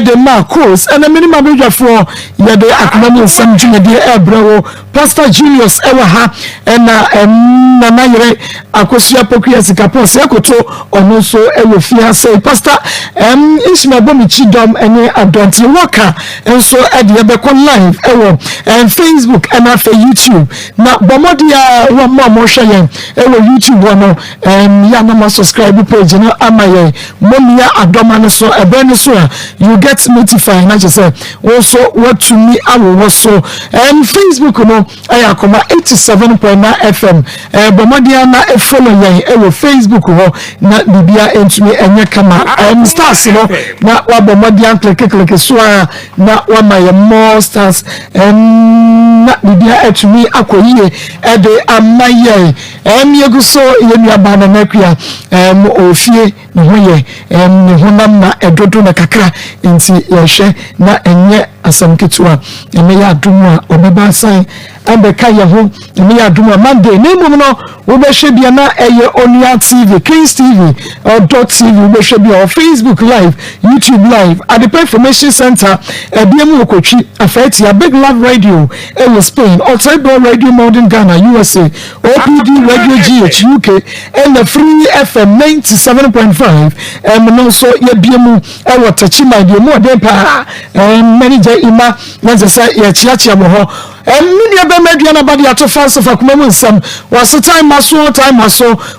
the Maa Akos and the minimum wage for the Akoma some junior Ebro Pastor Julius Ewaha and Nana Akosia Pokia Sikapo Sekoto or no so Ewofia say Pastor Ishmael Bomichi Dom and Adonti Waka and so at the Abekon Live and Facebook and after YouTube now Bomodia one more shayen YouTube one Yanama subscribe page no amaye Momia Adomano so you get notified and I just say also what to me I will also and Facebook no Akoma 87.9 FM Bomodia na follow yen Facebook ho na bibia entumi enye kama stars no na wa Bomodia click so na wa my more stars na bibia entumi akoyie de amaye yegu so yenu abana na kwa ofie ne hoye ne honam na edodo na kakra nti yehwe na enye asamketua eme ya adumu a obeba san abeka ye ho eme ya adumu Monday nemu no wo be hwe bia na eye Onia TV Kings TV or .tv wo be hwe bia Facebook live YouTube live at the information center biemu okotwi afeti ya Big Love Radio in Spain Outside Radio Modern Ghana USA OPD Radio GH UK and the Free FM 97.5 and also ye biemu ewo tachima de mo de pa manager ima na say ye chiachia mo ho media be media na body ato fans of Akoma nsam was a time maso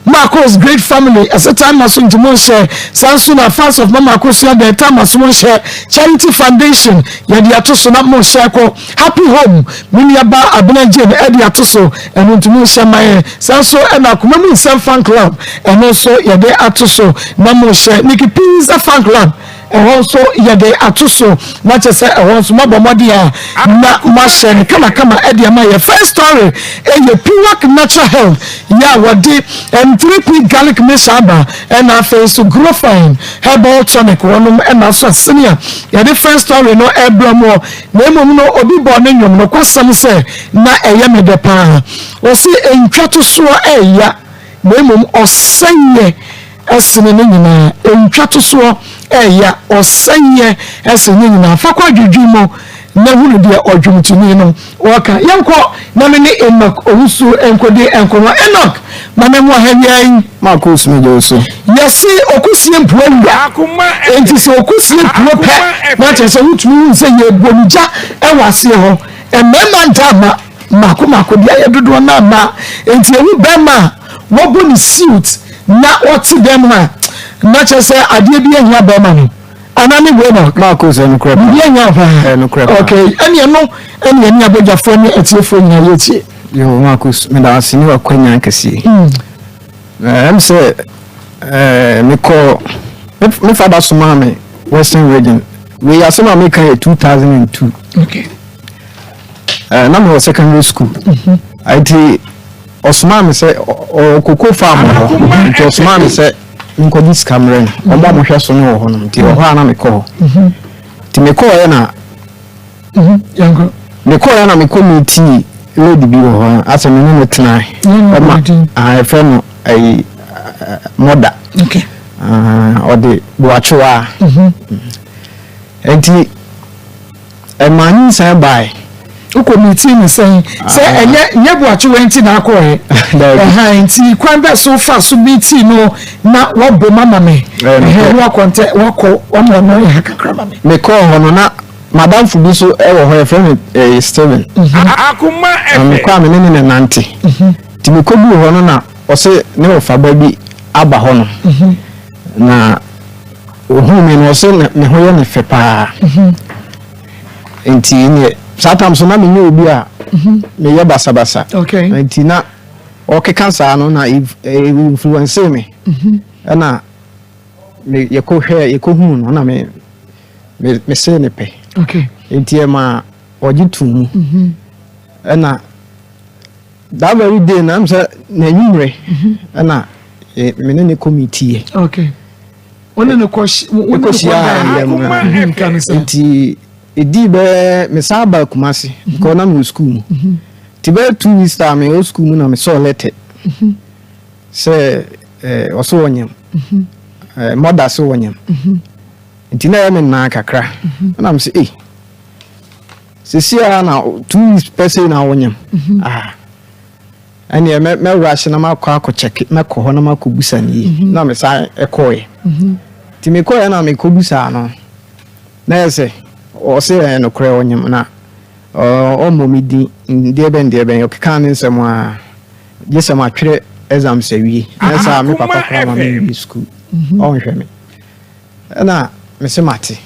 Maa Akos great family as a time maso ntimo share sanso na fans of Maa Akos ya the time maso share charity foundation ya di ato so na mo share ko happy home media ba abena je na di ato so eno ntimo share my sanso na Akoma nsam fan club and also ya de ato so na mo share Nikki Pizza fan club and also ya de atuso na chese also mabomodi a na mashen kama ediama ya first story your pure natural health ya wadi and 3P garlic mishaba and afa so grow fine herbal tonic wonum and also senior ya the first story no ebramo na emom no obi bo ne nwom no kwasam se na eyame de pa o si entwato so eya na emom osenye esene ne nyina entwato so eya osanye esene nyina fakwa dwudwimo na hunu de odwumtuni no waka yanko na me ne Enoch owusu enkode enkoma Enoch na me mo hawian Maa Akos me joso yesi okusie mpuwa Akoma enti se okusie prope na chese hutunu nse ye bonja ewase ho emema ndama makoma dia ye dodo na ma enti ewu bema wo boni suit na oti dem ha na chese ade bi ehia bema no anani we no Maa Akos en crap bi ehia fa en crap okay eni abojafo ni etiefo nya yetie yo Maa Akos me da asini wa kwanya kesi say me call me father sumame Western region we are some American 2002 okay na me secondary school IT Osman say okoko farm ho Osman say nko dis Cameroon oba mo hwe so no ho no ti ho ana me call ti me call na yango me call na me committee lady bi ho asa me no tena I friend ai mother okay ode boachoa enti mani say by committee ni say enye boachoa enti na akoe enti kwan be so far so meeting no na wo bo mama me wo konte wo mo no ya kakra mama me call hono na madam fubi so e wo ho friend Steven Akoma me kwa me ne nante ti me kobu hono na o se ne o fa ba bi aba hono na ohu me no se ne ho ye ne fe pa enti ne sometimes na me nye obi a me ye basa okay enti na o ke cancer no na influence me na me ye ko hwe ye ko hu no na me se ne pe okay enti e ma ojitu mu na that very day na am say na nyumre na me ne committee okay one ne koshi enti edi be me saba kumasi ko na me school ti be 2 weeks time me school mu na me so letter say oso wonyam mother so wonyam nti na ya me na kakra na am say sesia na 2 weeks person na wonyam ani me rush na makọ check me kọ ho na makọ busa ni na me sa ekoye ti me koye na me kọ busa no na yese o se no kure wonyam na o momidi ndie ben okeka ne nsem a yesa ma twere exam sewie na sa me papa kra ma me school on hwe me na me se mate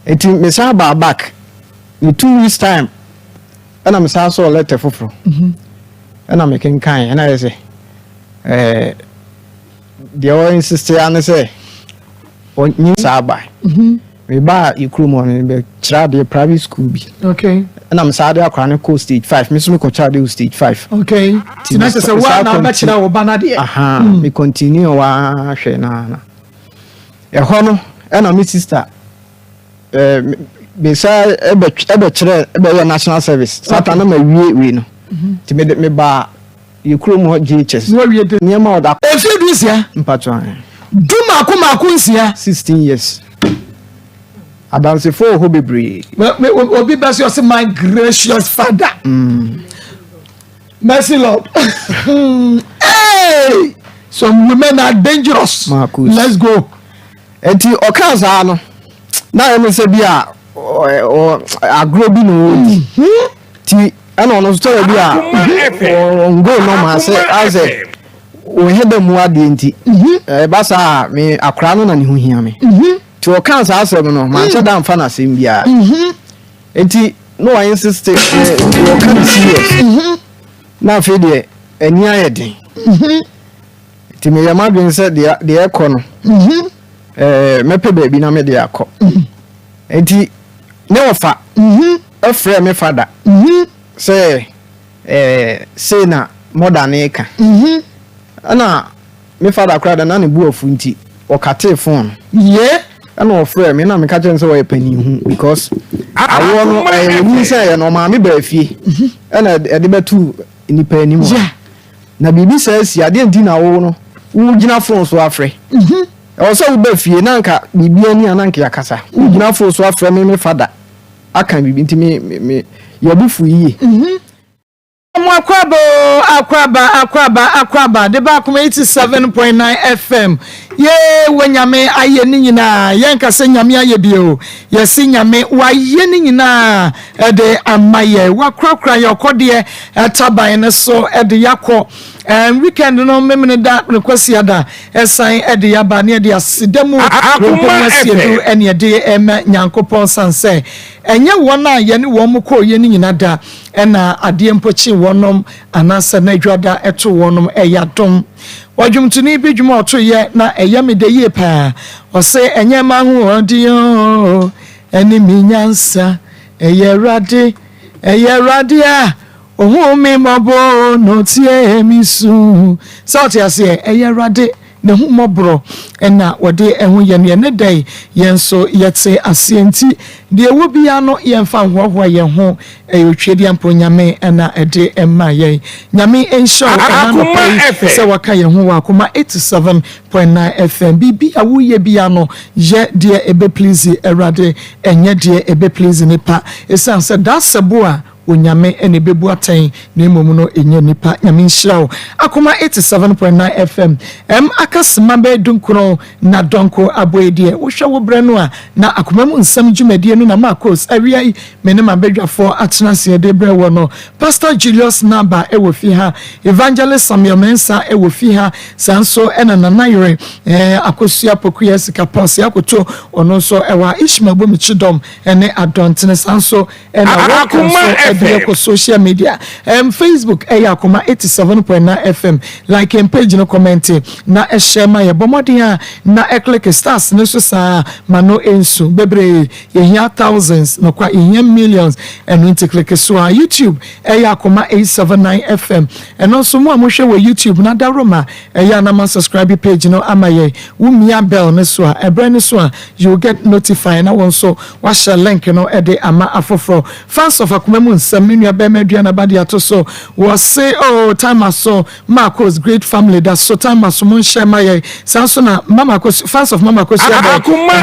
eti me sa ba back in 2 weeks time and I'm so letter for and I'm making kind and I say the all insist and say on you sabai we buy you crew money be try the private school be okay and I'm sad I chronicle stage 5 miss me ko child stage 5 okay tina say one na ba chira wo bana de me continue wa hwe na e ho no and my sister besa ebe chere ebe national service satana ma wie no ti me ba yekuro mo GHS no wie de niam oda efi dusia mpacho du maku nsia 16 years adanse for ho bebre obi best you say my gracious father mercy lord hey some women are dangerous let's go enti okaza no na em se bia o agrobi no ti ana ono story bia ngo no ma se aze o hede mu ade nti basa me akra no na ne ho hia me ti o kan sa asem no ma che da mfa na sem bia enti no I insist o kan serious na fe de eni ayeden ti me yama bin se de ekono mepe baby na me de akọ enti ne ofa afre me fada say say na modern eka ana me fada kra da na ne bu ofu nti o kate phone ana ofre me na me ka chen say we pani hu because awo no ni say no ma me ba fie ana e de betu ni pani mu na bibi say si ade nti na wo no wo gina phone so afre also we be fie na nka bibi ani ananka yakasa wo gina phone so afre me fada aka bibi nti me yabufu yi akwaba de ba kuma 87.9 FM ye wanyame aye ni nyina yenka se nyame aye bio ye se nyame wa ye ni nyina de amaye wakrakra ye okode taban ne so de yakọ weekend no memene da request ada esan de yaba ne de asedemu request ene de nyankopon sanse enye wona ye ne wo mko ye ni nyina da ena ade mpochi wonom anasa na dwada eto wonom eyadom wajumtuni bi dwuma oto ye na eyame de ye pa o se enye ma hu odio eni minyansa eyerade a ohun mi mobo no tie mi su sauti ase eyerade ne hu mobro ena wode ehun ye ne dai yenso yete asienti de wo bia no yemfa hwohwo ye ho eyotwedi amponyame ena ede emma ye nyame ensho ena se waka ye ho Akoma 87.9 FM bibi awuye bia no ye de ebe please erade enye de ebe please nipa esan se da sebo a onyame ene bebu aten na emomu no enye nipa nyame nhyirawo Akoma 87.9 FM akasema be dunkro na donko aboedie wo hwe wo bre no a na Akoma mu nsam dwumadie no na Maa Akos awia menema bedwafo atenase de bre wo no Pastor Julius Naba ewo fi ha Evangelist Samuel Mensa ewo fi ha sanso ena nanayre akosua pokuya sika pose akoto ono so ewa Ishmael Michidom ene adontene sanso ena wo social media Facebook Akoma 87.9 FM like page no comment na share my bomodin na click stars no so sa mano ensu bebre ye here thousands no kwa ye millions and when to click so YouTube Akoma 879 FM and also mo amhwe we YouTube na daroma na man subscribe page no amaye wumia bell no so ebre no so you get notified na won so wa share link no e de ama afoforo fans of Akoma mu Samina Bemediana Badia so was say, oh, time I saw Maa Akos great family that so time I saw Monshare my Sansona Mama Akos fans of Mama Akos and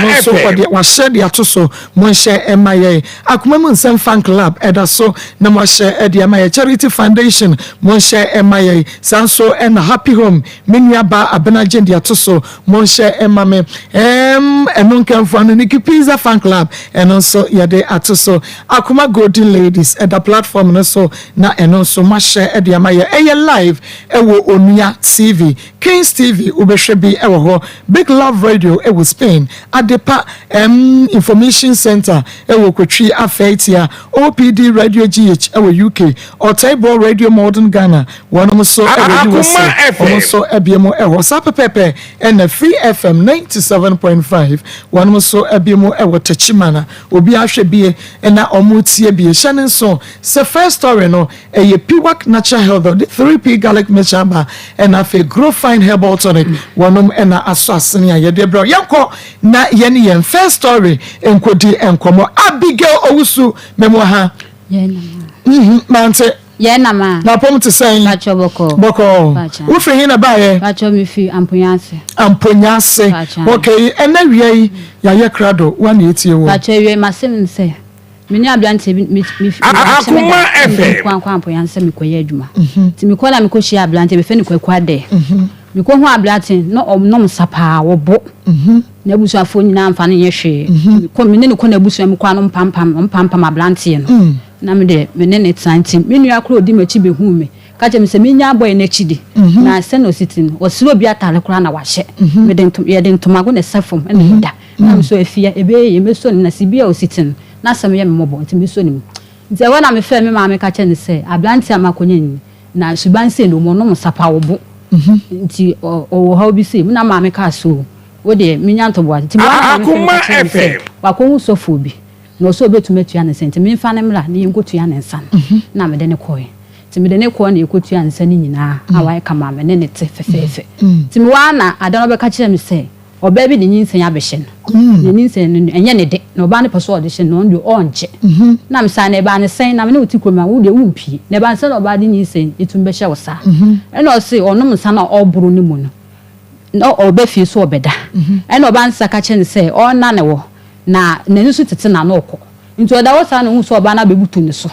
also was shared the atoso Monshare MIA Akoma Munsem fan club Eda so Namashe Edia MIA Charity Foundation Monshare MIA Sanso and Happy Home Minya Ba Abenajen the atoso Monshare MIA and non can for Niki Pizza fan club and also Yade atoso Akoma Golden Ladies at the platform so na and also Mashe Edia MIA live ewo Onuya TV Kings TV ubeshebi ewo Big Love Radio ewo Spain Adepa Information Center ewo Kotri Afetia OPD Radio GH ewo UK Otaibo Radio Modern Ghana one so also ebiemo ewo Sapepepe and Free FM 97.5 one so ebiemo ewo Techimana obi ahwebie na omutie bie Shannon so se first story no eye Piwak Natural Health the 3P garlic mechamba and afi grow fine herbal tonic wonom na asasene ya de bro yanko na yene yen first story enkodi enkomo Abigail Owusu memo ha mante yena ma na pom te sen bacho boko wo fi hin na ba ye bacho mi fi amponyase okay ena wiei ya ye krado wan etie wo bacho wie masem nse mini ablante mi Akoma FM kwa amponyase mi koye adwuma ti mi kola mi ko hia ablante be fe ni kwakwa de mi ko hu ablante no omnom sapa wo bo na busu afo nyina amfa ne yehwe ko mi ne ko na busu am kwa no mpampam ablante no na me de me ne tantim me nua kro di machi be hu me ka je me se me nya boy na chidi na se no sitin osiro obi atale kra na wahye me de ntomago na safom na da na me so afia ebe ye me so na sibia ositin na sam ye me mobo nti me so nim nti wana me fe me ma me ka che ne se ablanti amakonya ni na suban se no mo no sapa wo bo nti o ha obi se na ma me ka so wo de me nya ntobo nti mo wa ko hu sofo bi no so betumetu ya nsente me mfa ne mra ne yenkotu ya nsan na me de ne koe ti me de ne koe na yekotu ya nsan nyina awai kama me ne te fefefe ti me wa na adano be ka kire me se oba bi ne nyinsan ya behye no ne nyinsan enye ne de na oba ne peso audition no ndio onche na me sa na ba ne sen na me ne uti kroma wo de wumpi na ba nsan oba de nyinsan etum behye wo sa ena o se onom nsan na oburu ne mu no oba fi so obeda ena oba nsa ka kire ne se o na ne wo na nenu su tete na no okọ nti oda wo sa no hu so oba na bebutu ne so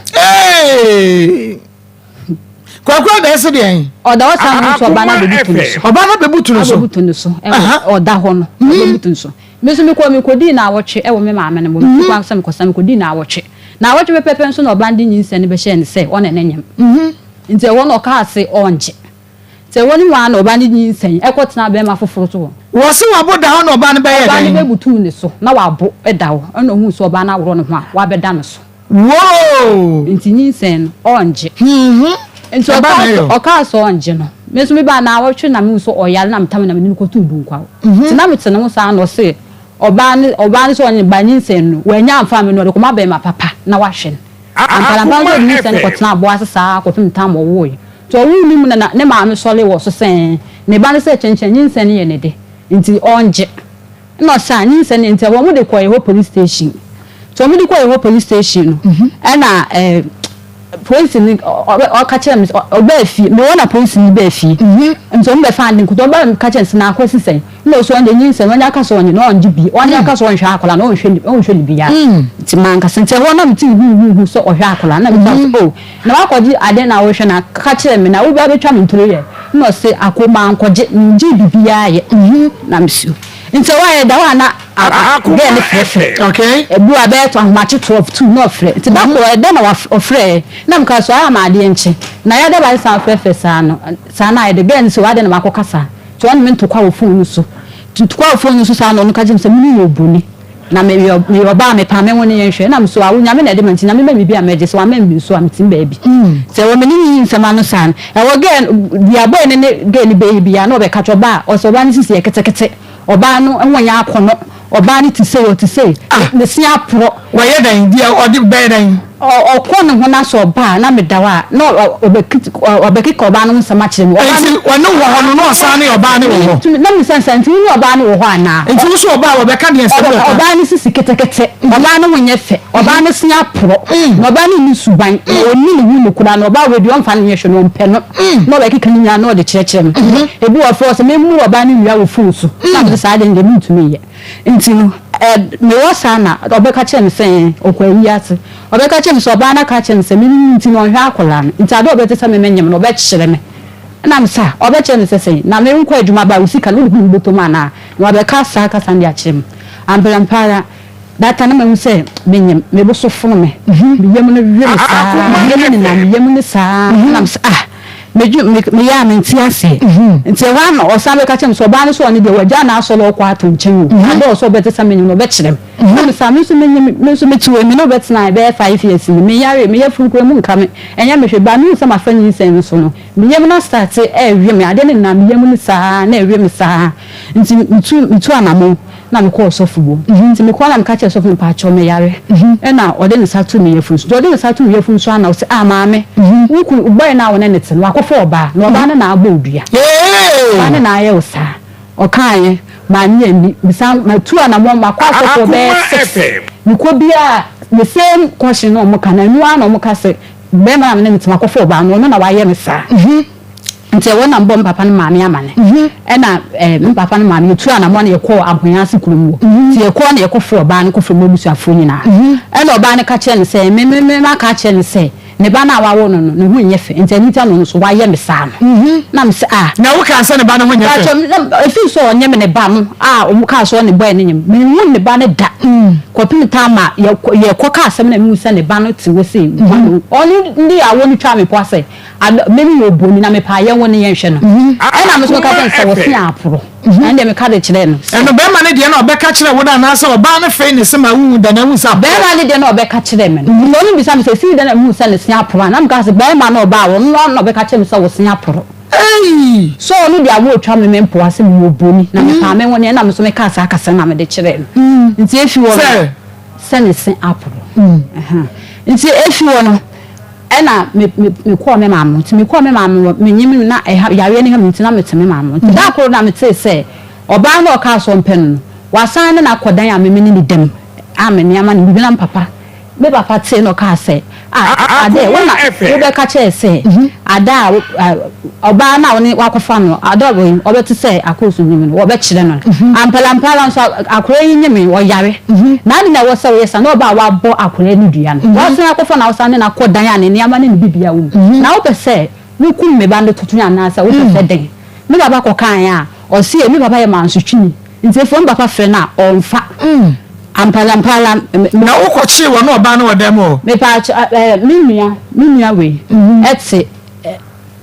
kwakwa da ese de oda wo sa no hu so oba na bebutu ne so oba na bebutu ne so oda ho no bebutu ne so me so me ko di na awotwe e wo me maame ne bo me kwa so me ko di na awotwe pepe nso na oba ndi nyinse ne be hye ne se ona na nyam nti e wo no ka ase onje se woni wa na oba ndi nyinse e ko tena be ma foforo to wo se wa boda ho na oba ne be ye oba ne bebutu ne so na wa bo edawo ona hu so oba na woro ne ho a wa beda ne so wow nti nyinse onje nti oka so onje no me so me ba na awotwe na me so oyale na mtam na me ni ko tu du nkwa ti na metena mo sa no se oba ne so onye ba nyinse no wanya amfa me no ko ma be ma papa na wa hwe ampala ba no nyinse ko tena abo asesa ko pim tam wo yi to wu ni mu na ne ma me sole wo so sen ne ba ne se chenchen nyinse ne ye ne de nti onje no sa nyinse ne nti wo mu de ko ye police station to mu de ko ye police station no na police ni o ka chere me o ba fi me wona police ni ba fi nti o me fa ndin ko to ba ka chere na akwasi sen no so onde nyinse no nya ka so onye no onje bi onye ka so onhwe akola no onhwe bi ya nti man ka sente wona mti hu so ohwe akola na me so na wakoji ade na wo hwe na ka chere me na wo ba betwa me ntoro ye no se akoma ankoje nje bibia ye na msu nti wa ye da wa na get the fresh okay ebu abeto match 12 no free nti da ko de na ofre na mka so ama ade nche na ya de ba san fresh ano sana ye de gen so ade na makokasa to on me ntokwa wo phone so tukwa wo phone so sana no ka jim se mi obuni na me oba me pa me woni yenhwe na mso awu nya me na de manti na me ma bibia meje so ama mbi so am tim baby se wo me ni nsema no san e wo gen dia boy ne gen baby ya no be ka choba o so ba ni sisi ketekete oba no enwanya akono oba ni ti say ne sia pro wo ye dan dia odi be dan okon ho na so ba na medawa na obekika oba no nsama kire me wonu wo ho no osane oba ne wo ho na me sense nti ni oba ne wo ho ana nti so oba obeka de nsem oba ne sisi ketekete oba ne wonye fe oba ne sia pro na oba ne ni suban oni ne hu ne kura na oba we bi on fa ne hwe no mpe no na obekika nya na ode kire me ebi wo force me mu oba ne wia wo fusu na me sa de nge mutumi ye nti no me wasa na obeka kire me sen okwayi ase obeka kire me so oba na ka kire me sen me nti no hwa akola nti ade obetesa me menyem no obekire me na me sa obekire me sen na me nkwa adwuma ba usika no hu botoma na obeka sa ka san dia kire me ampara data na me say menyem me bo so fono me yem no wie me yem ne sa na me sa me ya me ntiase nti wa na osan be ka chem so ba ne so ne de waja na so lo kwa atonchen ade so betesa menyem no be kirem na sa me so menyem me so metuwe me no betna be 5 years me yare me ya furu kwa mu nka me enya me hwe ba me so ma fa nyi sen so no me yem na start ewie me ade ne na me yem ne sa na ewie me sa nti mitu anamo na me call sofubo nti me call am ka che sofu pa cho me yare e na ode ne sa tu me yefun so ode ne sa tu me yefun so na o se maame wuku boy na wona ne te no akofo oba na oba na agba odua ba ne na aye osa o kan ma nya ni misam ma tu anamo ma kwa sofu be me ko bia the same question no mo kana nu ana mo ka se be ma ne te akofo oba no na wa ye me sa nti wona mbom papa no maame amane na papa no maame tu anamo na yekọ ahonya sikurumu ti yekọ na yekofo oba no kofo mobusuafo nyina na oba no ka che ne se me ma ka che ne se ne ba na awawo no no hu nyefe nti anita no so wa ye me sa no na me se na wo ka se ne ba no hu nyefe efi so onye me ne ba no o ka so ne boy ne nyem me hu ne ba ne da kopim tama yekọ ka asem na me hu se ne ba no ti wo se oni ndi awo ni twa me po ase me ni oboni na me pa ye woni ye hwe no na me so ka se wo se apro ande me ka de kire no eno be ma ne de na obeka kire wo da na se oba na fe ne se ma hu da na hu sa be ma ne de na obeka kire me no no bi sa me se si de na hu se ne se apro na me ka se be ma na oba wo no obeka kire me se wo se apro so no dia wo twa me mpo ase me oboni na me pa me woni na me so me ka sa akasa na me de kire no nti efi wo se ne se apro nti efi wo no ena me call me mam ti me call me mam me nyim na yawe ne ha me tina me teme mam ti da koro na me te se oba na o ka so mpen no wasan na kodan a me ni dem a me niama ni bi na papa me papa te no ka se ade wona wo be ka che se ada oba na woni wakofa no ada wo obe te se akosu nyim no wo be kire no ampala so akore nyim wo yare na ni na wo se wo yesa na oba wa bo akore ni dua no wo se akofa na wo san na kodan a ne niama ni bibia wo na wo pe se wo kum me ba ndo tutunya na sa wo pe se den me baba ko kan ya o se me baba ye mansutwini nti fo papa fe na onfa ampala na ukochi wo no oba na odem o me pa minua we etse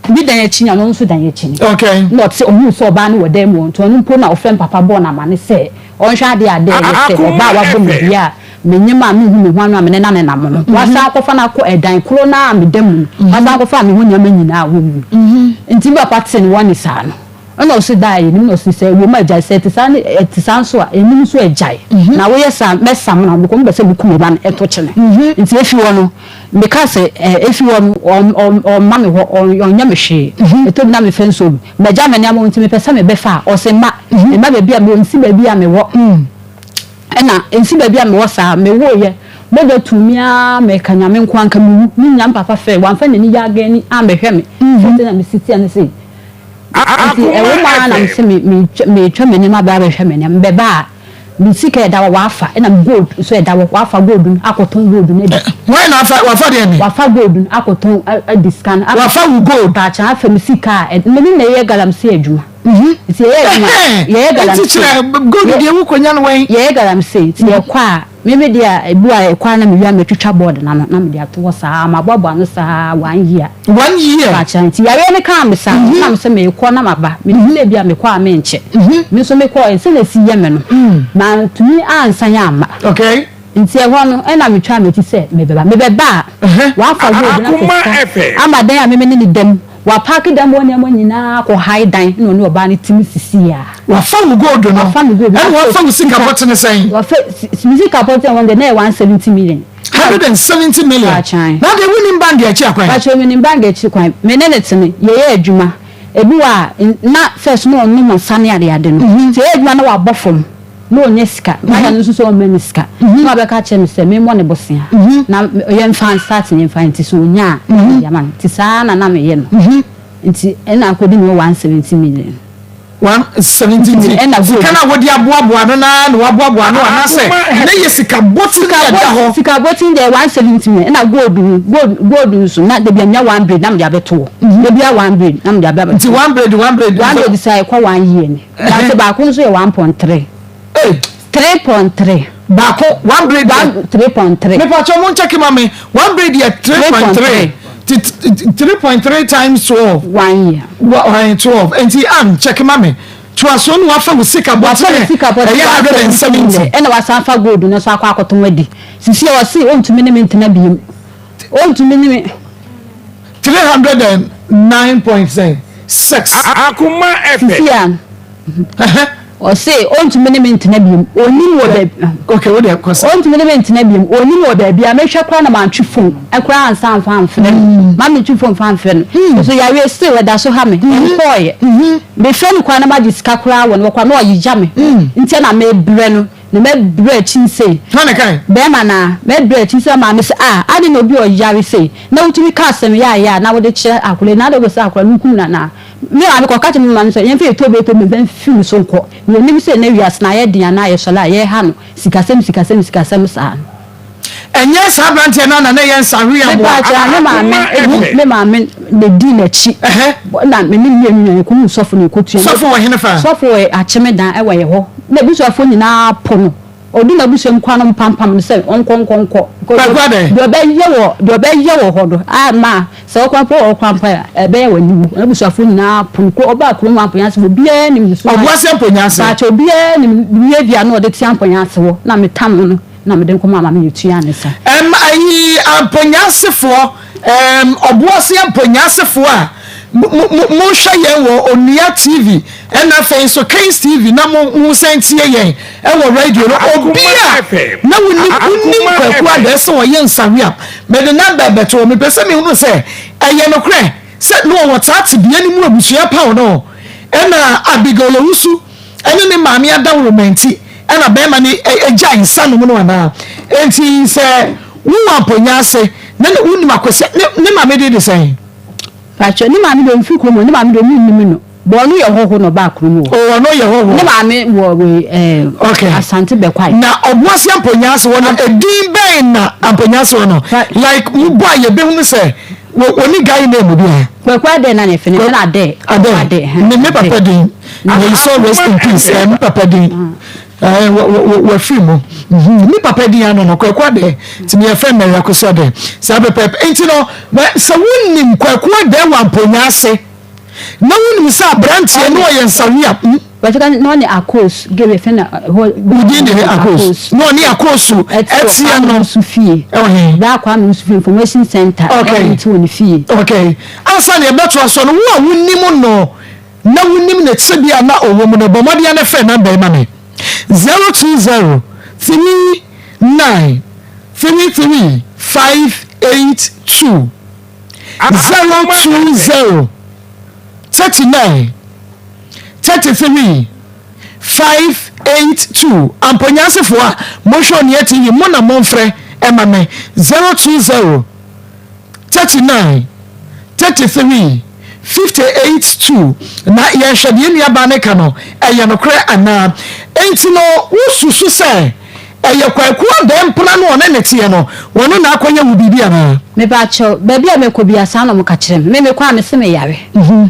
bi dan ya chinya no nso dan ya chini okay not se ohu so oba na odem o to no mpo na ofrem papa bo na mane se onhwa ade se oba wa bo bia menyima me hu me hu anu amene na ne nam no wasa akofa na ko edan kro na amedam wasa akofa me hu nyama nyina wo mu nti papa tse ni woni sa no ono se dai ni no se wo ma jai se tisan so a eni so ejai na wo yesa mesam na wo ko mbe se buku me ba na eto chene nti efi wo no me ka se efi wo o ma me ho onya me hwe eto na me fenso me ja me ne am nti me pesa me be fa o se ma e ma be bia me nsi ba bia me wo na nsi ba bia me wo sa me wo ye mo do tumia me kanya me nko anka mu ni nyam papa fe wan fa ne ni ya ga ni a me hwe me fote na me siti ane se ewo ma na mse me twa meni ma ba hwe meni mbe ba mi sika da wa afa na gold so da wa afa gold akoton gold na bi why na afa wafa de ni wafa gold akoton discan wafa gold ba cha afa mi sika meni na ye galamse adwuma ti ye galamse gold de wo konya no wen ye galamse ti ye kwa meme dia ebu a kwa na me wi ametwitwa board na me dia to sa ma babo anu sa 1 year ba chanti ya we ne ka me sa na me se me ko na maba me le bia me kwa me nche me so me ko se na si ye me no na tumi ansa nya ama okay nti e ho no e na me twa me ti se me beba wa fa go na ko ama dan a me ni dem wa park dem woni am nyina ko high dan no ne oba ne timi sisi ya wa fa gold no wa fa sika pot ne sen wa fa sika pot won de na 170 million 370 million na de winning bank e chi akwan ba che winning bank e chi kwan me ne tene ye adwuma ebi wa na first no no sane ade no se adwuma na wa bofom no onye sika na no so many sika no abeka che me se me mo ne bosia na ye fan start ye fan ti so nya ya man ti sa na me ye no nti ena akodi me 170 million 170 million kana wodi aboaboa no na waboaboa no anase na ye sika botin ya da ho sika botin de 170 million ena gold so na de bia nya 100 na me dia beto de bia 100 na me dia beto nti 100 sai kwa 1 year ni na se ba ko so ye 1.3 3.3 Bako 3.3 me pa chomo check mama 100 ya 3.3 3.3 times 12 1 year 12 and am check mama twaso no wafa usika bottle ya 170 ena wasafa gold no so akwa akoto wadi sisi o si ontumi ne mentena biem ontumi ne 309.6 Akoma FM o say ontumi ne mentena biem onim wo da okay wo dey kosa ontumi ne mentena biem onim wo da bia mehwe kwa na mantwe phone ekra ansa amfa amfre ma me twe phone fa amfre so ya we still we da so ha me boy me phone kwa na ma disika kra wo no kwa na oyija me ntia na me bre no na me bre chinse na kai be ma na me bre chinse ma me say ade no bi oyare say na utumi ka asem ya na wo de kire akule na de go say akule nkum na me abi ko catch me man so yen fe to be me ben film so nko me nim say na wias na ye dia na ye sola ye ha no sikasem sa enye sabrante na ye nsawe abo me ma me de di na chi na me nim ku sofo ne kotu sofo wo hene fa sofo a cheme dan e wo ye ho na bi sofo nyina po no odu na bu sem kwa no pampam no se onkonkonko do be ye wo ho do ma se o kwampa o kwampa e be ye wani na bu sofo nyina po ko oba kro mu amponya se obi e nim so obuase amponya se ba cho obi e nim behavior no de ti amponya se wo na me tam no na me den ko mama me yutua ne sa ayi amponya sefo obuase amponya sefo a mo hwa yen wo Onia TV and na so Kings TV na mo sentie yen e wo radio no obia na woni kwakwa da so yen nsawia me de number beto me pese me hunu se eye no kre se no wo tate bia ni mu abusua pa no e na abigolo husu ene ne maami adawro menti e na be ma ni eja insa no no na enti se wo amponya se na woni makwese ne maami de say pacho ni maami do mfi kromo ni maami do mi no bo no ye hoho no ba kromo o no ye hoho ni maami wo we okay asante be kwai na obuase amponya se wono edin ben na amponya se wono like mu boy ye be hu se oni guy name bi be kwa de na ne fini na de me papa din na so rest in peace papa din we film mi papa din ano no kwakwa de ti me fe me yakoso de sa be pep enti no so wonnim kwakwa de wamponya ase na wonnim sa brantie no ye nsawia but no ni Akos give fe na within the Akos no ni Akos etia no sufie da kwa no sufie information center enti woni fie okay asa ne beto so no wo wonnim no na wonnim na tsebia na owo mu no bomode na fe na be ma me 020 39 33 582 020 39 33 582 amponyasefo a mohwe ne TV mo na monfrɛ ema me 020 39 33 582 na ye hwede nua ba ne ka no eye no kre ana enti no wosusu se eye kwakuo dem pla no one ne tie no wono na akonya wo bibia na me ba cho ba bia me ko bia sa no mo ka kire me kwa me se me yare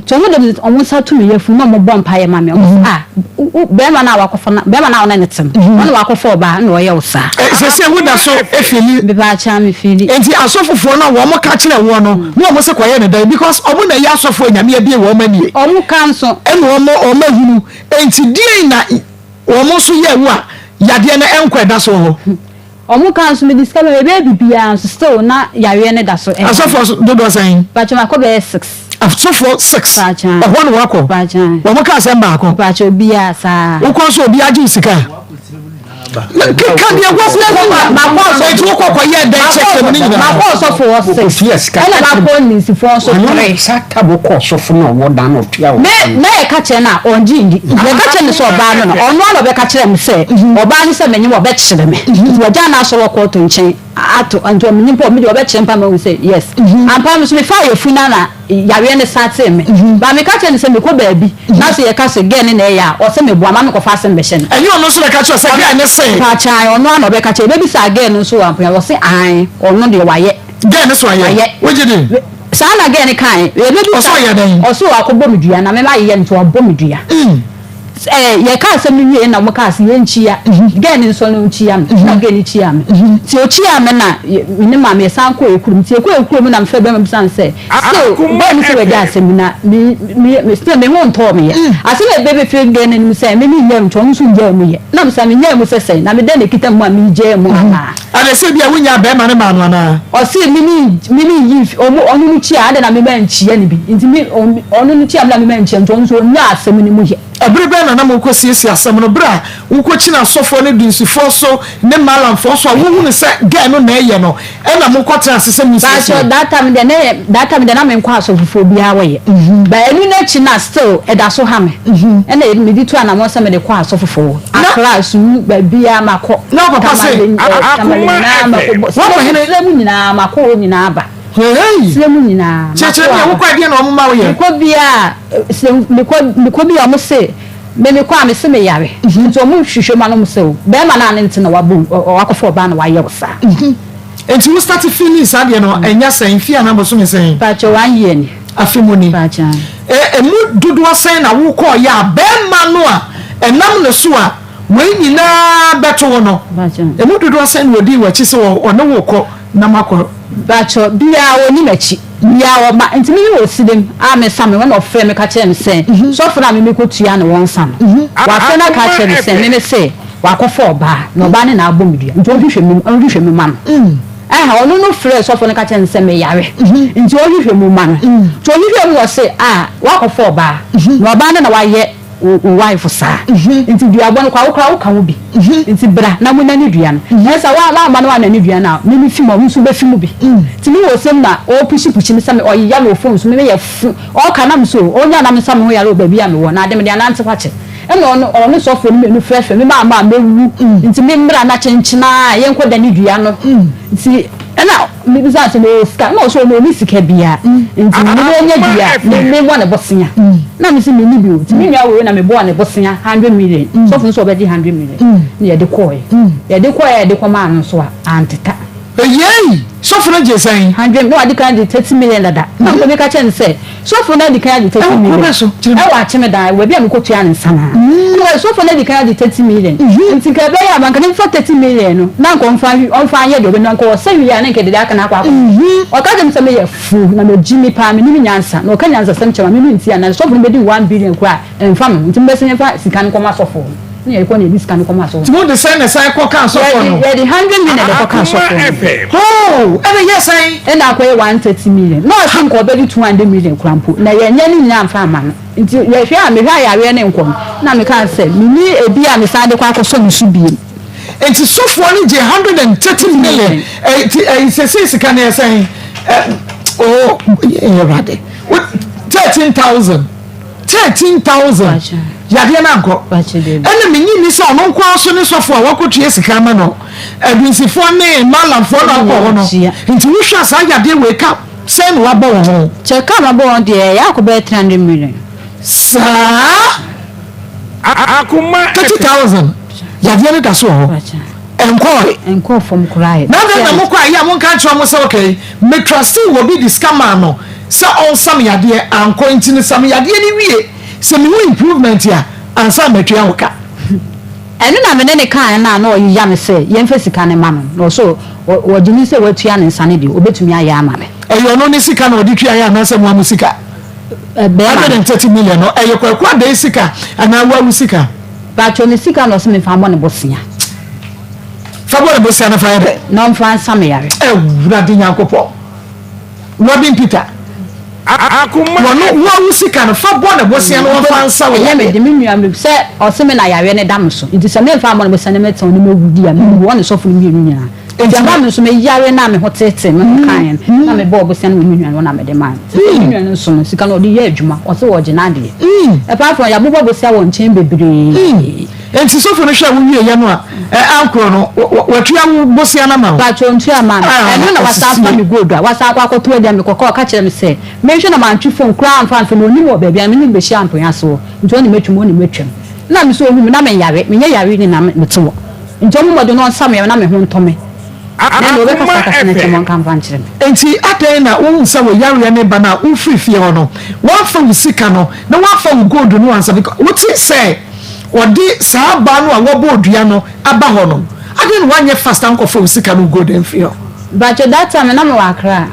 to mo dem omo sa tu me yafu no mo bom pa ye ma me be ma na wakofo na be ma na one ne tem wono wakofo ba na wo ye wo sa se wo da so efili me ba cha me fili enti asofofo no wo mo ka kire wo no mo se kwaye ne dan because omo na ye asofo nyame ye bia wo manie omo kan so eno omo hunu enti die na wo mo so ye wo a yade na enkweda so ho omu kan so me discover be bibia so still na yare ne da so asofo do do saying but ma ko be 6 asofo 6 e ho no wako bajan wo mo ka se mba ko bacho bia sa wo ko so bia ji sika Can you was my boss or you walk away and check my boss of us? Yes, can I go in for so Satabo course of no more than of Tia. May catch an on Jindy. The catching is or ban on one of the catcher them say, or ban some many more bet them. We're done as a walk to chain. Ato anto mnipo mi obe chempa me say yes and promise me fire funa na yare ne sate me ba me ka che ne se me ko baabi na so ye ka se gen na ya o se me bua ma me ko fa se me hye and you no so ka che se gen ne se pa cha ono na obe ka che be bi sa gen no so ampo ya wo se ai ono de waye gen so aye wo je ni sa na gen kan e be bi so aye den o so akobọ medua na me ma ye nto obọ medua ye ka se me wie na mo ka se ye nchia gen nso no nchia na gen nchia me ti o chia me na me ma me san ko ekurum ti ekurum na me fe be me san se so bo mi se we da se me na me still me won to me ase me bebe fe gen ni me se me ni nyam to nso nja mu ye na me sa me nyam se se na me de ne kita mu a me je mu ana ana se bia wunya be ma ne ma no ana o se me ni yi onu ni chia ade na me ba nchia ni bi nti me onu ni chia na me ba nchia to nso nya asem ni mu ye ebrebe na mo ko siesie asem no bra wo ko chi na sofo ne dunsifo so ne malamfo so wo hu se ga no na eye no e na mo ko tra asese mi siesie ba so data me de na me nkwa asofo bia wo ye ba enu na chi na still e da so ha me e na me di tu ana mo se me de kwa asofo akra su ba bia makọ na papa se Akoma na makọ wo hene mu nyina makọ nyina aba Semu nyina. Cheche me wo kwa dia na omo ma wo ye. Ko bia me ko bia mo se me kwa me se me yare. Nti omo hwehwe ma no mo se o. Be ma na nti na wabom wakofo ba na waye wo sa. Enti we start feeling sad ye no enya san fi ana bo so me sen. Pa cho 1 year ni. Afimoni. Pa cha. Emu dudu asan na wo ko ya be ma no a enam ne so a we nyina beto wo no. Pa cha. Emu dudu asan wo di wa chi se wo ne wo ko na makọ bacho bia oni machi bia o ma ntimi wo sidem a me same when of me ka che me say so for na me ko tua ne won sam wa fe na ka che me say me say wa ko for ba no ba ne na abom dua nti ohwehwe me ma no ha onu no frɛ so for na ka che me say me yare nti ohwehwe me ma no to ohwehwe me wo say wa ko for ba no ba ne na wa ye wife sa nti dua bon kwa wo ka wo bi nti bra na mo na ni dua no esa wa ma na ni dua na me fi mo nso be fi mu bi ti mi wo sem na o pushi mi sa me o ya no phone so me ye fu o ka na me so o nya na me sa me ho ya ro ba bi a me wo na de me de na nte kwache e no ono so fo me fresh me ma mewu nti me mbra na chenchina ye nko da ni dua no nti na me bi sa se me ska na so me ni sika bia nti me nya dua me wo na bosia na me se me ni bi o ti me nwa wo na me bo na bosia 100 million so fun so be 100 million na ye de koy ye de ko ma no so a anteta yey so fun je san 100 no adi kan de 30 million dada na ko be ka chen say so fun na di kan de 30 million e wa che me da we bia me ko tua ne sana so fun na di kan de 30 million nti ka be ya banka ne for 30 million no na ko on fa ye do be na ko se wi ya na nke de aka na akwa o ka dem se me ye fu na me jimi pa me ni nyansa na o ka nyansa sem chema me ni ntia na so fun be di 1 billion kwa emfa me nti be se fa sika ne ko ma so fo ni e ko ne sika ne ko ma so ti mo de say na say ko kan so fo no ye di 100 million de ko kan so fo oh e be yes say e na ko 130 million no I think ko be di 200 million krampo na ye nya ni nya amfa ama no nti ye hwe a me hwa ya we ne nkom na me kan say me ni ebi a me sa de kwa akoso nsu bi enti so fo ni je 130 million say sika na say oh yeah rade 13,000 yade na nko ene menyi ni se ono nko aso ni sofo a wakotua sika ma no abinsifo ne malamfo na ko no nti wo hwa sa yade we ka say no wabo ho che ka ma bo de ya ko be 300 million sa Akoma 30,000 yade ne da so ho enko from cry na na mo kwa ya mo kan tro mo say okay me trust wo bi di scammer no sa on sam yade anko ntini sam yade ni wie se me improvement ya ansa metwa woka enu na me ne kan na na oyi ya me se ye mfa sika ne ma no so wo dini se watua ne nsane di obetumi aya ama me eyo no ne sika na odi tua ya na se mo amusika 130 million no eyo kwa da sika ana wa sika ba cho ne sika no se me fa mo ne bosia fa mo ne bosia na fa ye no mfa nsame yare wura di nyakopo Robin Peter Akoma no wo sika no fa bo na bosia no fa ansa wo ya me de me nua me se o se me na yawe ne dam so nti se me fa mo no se ne meton ne mawudi a me wo ne so fu mi nua nti ba me so me yawe na me hotete me kan na me bo bosia no me nua no na me de man me nua no so no sika no de ye adwuma o se wo je na de apart from ya bo bosia wo nchen bebre enti so fu no hwa wo wie ye no a ankro no watua wo bosia na ma ba chontu ama no na whatsapp me gold a whatsapp akoto e dem kokko ka kire me se me hwe na mantwi phone crown fan no ni wo baabi a me ni be hia ampoya so nti oni metwum oni metwam na me so ohum na me yare me nya yare ni na me tewo nti omo modo no nsam ye na me ho ntome na no be kasa kasa na temon kan fan kire me enti atai na wo nsa wo yare ne ba na wo frifie ho no wo fa wo sika no na wo fa wo gold no ansa because wo ti say odi saa ba no a wo bo odua no aba ho no adin wanye fast anko fa wo sika no gold en fio but that time na me wakra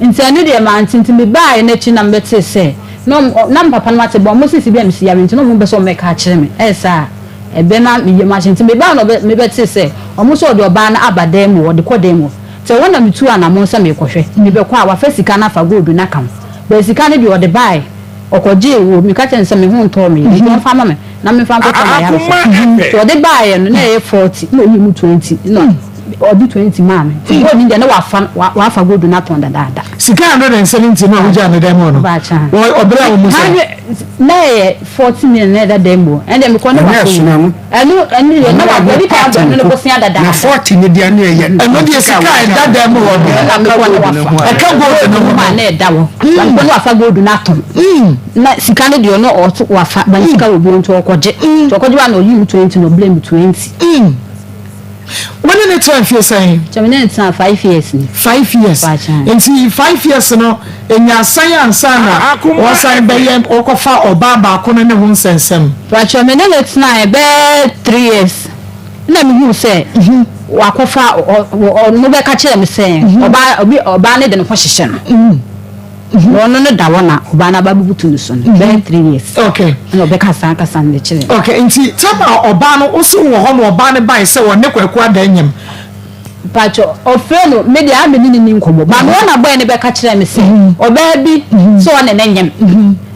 nti anu de ma nti me ba na chi na mbete se no na papa no ate bo mo sisi bia me sia nti no mo be so me ka kire me esa ebe na me yema nti me ba no me bete se omo so de oba na abadem wo de kodem wo te wona me tu ana mo nsa me kohwe me be kwa wa fa sika na fa gold na kam be sika ne de o de bai okoje wo me ka kire nsa me ho nto me ni fa ma me na me fa mpota na ya so de bai no na e 40 no ni mu 20 no odi 20 mama go ni de na wa fa gold na ton da sika 170 no hoja na demo no o obra wo musa na 40 million na da demo and dem ko na wa enu na wa body ka ba no ko sia da na 40 ni dia na ye enu de sika da demo wo na me ko na wa fa e ka gold no ma na da wo ko na wa fa gold na ton na sika ne de no o wa fa ban sika obi on to okoje wa na oyi 20 no blame 20 when in 12 years saying Jamina 5 years ni 5 years and see 5 years no enya science na o sign be yen okofa oba ba ko ne ho nsensem but Jamina it's na be 3 years na me hu say wakofa no be ka kire me say oba ne de no hyehyɛ no no da wona oba na babubutu no so no be 3 years okay no be ka san ne kire okay nti tama oba no oso wo ho no oba ne bai say wonne kwaku adanyem pacho ofeno media ameni ni nkomo ba no na boy ne be ka kire me say oba bi so one ne nyem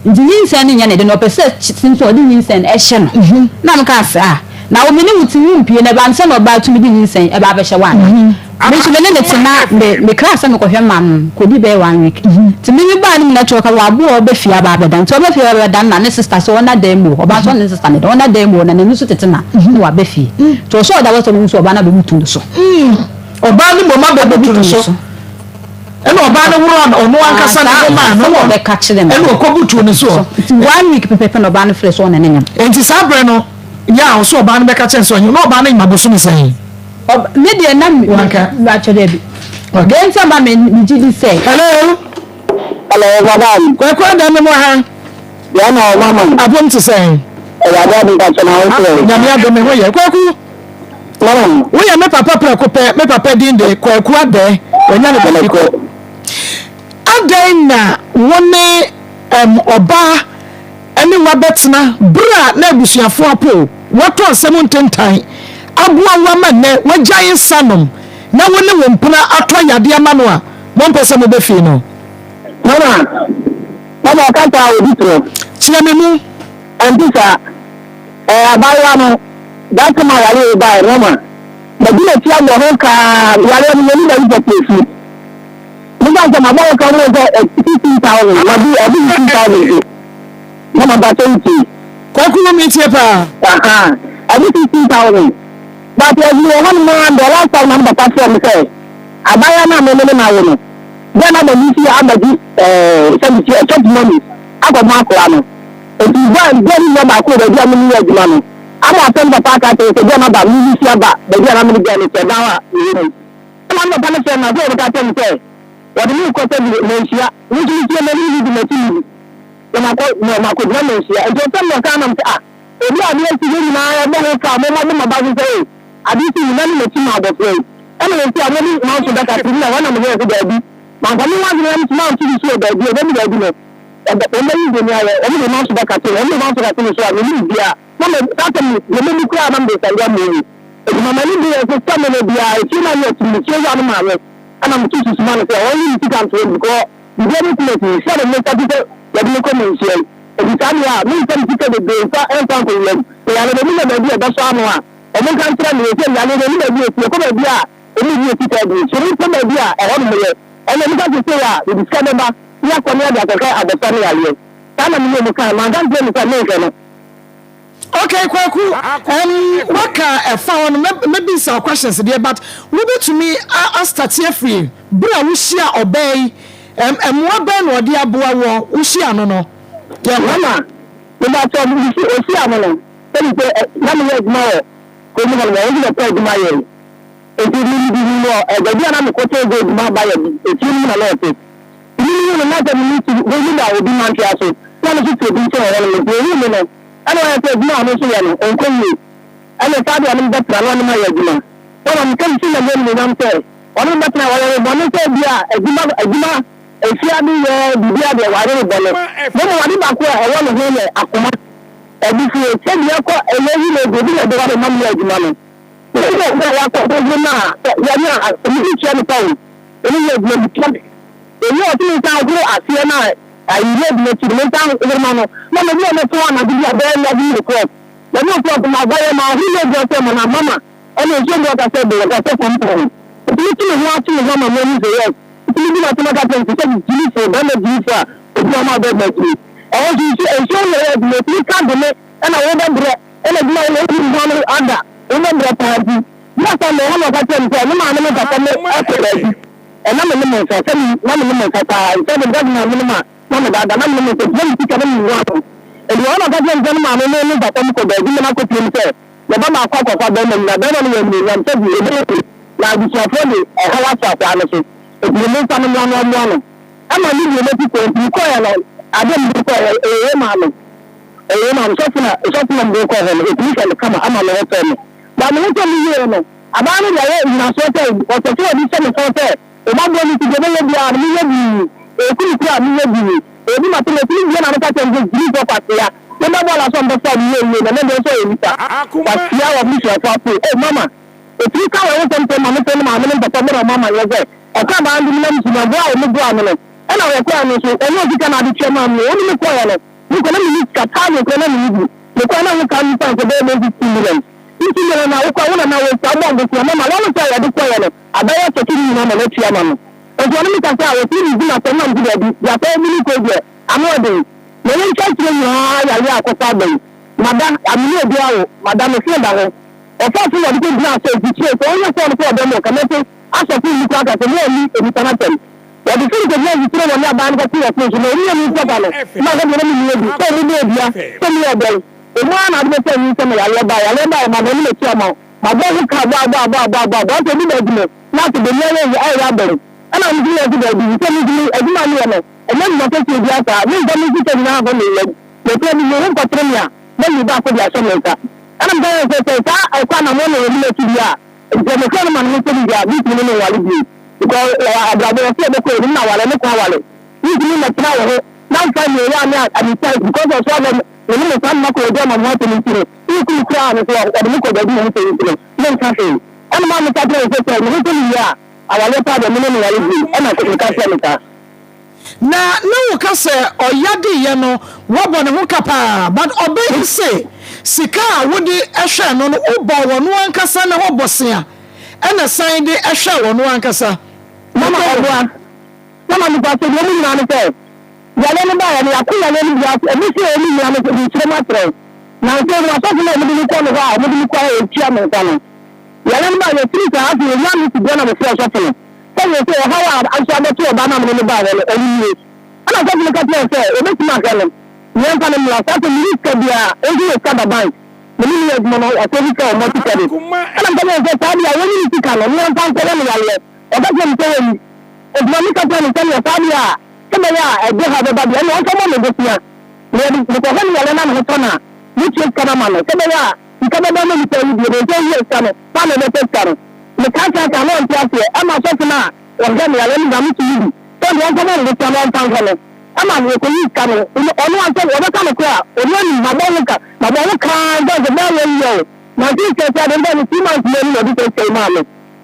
nti yinsen ne nya ne de no pese sinso odi yinsen e hye no na mka sa na o meni mutimi mpie ne ba nse no ba tumi di yinsen e ba be hye wa me so ne tina me class me ko hwe mam ko di be 1 week ti me ba ni na choka wa bo o be fia ba dan to be fia ba dan na ne sister so na demo o ba so ne sister ne don na demo na ne so tetina ni wa be fi to so da wato so ba na be mutu so oba ni mo ma be mutu so eno oba ne wuro ono ankasa ne ma no be ka kire me eno okobutu ne so 1 week pepe no ba no fresh so na ne nyam enti sabre no ya o so oba ne be ka kire so no oba ne maboso mi sai media na wanka ba chode bi den sa ba me jidi say hello baba kwa da me mo ha ya na mama abom to say ya da bi ka chana o so ya me ado me ho ye kwaku mama wo ya me papa prekope me papa din de kwaku ade onya ne be ko adan na wone oba ene wa betena bra na abusuafo apo woto asem ntentan abua wama ne wajaye sanom na wone wompuna atwa yade ama no a mompese mo be fi no mama ka ta oditro chiame mu antisa abawa no that ma yale ba roma da dile ti amo ho ka yale ni da ibe pefu mo ba ma ba ka mo go 15000 na bi 15000 mama ba tenti kwaku mi tie pa aha 15000 but as you want man the last time I'm the pastor say abaya na me na wo no then na me see amadi some church money agoma akora no if you go very no ba ko be dia me ni aduma no ama atem the paka te se dia na ba mi see aba be dia na me dia ni se dawa ni no ama no ba na se na go ka tem say what me ko te me sia ni ji ti me ni di me ti ni na ko na me sia e je tem no ka na ah ebi a ni ti ni na ya be ka me ma ba say adisi ni nani meti ma do play ene le ti amoni ma so da ka ti na wana mo go da bi ma ko ni wa ni na ti ma ti so da bi e be mi da bi no e be me ni de ni aye e mi ma so da ka ti e mi ma so da ti so a mi ni bia ma me ta te mi me kura ma be sanga mo ni e ma ma ni bi e so ta me le bia e ti na ni ti mi ti wa no ma we ana mo ti su ma no se o ni ti kan to ko very close so the make people ya bi ko men shey e bi sami a min tan tike de be fa en fa ko yem e ya le bi na bi e da so anu a o mo kan tira ni e ya le bi na bi e ko ba bi a e ni bi tike bi so ni ko ba bi a e ho mo ye e le mi ka se ya bi discover ba ya ko ni ada ka abota ni ya le kana mi mo kan ma dan je mi ka me no. Okay, Kwaku, waka found maybe some questions there, but we be to me start here free. Bra we share obey and more ben or dear boy we share no. Yeah, mama. Without we see no. Tell you na me more. Ko mo na we dey pay my year. E ti ni bi mo e ga dia na me ko te go ma ba ya bi. E ti ni na lo te. Ni na ta ni ti go ni da obi man ti aso. Na no ti te bi te o le ni no. Ana ya te bina no so ya no onko yi ana ta bi anu betra no ma ya juma ona mi kan sin na ni nam te ona betra wa ya bo no te bia ejuma efia bi ye bibia de wa re bo no mo wa ni ba ko e wo no ho ne akoma e bi fi te bia ko e le yi le go bi de wa de mam ya juma no e ko wa ko do na ya ni a mi ti ni pa o ni ye juma bi to e ni o ti ta go asie na I read the documentation hermano no me viene to ana bibia be la bi report le no to ma ba ya ma hu le go te mo na mama ene je go ka se be ka se fam po ti ti ni wa ti mama mo ni se yes ti ni na to ma ka te ti ji so ba le ji fa ti ma be me ti e ji e so le le ti ka de me ena wo ba bre ena bi ma le ti mo no ada wo ba bre pa ji ya sa le ha ka te ni ma ne ka me e ko le ji e na me mo so se ni na me mo ka ta se be ga na me ma mama da na me ko jeni ti kana mi wa e ni ona ga jeni ma me ni da ko ko da bi na ko tin se ya ba ma kwa ba me na da na ni ni na te bi e na bi so fo ni e ha wa cha kwa na so e bi me sa no no no ama ni ni me ti ko ko ya na ade mi ko e ma no e ma so funa mbo ko ho e bi ka kama ama no to me ba me to mi ye no aba ni da ye na so te o te ti o bi se me so te o ba bo ni ti de ye bi a ni ye bi ekuru kura mi ye bi ebi ma tele ti bi na ka te nje ji ko patia ne ba bola so mbo so mi ye na me so e nita patia wa mi so fa po e mama e ti ka wa so mpo ma me te ma me papa me mama ye ze e ka ba ndi na mi na bo a mi bo a no e na we ko anu so e no ti ka na di chema mi o ni ko ya no ni ko na mi ka ta ni ko na mi bi ni ko na ka mi pa ko be me 50 million ni na ko na na we sa bo ko mama wa no sa ya di ko ya no abaya to ti ni na me ti ama no ojo ni ka sa we ti ni na so na ndi bi ya pe mi ko je amode me ni ka ti ni ya ya ko sa be madam amini obi awo madam fi da ho o fa ti wo di bi na so ti che so o ye ko no ko be mo ka me ti aso ti ni ka so mo ni e bi tana tem ya di fi ko je ti tro wo ni aba ni ka ti wo so ni ni ko ba no ma ga ni ni bi so ni bi ya so ni o be e mo na bi se ni se me ya le ba ma ga ni le ti ama ma ba ku ka ba to ni be di me na ti be ni ai ya be ana ni ji ya ti be di se ni di e di ma ni no e mo mo te ti di aka ni ga ni ti te na ba ni le le te ni ni ko tre ya na ni ba ko ya so me ka ana mba se se ta e kwa na mo ni le ti di ya e mo ko na ma ni ti di ya bi ti ni wa li bi ko abrabo se be ko ni na wale ni ko wale ni ti ni na tra wo na fa ni ya ni ani ta because of so ni mo san na ko do ma mo ti ni ti ni ku kra ni ko ni ko da ni ti ni ni ka fe ana ma ni ta tra se se ni ti ni ya awale pa de ni ni wale bi ana ko ka se ni ta na wo ka se oyade ye no wo bo ne ho kapa but obey say sika wodi ehwe no no wo no ankasa na ho bosea ena san de ehwe no ankasa mama oboa mama mi pa se ni ni na no se ya le ni ba ya ni akula le ni ya e mi se ni ni na no se chire ma tre na se na so ni mo ni ko no ha mo ni ko e tia mo ta no ya le ni ba ya tri ka afi ya ni ti gona mo se so fun se ye se ha wa anso ade to ba na mo ni ba ya le ni ana so ni ka tia se e mi ti ma ka le ni en ka ni la sa se ni ka dia e ji e ka ba bank ni ni e mo no o se ni ka o mo ti ka ni ana ka le se ta dia we ni ti ka no ni en ka ko le ya le o ba se ni se ni e mo ni ka tia ni se ni ta dia kama ya e de ha ba dia ni en ka mo ni go tia ni ko ha ni ya le na mo to na ni ti ka na ma no kama ya ka ba ba ni te ni de te ye ka no pa na te ka no ni ka ka no ntia se e ma so na o ga ni ya le ni ba mi ti ni to ni en ka mo ni tia no tan ka no ama ni ko yi ka no onu an se o ba ka no ko o ni ma ba ni ka da de ba ye yo na ti ke ta de ba ni ti ma ni ni de te ma no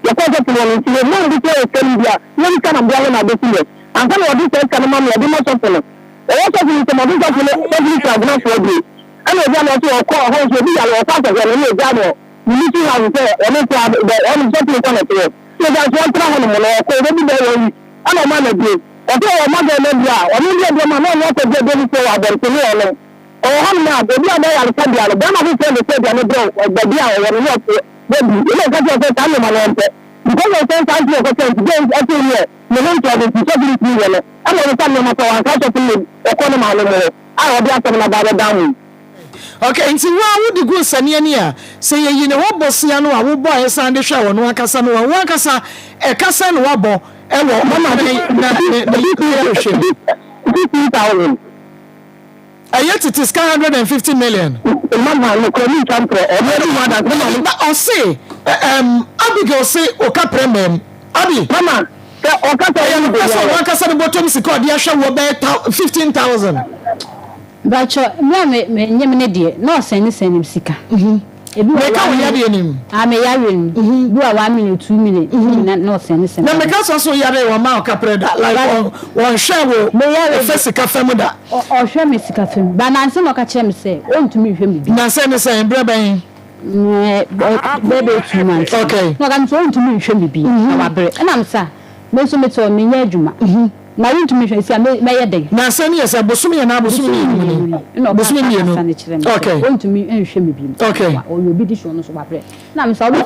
ya ko ta ni ni ti mo ni te ke ni dia ni ka na bia na de ti and some of these things can mama be much of them. What of you some of these every program for you. And we are also call house will be our part of the job. You need to have the only something connected. So that's one problem on our code every day. I don't mind it. Okay, I'm not going to draw. I mean, I'm not to get them for our to oh, I'm not. The other I said the other. Don't have to say the other bro. The deal or not. You know, that's what I'm saying. Because I think I'm going to say today every year. You want to have a disability. I'm going to tell you my phone. Catch up with me. Economy. I will be asking about the down. Okay, nti wa wo de go sane ani a se ye yi ne wo bosia no a wo boy san de hwa wono akasa no wo akasa e kasa no wo bo e wo mama na 50,000. Ayet it is 150 million. Mama no ko ni champion e me no da mama o say Abigail say o ka premium abi mama o ka say no wo akasa no bottom sika de hwa wo be 15,000. Bacho me nyemne de no send sika ebi me ka wo yade nim me yare nim bi wa 1 minute 2 minute no send na me ka so yare wo ma o ka preda like won hwe wo me yare fe sika fam da o hwe me sika fam ba na nse no ka kire me se o ntumi hwe me bi na se ne se bre ben bebe 2 months okay no ka nso ntumi hwe me bi na wa bre na msa me so me to me nya adwuma na yin tumi hwe sia me yede na sani yesa bosumi na bosumi ni bosumi ni no okay won tumi enhwe me bi okay o yo bi di show no so babre na me sa obi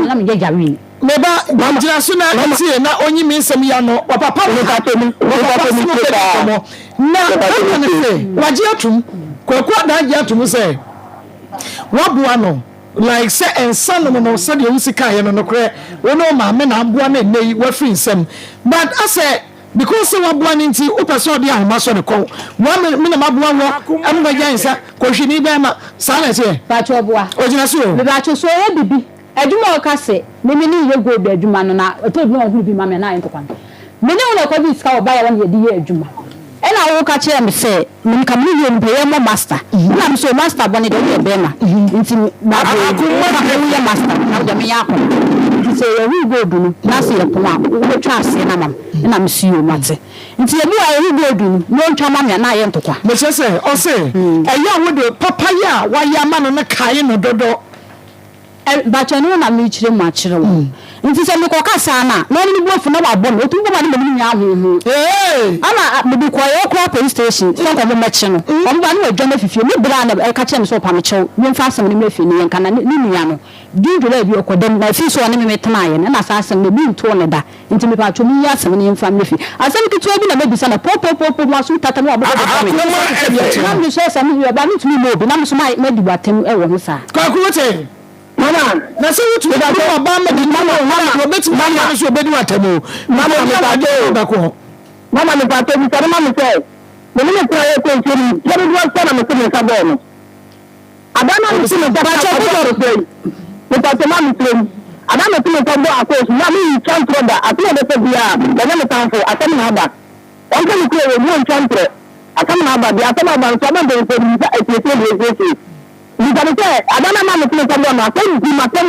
na me jaja wi me ba jira so na tie na onyi mi nsem ya no papa no ka to mi na ne se waji atum kwakwa da ji atum se waboa no like say ensa no so de usika ye no kre wono ma me na aboa na nei wa free nsem but I say because we born into upaso de ahoma so ne ko wa me na maboa wo am ga jansa ko hwini be ma silence here ba cho boa ojina so me ba cho so e bibi adwuma o ka se me ni ye go be adwuma no na to bi won hu bi ma me na ento kwan me ne wona ko bi ska o ba ya won ye di ye adwuma e na wo ka kire me se me ka me ye mpe ye mo master na me so master bone de ye be ma nti ma ko ye master na de me ya ko nti ye wi go du na se ye pon a wo twa ase na mam na me si o mate nti ye bi a ye go du no ntwa mam ya na ye ntokwa me se o se e ya wo de papa ya wa ya ma no na kai no dodo ba cho no na me kire mu a kire wo nti se me ko kasa na no ni bofu na wa bo no tu bo ma ni me nya ho ama me bi ko ye ko police station so ko me che no o ba ni adwa na fifie me bra na e ka che me so pa me che me mfa asem ni me fi ni enka na ni nua no dindura bi ko dem na fi so ni me tena ye na sa asem me bi nto ne da nti me pa cho me ya asem ni mfa me fi asem ki to bi na me bi sa na po ma so tata no abodo me na me so asem ni ba ni tumi mo bi na me so ma di batem e wo ho sa ka ku wote mama na se wutu da ko ba me di mama na beti mama so obedi watamo mama me ba de ba ko mama me pa to bi sa mama me say me ni ko ye ko ntiri je bi wa sa na me se me sa bo no adana me se me sa ba cho ko ro pe me pa to mama me adana me se me sa bo Akos na me champion da atuna de pe bia da na me tan fo atam na ba on ko ko ye mo champion atam na ba bia atam ba so ba de pe ni sa e pe de你讲的对，阿那妈妈听说过吗？所以你嘛跟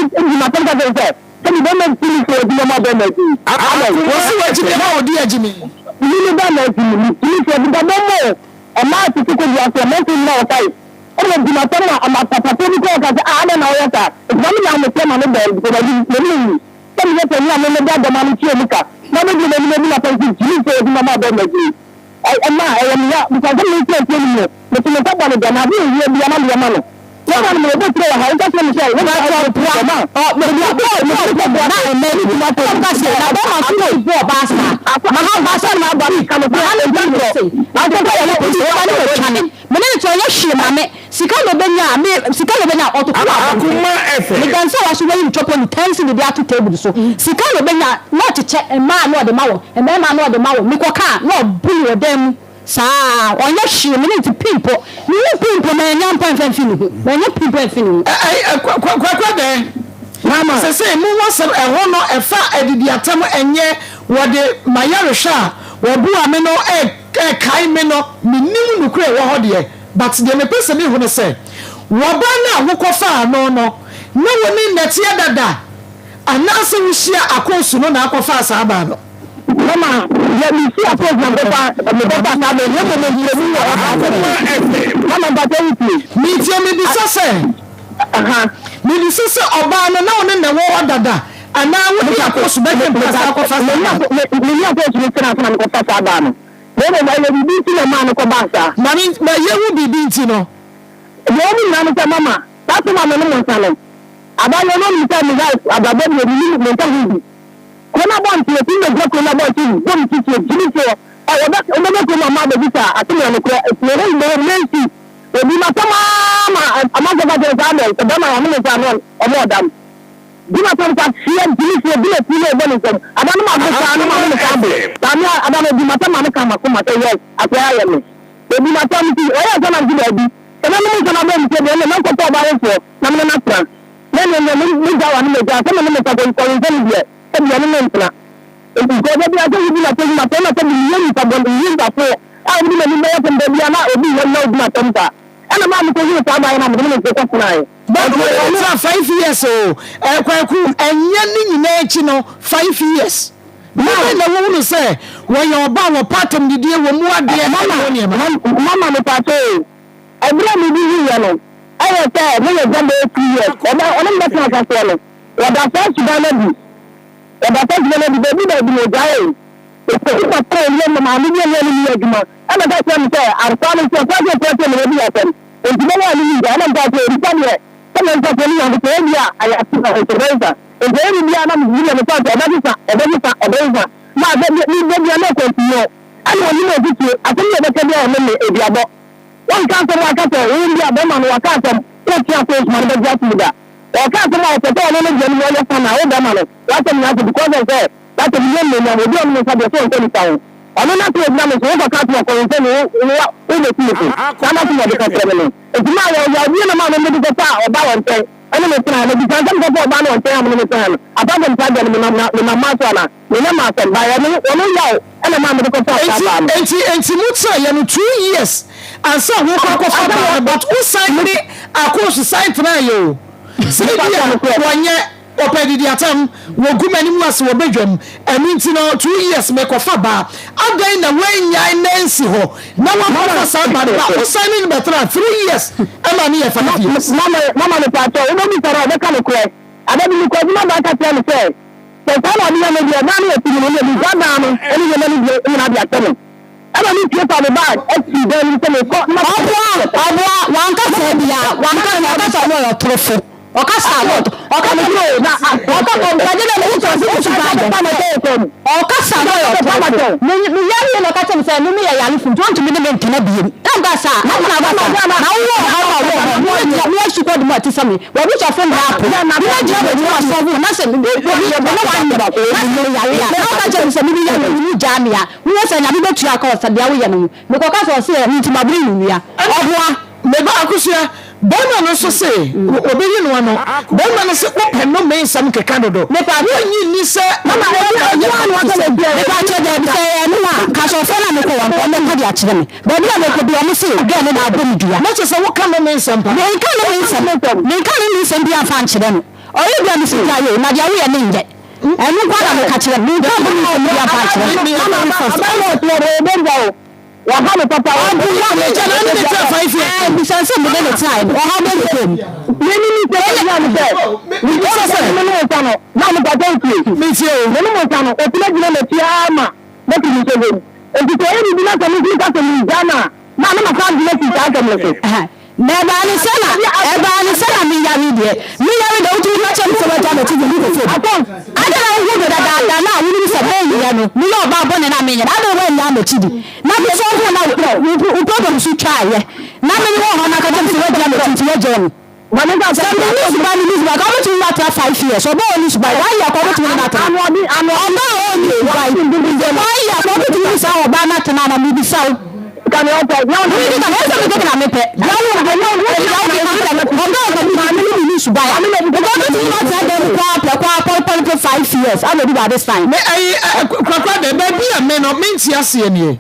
个对不对？所以你都没听说你妈都没听。我是我这边那我第二名。你都没听，你说你都没有，妈只是个样子，没听到在。我们你嘛真嘛，妈爸爸你跟我讲啊，那我啥？我们两个天嘛那边，我们你，这里头你那那家的嘛你去那个，那么你那东西，你说你妈妈都没听。妈，你要你讲这没听听你，你听他把你讲那边也别那了。那么我不知道，好像是你说，我拿来不要嘛？哦，没那没你妈不干事，那我马上就过巴士，马上巴士拿把你干了，不然你干什么？然后就开始我把你给穿的，没那做也是嘛没，是看到边呀，没是看到边呀，我都看到。你刚才我说我有做过你10次你不要去 table 说，是看到边呀，我去 check， 妈我的妈我，妈我的妈我，没过看，我不我的。sa onye shi me need people me people na nya mpan fan fini me nya people fini kwa de mama se mu wasem eho no efa adidi atam enye wode mayare sha wobu ame no kai me no minim nukure wo ho de but de me pese me hu no se woba na wokofa no na woni netia dada anase wo hia Akos no na akofa asaba no mama let me see a post number for Mama Battery. Me tell me this say. Me this say Obama no one na wo dada. Ana wo be Akos be Pastor Akos. Me Akos me tena na ko Pastor Abano. Bebe ba ye bi ti na man ko basa. Mami ba ye wo bi nti no. Ye mi na no mama. Tatu mama no mo sale. Abalo no mi ta mi ga ababo mi mi ta hu. Kona bon ti ti me kona bon ti bon ti ti ti so. Oba ko mama be bisa atumi no ko no mensi. Obi ma mama amaga ba de zabe ko dama ya mi sa no omo dam. Bima tampa fie dilisi bi e fie bo nsom adanu ma ko sa no ma no ka bo tami adanu bima tamma no ka ma ko ma te yes akwa ya me bima tamti o ya sana bi bi kana no kana bo mte be no ko to ba ye fo na me na tra ne ga wa no me ga sama no me ta ko ko nzen bi e bi no me ntra e bi ko bi ata bi na te ma te na te bi ni ta bo ni ta fo a bi me ni me ya te bi na obi no bima tamta ana ma mo ko ni ta ba ya na mo no ko ko na but it's 5 years oh kwaku enye ni nyina echi no 5 years now na wo no say when your ba wo patom didie wo mu ade mama me pato ebra mi bi ya no ayo te me le jambe 2 years oba ono me ta ka so no wa da first bana bi be no jae e ko ko le ma mi ni aduma ana da se mi te arfanu se ko je me bi ya ten e di ma ni ya na da se ri tan kama nta peli ya kutelia ayatuka hoteleza ezeni bia na mjini amepata obeza na ni bia na continue ani woni no bitu atumi ebeke bia omeme ebiabo won kan so wakata won bia be man wakata ko tia ko man be jatu da wakata ma ko to no je ni wala sana o da man wata mi ati because of that that mi ne na obi on no sabe so nko ni tawo ono na to na me so wakata ko nko ni o le tifu sana ti de ka sebele ejima ya bi na ma no me de ta o ba won te ana me tana na bi kan ko ba na won te am no me tana aba ga ta ga ni ma ma so na ni na ma san ba ya ni ono ya ana ma me ko ta ba enti mutsa ya no 2 years ansa wo ko fa ba but who sign me Akos sign try yo se dia wonye opedidi atam wo gumani mu ase wo bedwam enti no 2 years me ko fa ba adan na wanya nansi ho na wo ko sa ba o sign in betra 3 years ama ni ya 5 years mama le pato o no mi tara be kan ko adabi ni ko bi na ba ka tell me say so na bi na me na ni eti ni bi ga na no eni ye na ni na bi atelo ana ni tie pa be bad eti de ni se me ko na abua wan ka se bia wan ka sa no trofo okasa lot okasa no na okasa ko kaje na mu so so ba okasa no mi yari no ka tem say mi ya yari fu don't mi ne ntena biem tam ga sa na wo shi ko de ma ti sami we bi so fun na po na je be wa so bu na se mi ya ka je se mi ya ni jamia wo se nya bi betu aka o sa dia wo ye no me ko ka so se ni ti ma bri nu ya oboa me ba akusua bọ́ọ̀mà no so say obìnrin no ano bọ́ọ̀mà no se open no main sam keka dodo me pa wonyi ni se mama ya no ata le bia me pa che de se no a ka so fe na me ko wan ko me ka dia kire me ba bia me ko bia mo se ga ne na abom dia na che se wo ka no main sam pa me ka no main sam me ka no main sam bia fa nkire no o ye bia me se ka ye na dia wo ye ne nje enu kwa na me ka kire me ka no main sam bia fa nkire mama fa wa ha me papa wa bu ya me jana ni me tell 5 years bi san se me dey time wa ha me kom ni te ya me say ni so say me no ta no na me ga don ti me ti o me no ta no o ti le jina me ti ama me ti ni so we e ti e ni bi na so ni ka so ni jana na me ka di le ti ta ka me so me ba ni sana mi ya de o ti na che so ba ta me ti ni ko so ada na wo do da na wo ni se be ya no mi yo ba bo ne na me ya ada wo nya me ti di na bi so ko na wo program su try ye na me wo ho na ka je se wa ja me ti wa je no ma ne ga se ni ba ko ti na tra 5 years so bo ni su ba wa ya ko ti na tra ano o ni wa ya ko ti ni sa o ba na tra na mi bi sa kan yo pe na ni ka na se me na me pe ya wo ga ya ni su ba ya me ko ti na tra de kwa 5 years I do by this time me kwakwa de ba bia me no me ntia ase nie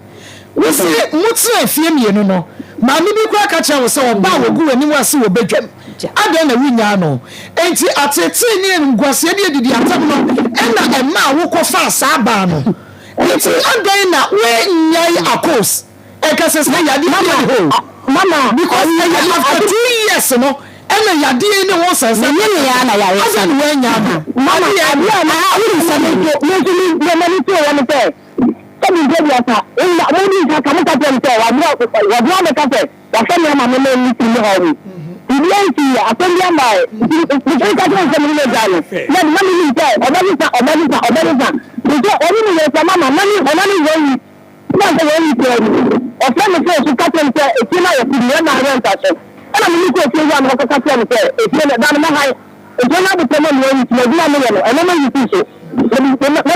wo se mutra afie mienu no ma me bi kwa ka cha wo se oba wo gu ani wase wo bedwam ada na winya no enti atete ni ngwase de didi atam no na ema wo ko fa sa ba no It's again na when Yai Akos. Ekase say yadi mama because after 2 years no and yadi any one sense na ya reason when ya mama ya na we say me many to one say come dey yata illa woni ka come ka tell say wa bro me ka say wa say me mama me ni ti ho Idioti akwenda mbae nikika tena mimi jana na mimi ni mtae obaliza ndio oni ni mama nani wewe ndio wewe ndio ofani kwa sukata mtae kila ya na renta so ana mimi kwa kwa na kwa kwa mtae kila dana na hai ndio na butema wewe ndio mimi ana mimi ndio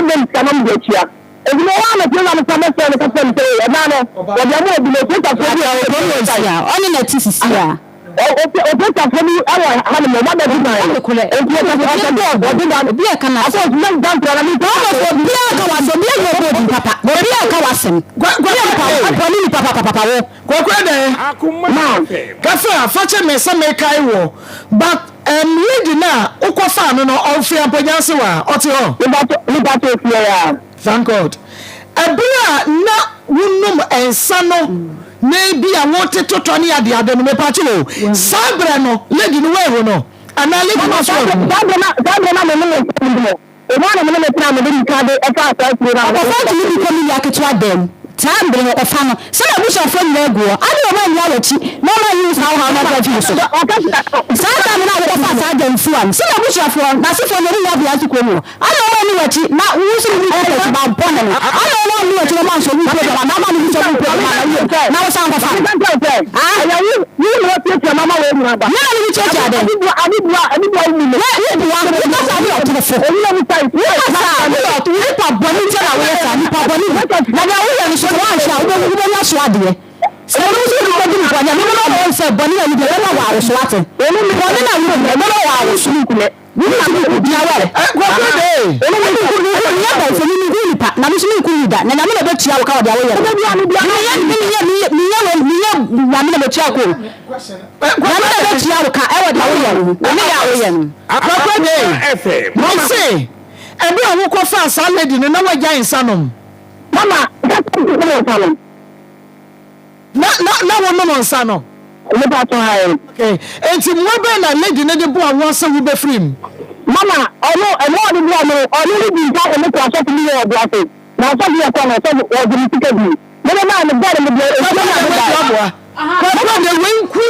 ndio kama mjechia Ebi wana tena mtamasa na kwa mtae nana wajamu bila kuta oni na tisisia o ta fo ni awa hanu mo mada bi na ko le e ti ta o bi aka na so na dan tra na mi to so bi aka wa so bi aka bo papa bo bi aka wa sem papa ni papa wo ko de Akoma kafa fache me se me kai wo but lead na ukofa no no onfi ampanyanse wa oti ho ni ba to fi ya thank God ebia na wunum ensa no maybe I want to Tony at the other me party. Sabre no, lady no way no. And I live no so. Sabre na me no. E wana me no tena me di kade e ka sa ti na. O fa ti bi ko mi yaketwa dem. Sabre no ofa no. Se na bu so fa mi ego. Ade o ma ni awati. No ma use how na ka fi so. Sabre na wo fa sa dem fu am. Se na bu so fa na se fa no ri ya bi ati ko mu. Ade o ma ni wati na wo so ni ko ba bona ni. Ade o ma ni wati ma so ni ko ba na ma ni so ni ko na wo san ko fa. Ya ni no ti mama we ni ba. Na ni ti ti ade. Ani bua ni wa ko sa bi o to fo. O ni mi sai. Ni pa boni ti na we sa ni pa boni. Na ya wo ni so wa sha wo na so ade. Se no so ni ko di ko nya mi no wo se boni ni de na wa so ate. Oni mi boni na wo de na wa so ni kule. Ni na mi di awale. Ko de. Oni mi ku ni ya ba se ni ni pa na mi so ni ku ni da. Na mi na be tia wo ka wo de awo ye. Ni ya na mi na be tia ko. Na mi na be tia wo ka e wo de awo ye. Ni ya awo ye no. Akoko de. Mo se ebi owo ko fa sa lady no na wa gyan sanom. Mama, na wo no nsa no. le ba to hae. Okay. Enti mo be na lady ne de bo awon se wo be free. Mama, ono ni bua no, ono ni bi ta o me ko aso ni o bua se. Na so bi e ko na so o di tike bi. Me na me ba me bi e so na me bua. Ko de wenku.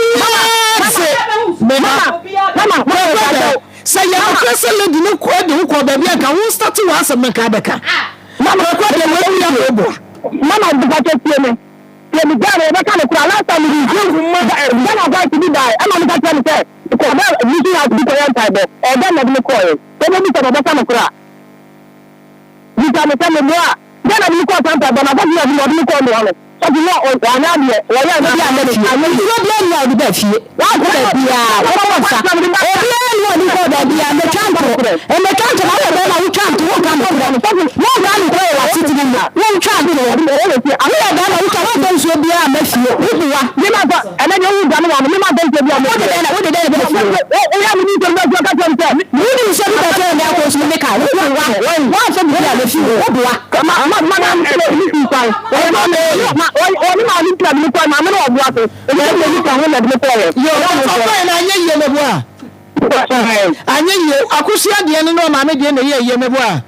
Mama, say ya kwese lady ne ko de ko ba bi aka won start wa asem ka beka. Mama ko de wenku ya bo. Mama bi ka tie me. Tie me ga re beka le kura last time ni ju ma da na ga ti bi dai. Ama mi ka tie me say ko ba ni ju ya bi ko yan tai bo. E da na bi ko e. Te me bi ta ba sa kura. Bi ta me ta me moa. Da na bi ko ta ba na ba bi na bi ko no. So bi no o ana bi e. Wo ya na bi ana bi. Ani bi no bi na o di ba fie. Wa ko da bi a. Wo sa. O bi na ni ko da bi a me kanto. E me kanto na wo na wo kanto wo kanto. Wo ga ni ko wa titi bi na. Wo kanto no wo ti. Ani ya da na wo kanto wo so bi a me fie. Wo wa. Ni ma ba ana je wo ga no wa ni ma ba je bi a. Wo de bi fie. O ya mi ni to ba jo ka to nte. Ni ni so bi ka to na ko so me ka. Wo wa. Wo so bi a me fie. Wo wa. Ma na ni ni sai. O ni ma ni tla bi ko ma me no obu aso. E ni ka ho na bi ko ye. Yo, so fa na anye ye me bo a. Anye ye akusia de ne no ma me de na ye me bo a.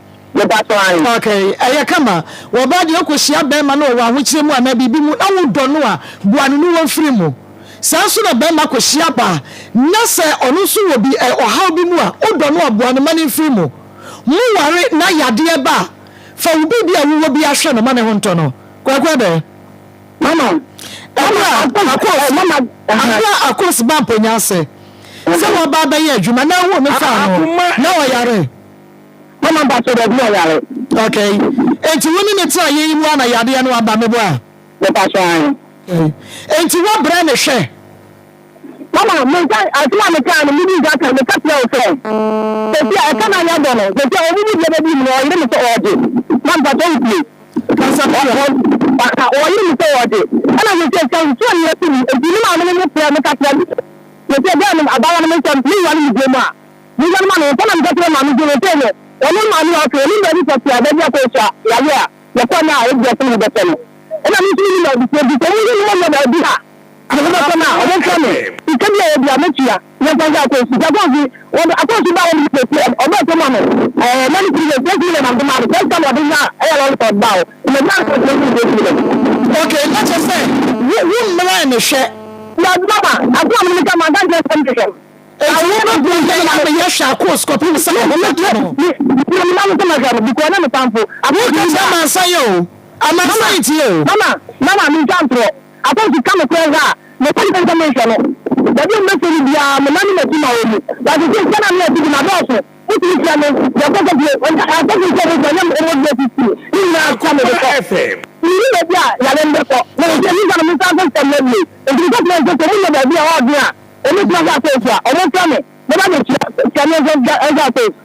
Okay, aya kama wo ba de akusia be ma no wa hochire mu ana bibi mu na wo do no a buanu no wo firi mu. Sanso na be ma akusia ba na se onu so wo bi ohaw bi mu a wo do no buanu ma ne firi mu. Mu ware na yade ba fa wo bi a wo bi ahwe no ma ne ho nto no. Kwa de. Mama, Akos ba mponyase. Se wo ba ba ye adwuma na wo me fa no. Na wo yare. Mama ba so da bi yare. Okay. Enti woni ne tra ye yimu ana yade ya no aba me bo a. Le pa so an. Enti wo bra ne hwe. Mama, me ka atuma me ka no mi bi ga ka me ka tell so. Se ti a ka na ya do no. Se ti o bi bi bi no ire me so oje. Mama don't play. Kasa o yi mi so oje. Ana me se kan so ni eti ni ma me ne play me ka tell. Me se ga no abawa me so ni wa ni bi ma. Ni ga ma no ko na me ka tell ma mi je te no. Oni ma ni o so ni be bi so ti a be ko sha ya ya. the corner I get to the fellow. And I'm usually not the idea. I don't know. You can be a Diametia. You can go to Jabozi. I thought you buy about the money. Many people are on the money. That's what I don't know. In the last okay, let's just say, you man is share. Mama, I don't want to come and dance competition. I will not do a yes, of course, copy some of the level. You know, because I'm a sample. I will say you. I'm not saying to you. Mama, I'm in I thought you come across that. The information. The new message is the money that you know. That is just going to be my boss. What is the I thought you said the young old you now come to the FM. You know that, Yalembo. When you are going to miss from me, if you don't know the idea of the and it's not that paper, I won't come it. But I'm can you get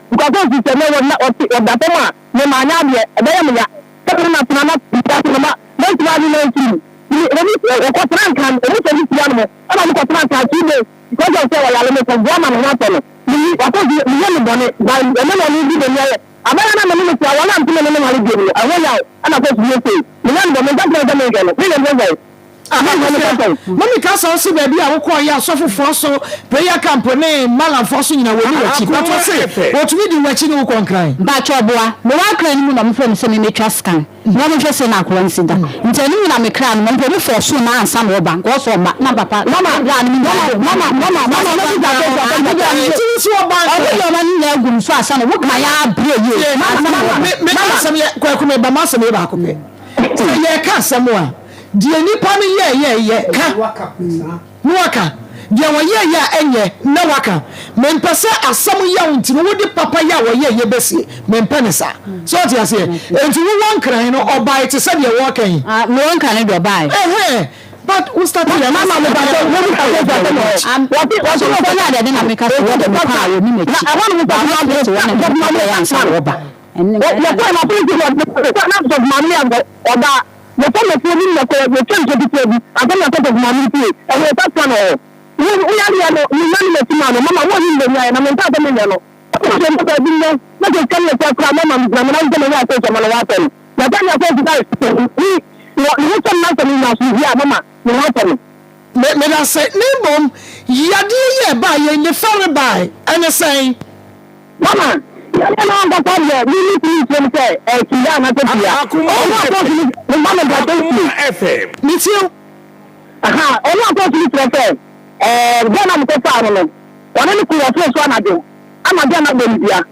because it's a never not of that one. No, my name, a diameter. Coming up, I'm not talking about. That's why you know to Cotran can, every animal, and I'm Cotran can 2 days because I say, I will make a woman and water. I thought you really want it, but the man will be the I don't know I want to know I went out, and I was going remember, that's not Mommy Casa also baby, I will call you so so prayer company, Malam Fossing in a way. What we do watching you can cry. But your boy, the one crying on from semi trascan. No one just in a coincidence. Until you know me crying, I'm going for soon and some bank also. Mama, deɛ nipa no yɛ ka no waka deɛ wɔyɛ ɛnyɛ na waka mempɛ sɛ asɛm yɛ wo ntino wodi papa yɛ wɔyɛ bɛsie mempɛ ne sa so ɔte aseɛ enti wo wɔn kran no ɔbae te sɛ deɛ wɔka yi mo wɔn kran no ɔbae but we start here mama me ba what na na me ka so what me pa wo ni me chi I want me ba na be to one na ya ansa wo ba and what na so mama and oda the time of living the change of the baby, I don't know of money to it. And we're not going to. We are the Mama, what in the night, and I'm not a million. Let us come to Mama, and I'm going to take a water. The time of the we can not in Mama, you want me. I say, Nibum, Yadia by in the ferry by, and I say, Mama. Akoma FM. Me too. Aha, ona ko ti prefer. Gana mo ko fa no. Ona ni ku wo so na de. Ama de na be bia.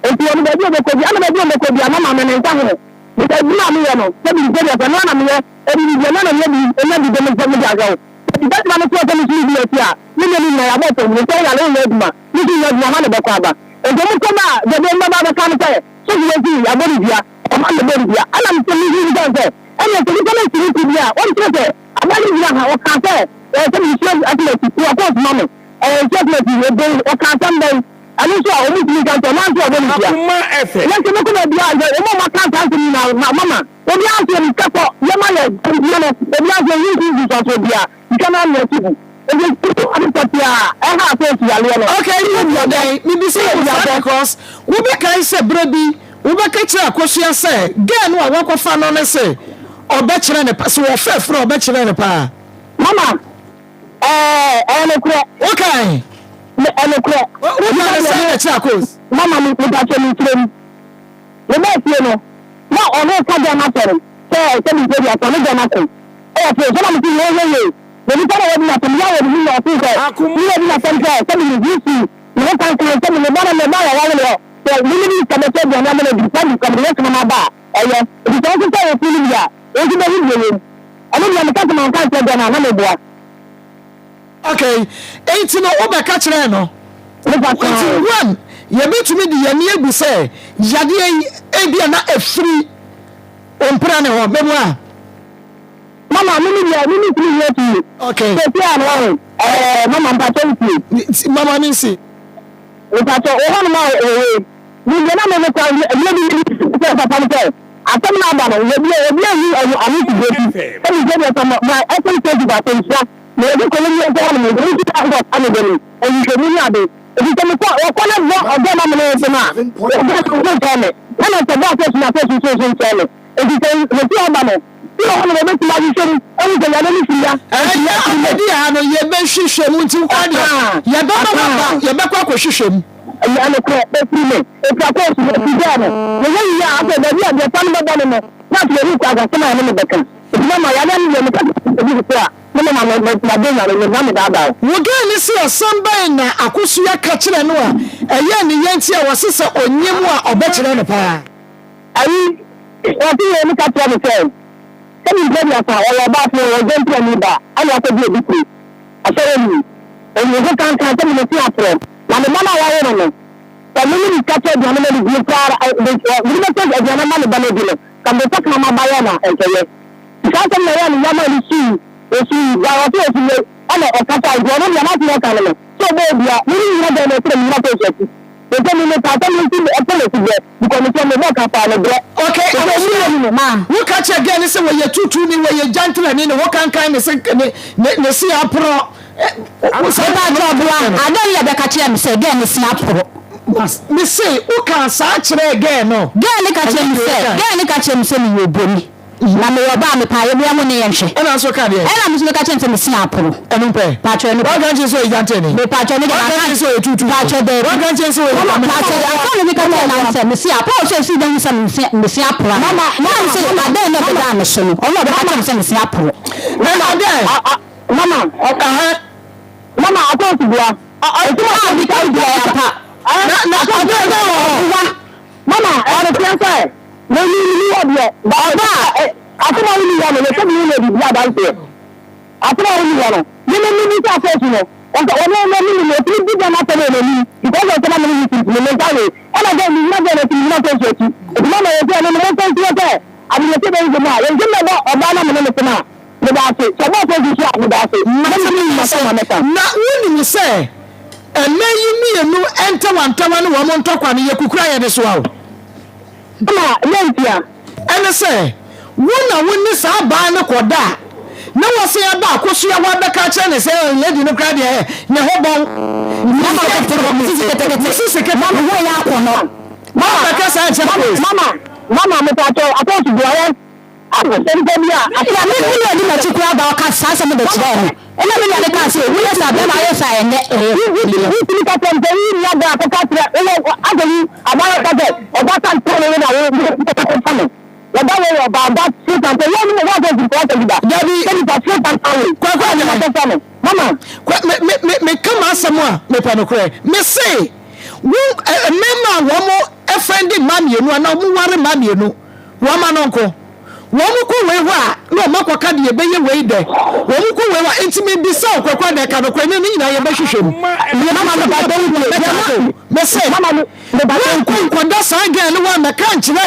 Enti oni be bi ko bi, ana be bi ko bi, mama me nta ho. Me da bi na me ye no. Se bi de ya na me ye, e bi de na na ye bi, na bi de me se me ja ga. That man ko ko mi bi ya. Ni ni na ya bo to, ni se ya le le duma. Ni di ya duma na be ko aba. And then come out, the member can say, so you will be a Bolivia, a man of Bolivia. I am telling you, and you can see Bolivia, one treasure, a Bolivia, or can't say, some athletes who are both money, and definitely will be or can't someday. And also, I wish you can command to Bolivia. Let's look at the other, a mama can't answer me now, Mama. When you answer me, couple, your mother, and you answer you, you cannot let you. Okay, maybe say because we be can say baby, we be catch Akosua say, girl no work of fan on say, or bachelor ne pass or fair from bachelor ne pa. Mama, okay. Mama, me put that in train. The best, you know. No, or no, come down after him. Say, tell me, baby, I can't do nothing. Oh, so I'm going to when you come over to Yahweh, you are thinking, you are not something you see. You can't tell me the bottom of my so really come and tell you another defend from the rest of my bar. And it's also tell you feeling that. It's the video. I don't know the customer can't tell them another boy. Okay, 18 over catch no. One, you meet me the Yania say, Yadia, Abia, a free on Prano, memoir. Mama, me 3 years to you. Okay. Mama, Mama, Missy. If I told one mile, we never know I come now, I need to go to. Let me get my essence to the things. Maybe calling you and you can really have it. And you can really have it. if you can call of them I'm going to tell me. And I said, that's my person tell me. If you can repeat about it, you don't want to make my vision, everything I don't see ya. And you bet Shishim to Kanya. You better Shishim. And I'm a crap, that's me. It's a person together. The way you are, the family government, not the root of the man in the back. It's not my other Wogani see somebody na akusuya kachire no a eye ne yanti a wose se onyemu a obekire ne pa ayi o ti ye mi ka tell me say you get your power or about your gentle neighbor and you to be a bit I say you and you can tell me see after na the mama wa no so me ni catch the mama ni far we not take the mama ba no bi can be talk mama ba ya na enjoy because na ya ni mama ni see esi ya wa to esi ana o kata ido no ya na ti ka le so be bia ni ni na de na tre ni na to esi e te ni ta ta ni ti e te le ti be because ni se me ka pa le bre okay ma wo catch again say we ye tutu ni we ye gentle ni wo kan ne se ne si apro wo se ba job la adon ya be ka che me say again ne si apro me say wo kan sa kire again no again ne ka che me say ni oboni na me yoba me pa ye bia mo ne yenhwe e na so ka de e na me so ka che me si apro enu pe pa che no wa kan che so e jante ni me pa che ne ka che so e tutu pa che de wa kan che so e pa che aka me ka na se me si apro so si de me si apro mama na se na de no be da me so no o no be ka che me si apro na de mama mama ato ti bua o ti ma bi ka bua ya pa mama o de fiance no ni obi baba Akoma ni ya no se bi ni bi bia dan se Akoma ni ya no ni ta face no o no ni ti bi da na tele ni because o tele ni ni ga we ala ga ni na ga ni na face ti o ma na ye ni mo tan ti te abi ne te be ni ma ye je me ba o ba na me ne te na ne ba se so ba se ji a ne ba se na woni ni se emeyi ni enu enta wantawa ne wo mo ntokwa ne ye kukura ye de so awo ma lentia ene se wona woni sa ba ne koda na wo se ya ba akoso ya wa beka che ne se lady no kra de ne ho bon mama ko toro sisi ke mama wo ya akono mama ka sa che mama me ta to ato ti bia yan ako se nbe bia ati ami ni na chikura ba ka sa se me de chire ene me na ka se wo ya sa be ma ya sa ene ni ka tem de ni ya ga ka tire agani abara ka de o ba tan to ne na wo ko fami ya ba wo ba ba sit and yo ni wa go to the da dabi ni ta sit and kwa ni ma ta fami mama me kama asamwa me pa no kre me say wo mema wo mo efendi mamienu ana wo ware mamienu wo ma no nko wo mu ko we ho a no makwa de be ye we de wo mu ko we wa intimi bi sa okwa de ka no kre ni nyina ye be hwehwem mama no ba de me say mama no ba de ko da sa ga ni wa me kan kire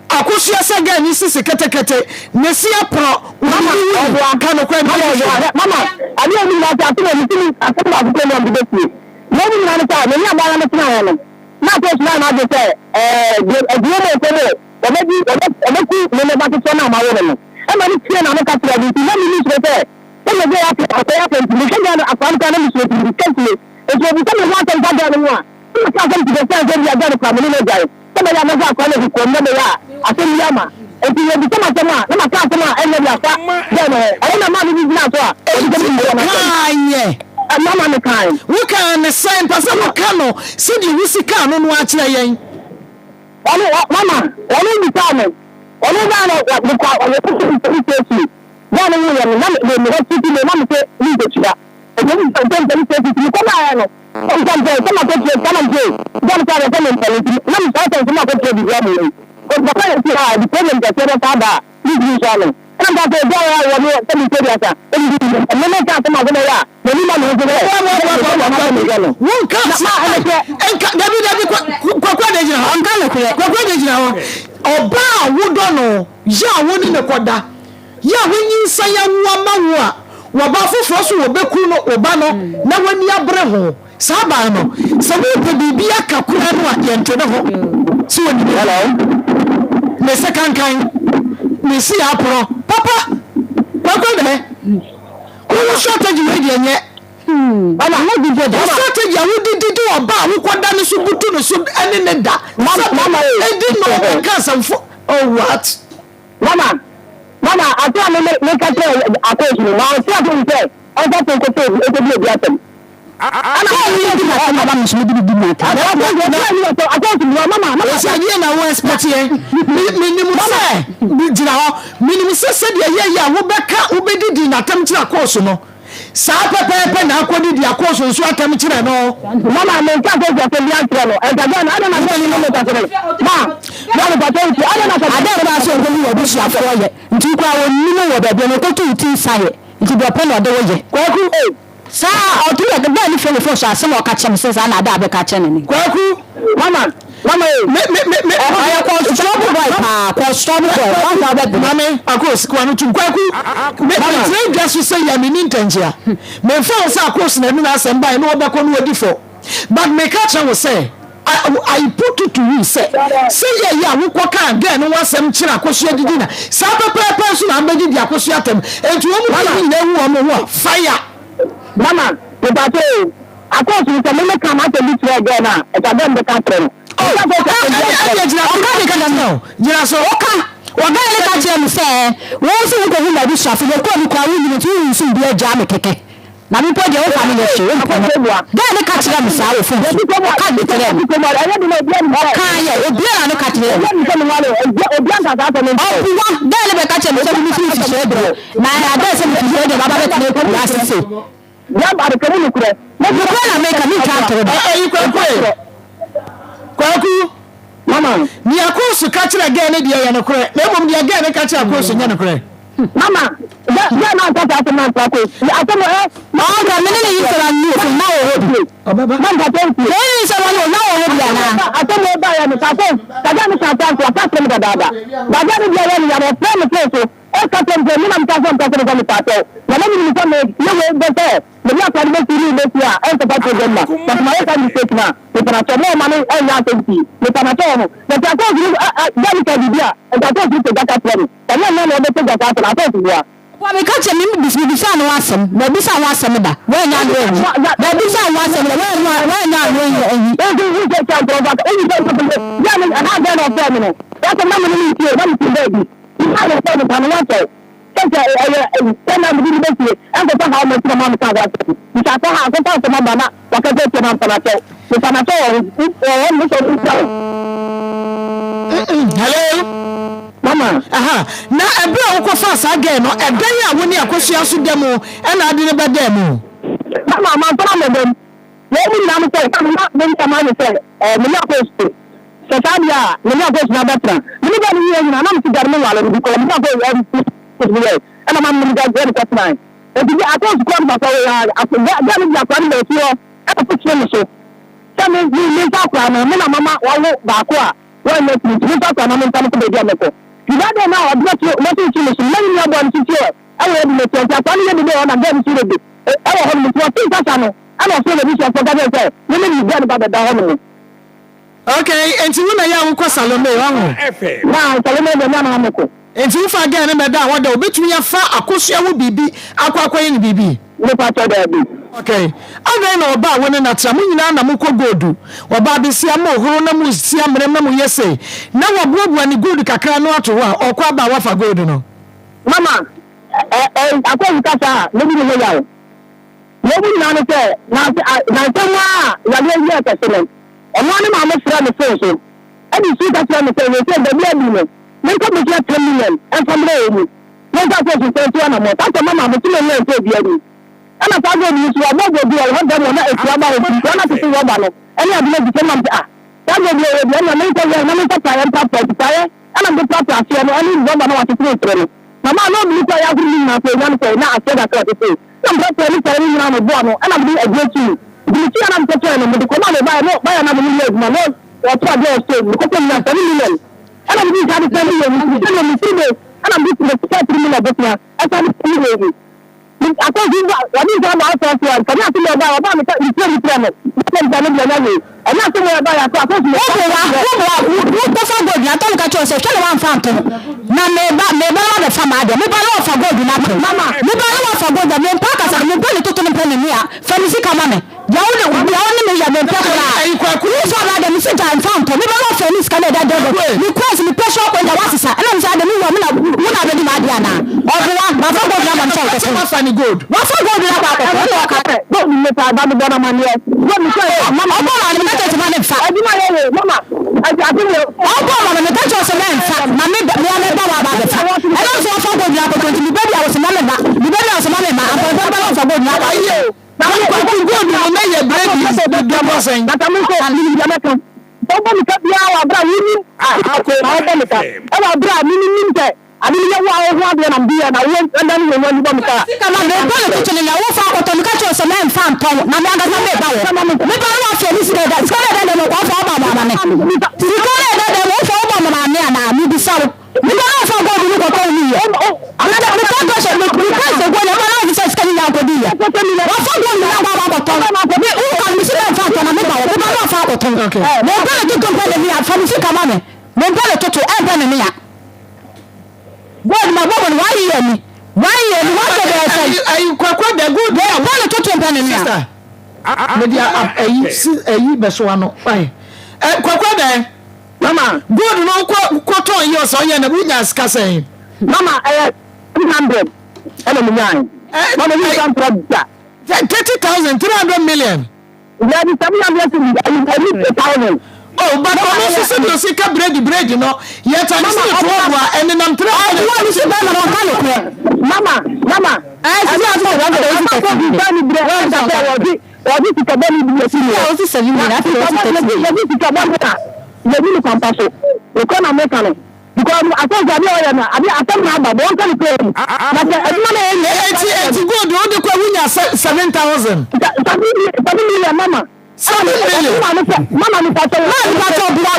akosu asa ga ni sisi ketekete ne si apro mama o ka no kre mama abi ni na ta to ni tini akoma ko no bi de ti no ni na ta ni na ba na tna ya no na to sna na de se mo ko no obeku ne ba to na ma wo no e ma ni tie na no ka tra bi na mi ni so te e me be ya ta ni ke ga na afan ka na mi so ti ke ti e so bi ta me wa ta ga ga no wa ka ga ti de se ga ga no ka mo ni ga e me ya na ga ko le ko me ya asem ya ma e ti ye bi ta ma ta ma na ka ta ma e le ya fa ga no e na ma ni bi na to a e ti bi na anye mama me kan wo kan ne sign pasa mo kan no se di wisi kan no a kire yen mama oni bi ta me oni ba no ko ko ko ya no ya no na me ho ti me mama se ni de tira e ni ko ko ko ma ya no o kan je ko ma ko je ko ma je ya no ta ko me na me ta ko ma ko je bi ya mo ko ba ka ti ha di ko me ta ta ba ni bi sha no kan ba ko ja ya wo ta mi se ya ta ni me ta ko ma ko ya ni ma no je wo kan sa enka dabi ko de jina anka le ko de jina ho oba wodo no ya woni ne koda ya wonyi nsa ya wo ma wo a wo ba foforo so wo beku no oba no na woni abre ho sa ba no se wo pe bibia kakura no a yento ne ho si woni hello me se kan me si apro papa ko de ko shortage we de nye mama no di boda strategy awu didi oba awu kwada ne so butu no so ene ne da mama edi no cancer for oh what mama ati ame me ka tell Akos no na ti ati nse o fa to ko to e ko bi obi atem ana ko ni di na mama mi so di na ta Akos no mama say ye na wo expect ye minimum say jira ho minimum say de ye ya wo beka wo bedidi na tam kira Akos no sa pepe na akodi di Akos nso atam kire no mama me ka ko je bi antro no e ga na ana na so ni mo ta so ma na ba to ti ana na ka ada ba so ko ni wo bi sia fo ye nti kwa wo ni mo wo ba bi no ko tu ti saye nti do pe no de wo ye kwaku sa o tu ya ba ni fo so asem o ka chem se sa na ada be ka chem ni kwaku mama me aya ko stop boy pa ko stop boy on ta be mama Akos kwa no tu kwaku me train just say ya me nintenjia me fo say Akos na nu asem ba no obekọ no wadi fo but me ka chem say I put it to you say yeah wo kwaka again no wasem kira Akos adidi na sa pepe so na amedi di Akos atem enti wo mu na wu wo fire mama the battle Akos ni me ka ma te bi tire again na e ta dem be ka tire jira so oga ile ka tire mi se wo si ko hu na bi sha fi ko ni kwa wi ni ti yu sun bi eja me keke na mi po je o fa mi le se o ko ga ile ka tire mi sa wo fu ka bi tire mi ko mo e bi na bi ni ka ye obi na ka tire mi ko mi wale obi an ka ta to mi o bu wa ga ile be ka tire mi so mi fi se bro na ya da se mi fi se baba be tire ko la se ya ba de ko ni kure mo ko na me ka mi ka tire yi kwaku mama ni Akos ka kire ga ne dia ya ne kure na mom dia ga ne ka kire Akos nya ne kure mama ya na ta ta na Akos ya ta mo ma ga me ne yi sara ni o na o hobi o baba man ka tell you ni sara ni na o hobi na ata mo ba ya ni ka ko ka ga ni ka ta ko ka tell me da ba ga ni dia ya ni ya mo frame place o ka tell me ni na ta ko ka tell me ta to na ni ko me ni we be te me ya ka ni ti ni be ya e ka ta ko na but ma ka ni se na me para to mo ma ni e ya te ti me para to mo me ta ko ni ga ni ka di dia e ka to ti te ga ka tell me na na na be te ga ka na to ti dia wa me ka che mi bisa no asem na bisa wa asem da wa nya no ehi na bisa wa asem da wa nya no ehi e di ke cha bro ba e di ke ya ni ana ga no fa mi no ya ko na mi ni ti ba mi ti baby ina le fa no pa no wa che cha na mi di be ti an ko ta ha mo ti ma mi ta wa ti cha ta ha ko ta ko ma ba na wa ka te na pa na che ni pa na che o mi so ti cha hello mama na ebe o ko fa sa ga no edan ya woni Akos aso dem e na ade ne be dem mama ma tara me dem wo mi na mo se ka ma me ta ma me se me na Akos se ta dia me na Akos na betra me ni ba ni ye na mo ti gar me wala ni ko me na Akos ana ma me ga ga ta na e bi Akos ko ma so ya ga ni ya kwa ni me ti o e ko ti me so ta me ni ta kwa na me na mama wa wo ba ko a wo me ti ta kwa na me ta mo be dia me ko Ibade na odwa ti mo ti ti so mani ni abo nti ti e awo bi me ti ta kwa ni ye bi na ga nti rebe e wo ho mi ti o ti ta no ana so le bi so for ga se ni ni bi ba da ho no okay enti wona ya wo ko Salome wa ho na Salome be na na ko enti wo fa ga ne be da wo da obetumi ya fa Akos ya wo bibi akwa ni bibi ni pa to da bi okay aga na oba woni na tra mu nyina na mu ko godu oba be sia mo horo na mu sia mre na mu yese na wo bobu ani godu kakra no ato wa okwa ba wa fa godu no mama Akos ka sa ni bi ni ya o ni bi na ne se na tama ya le ye ka se o mo ni ma mo fra me so e di su ka tra me se se be bia bi me ko me ya 10 million en famre ni mo ka ko su se na mo ta mama mo ti me ye se bia ni ana ta go ni su abo go bi o ho da mo na e ti aba o bi na ti ti wo ba no eni adile bi kema ta ta go bi o bi na me ko ya na me ta pa ya ta pa ya ana me ta pa ya no ani wo ba na wa ti ti tre mama no bi ko ya guri na ko ya no na ase da ka ti na me ta ni ta ni na no bo no ana bi e go ti bi ti ana me ta no mo ko na le ba ya na mo ni le ma no o ta go so ko ko na ta ni le ana bi ka ni ta ni le ni ta ni ti le ana bi ti le ta 3 million bo na asa ni ti le Akos you what is all out of one can you see about me you tell me and not to about Akos who person go na to catch yourself tell one phantom na me the farmer me ba no for go na mama me ba no for go da me pack as me pele to pen me a famisi kama me ya woni me ya me pack la kwaku so na da me sit and phantom me ba no for famisi kama da me cross me pressure ko da wasisa and am say da me wo me na be di ma dia na obuwa ba for go na man say ko ma fani gold wa for go na ba ko go me pa ba me bona man ye go me say mama obo na me na te ma ne fa adima ye mama adima obo mama me touch us men fa na me ba wa ba fa e don so for go na ko continue baby I was na me ba the baby was na me ma for go na ba ye na ko go na me ye break this the boss that am so ali ya me kan obo mi ka bia wa bra wini ko na obo mi ka e wa bra mi nte ani ye wa ho abia na bia na wo ndan we wani bo mi ka kama me ba le to na wo fa ko to mi ka cho so men fa nto na me anga na me ba wo me ba wa fe ni sika da mo ko fa ba ma me sika da mo fa ba ma me na mi bi sa mi ba na fa go bi ko ko ni ye ana da mi ka go so me ka se go na ma na bi sa sika ni ya ko di ya wa fa go ni na ba ko to me u ka mi sika fa to na me ba wo ba na fa ko to me ba le to ko le mi a fa mi sika ma me ba le to e ba ni ya God my woman why you what they say are you quite the good there one to temper me sister media ayi beso ano why kwakwa there mama good no kwato yi so ye na bunya ska say mama 300 and me nine mama you can product 30,300 million yeah the 700,000 oh but no so do see ka bread you know yet I see for and then I'm trying to see ba na mama I see mama mi pato bua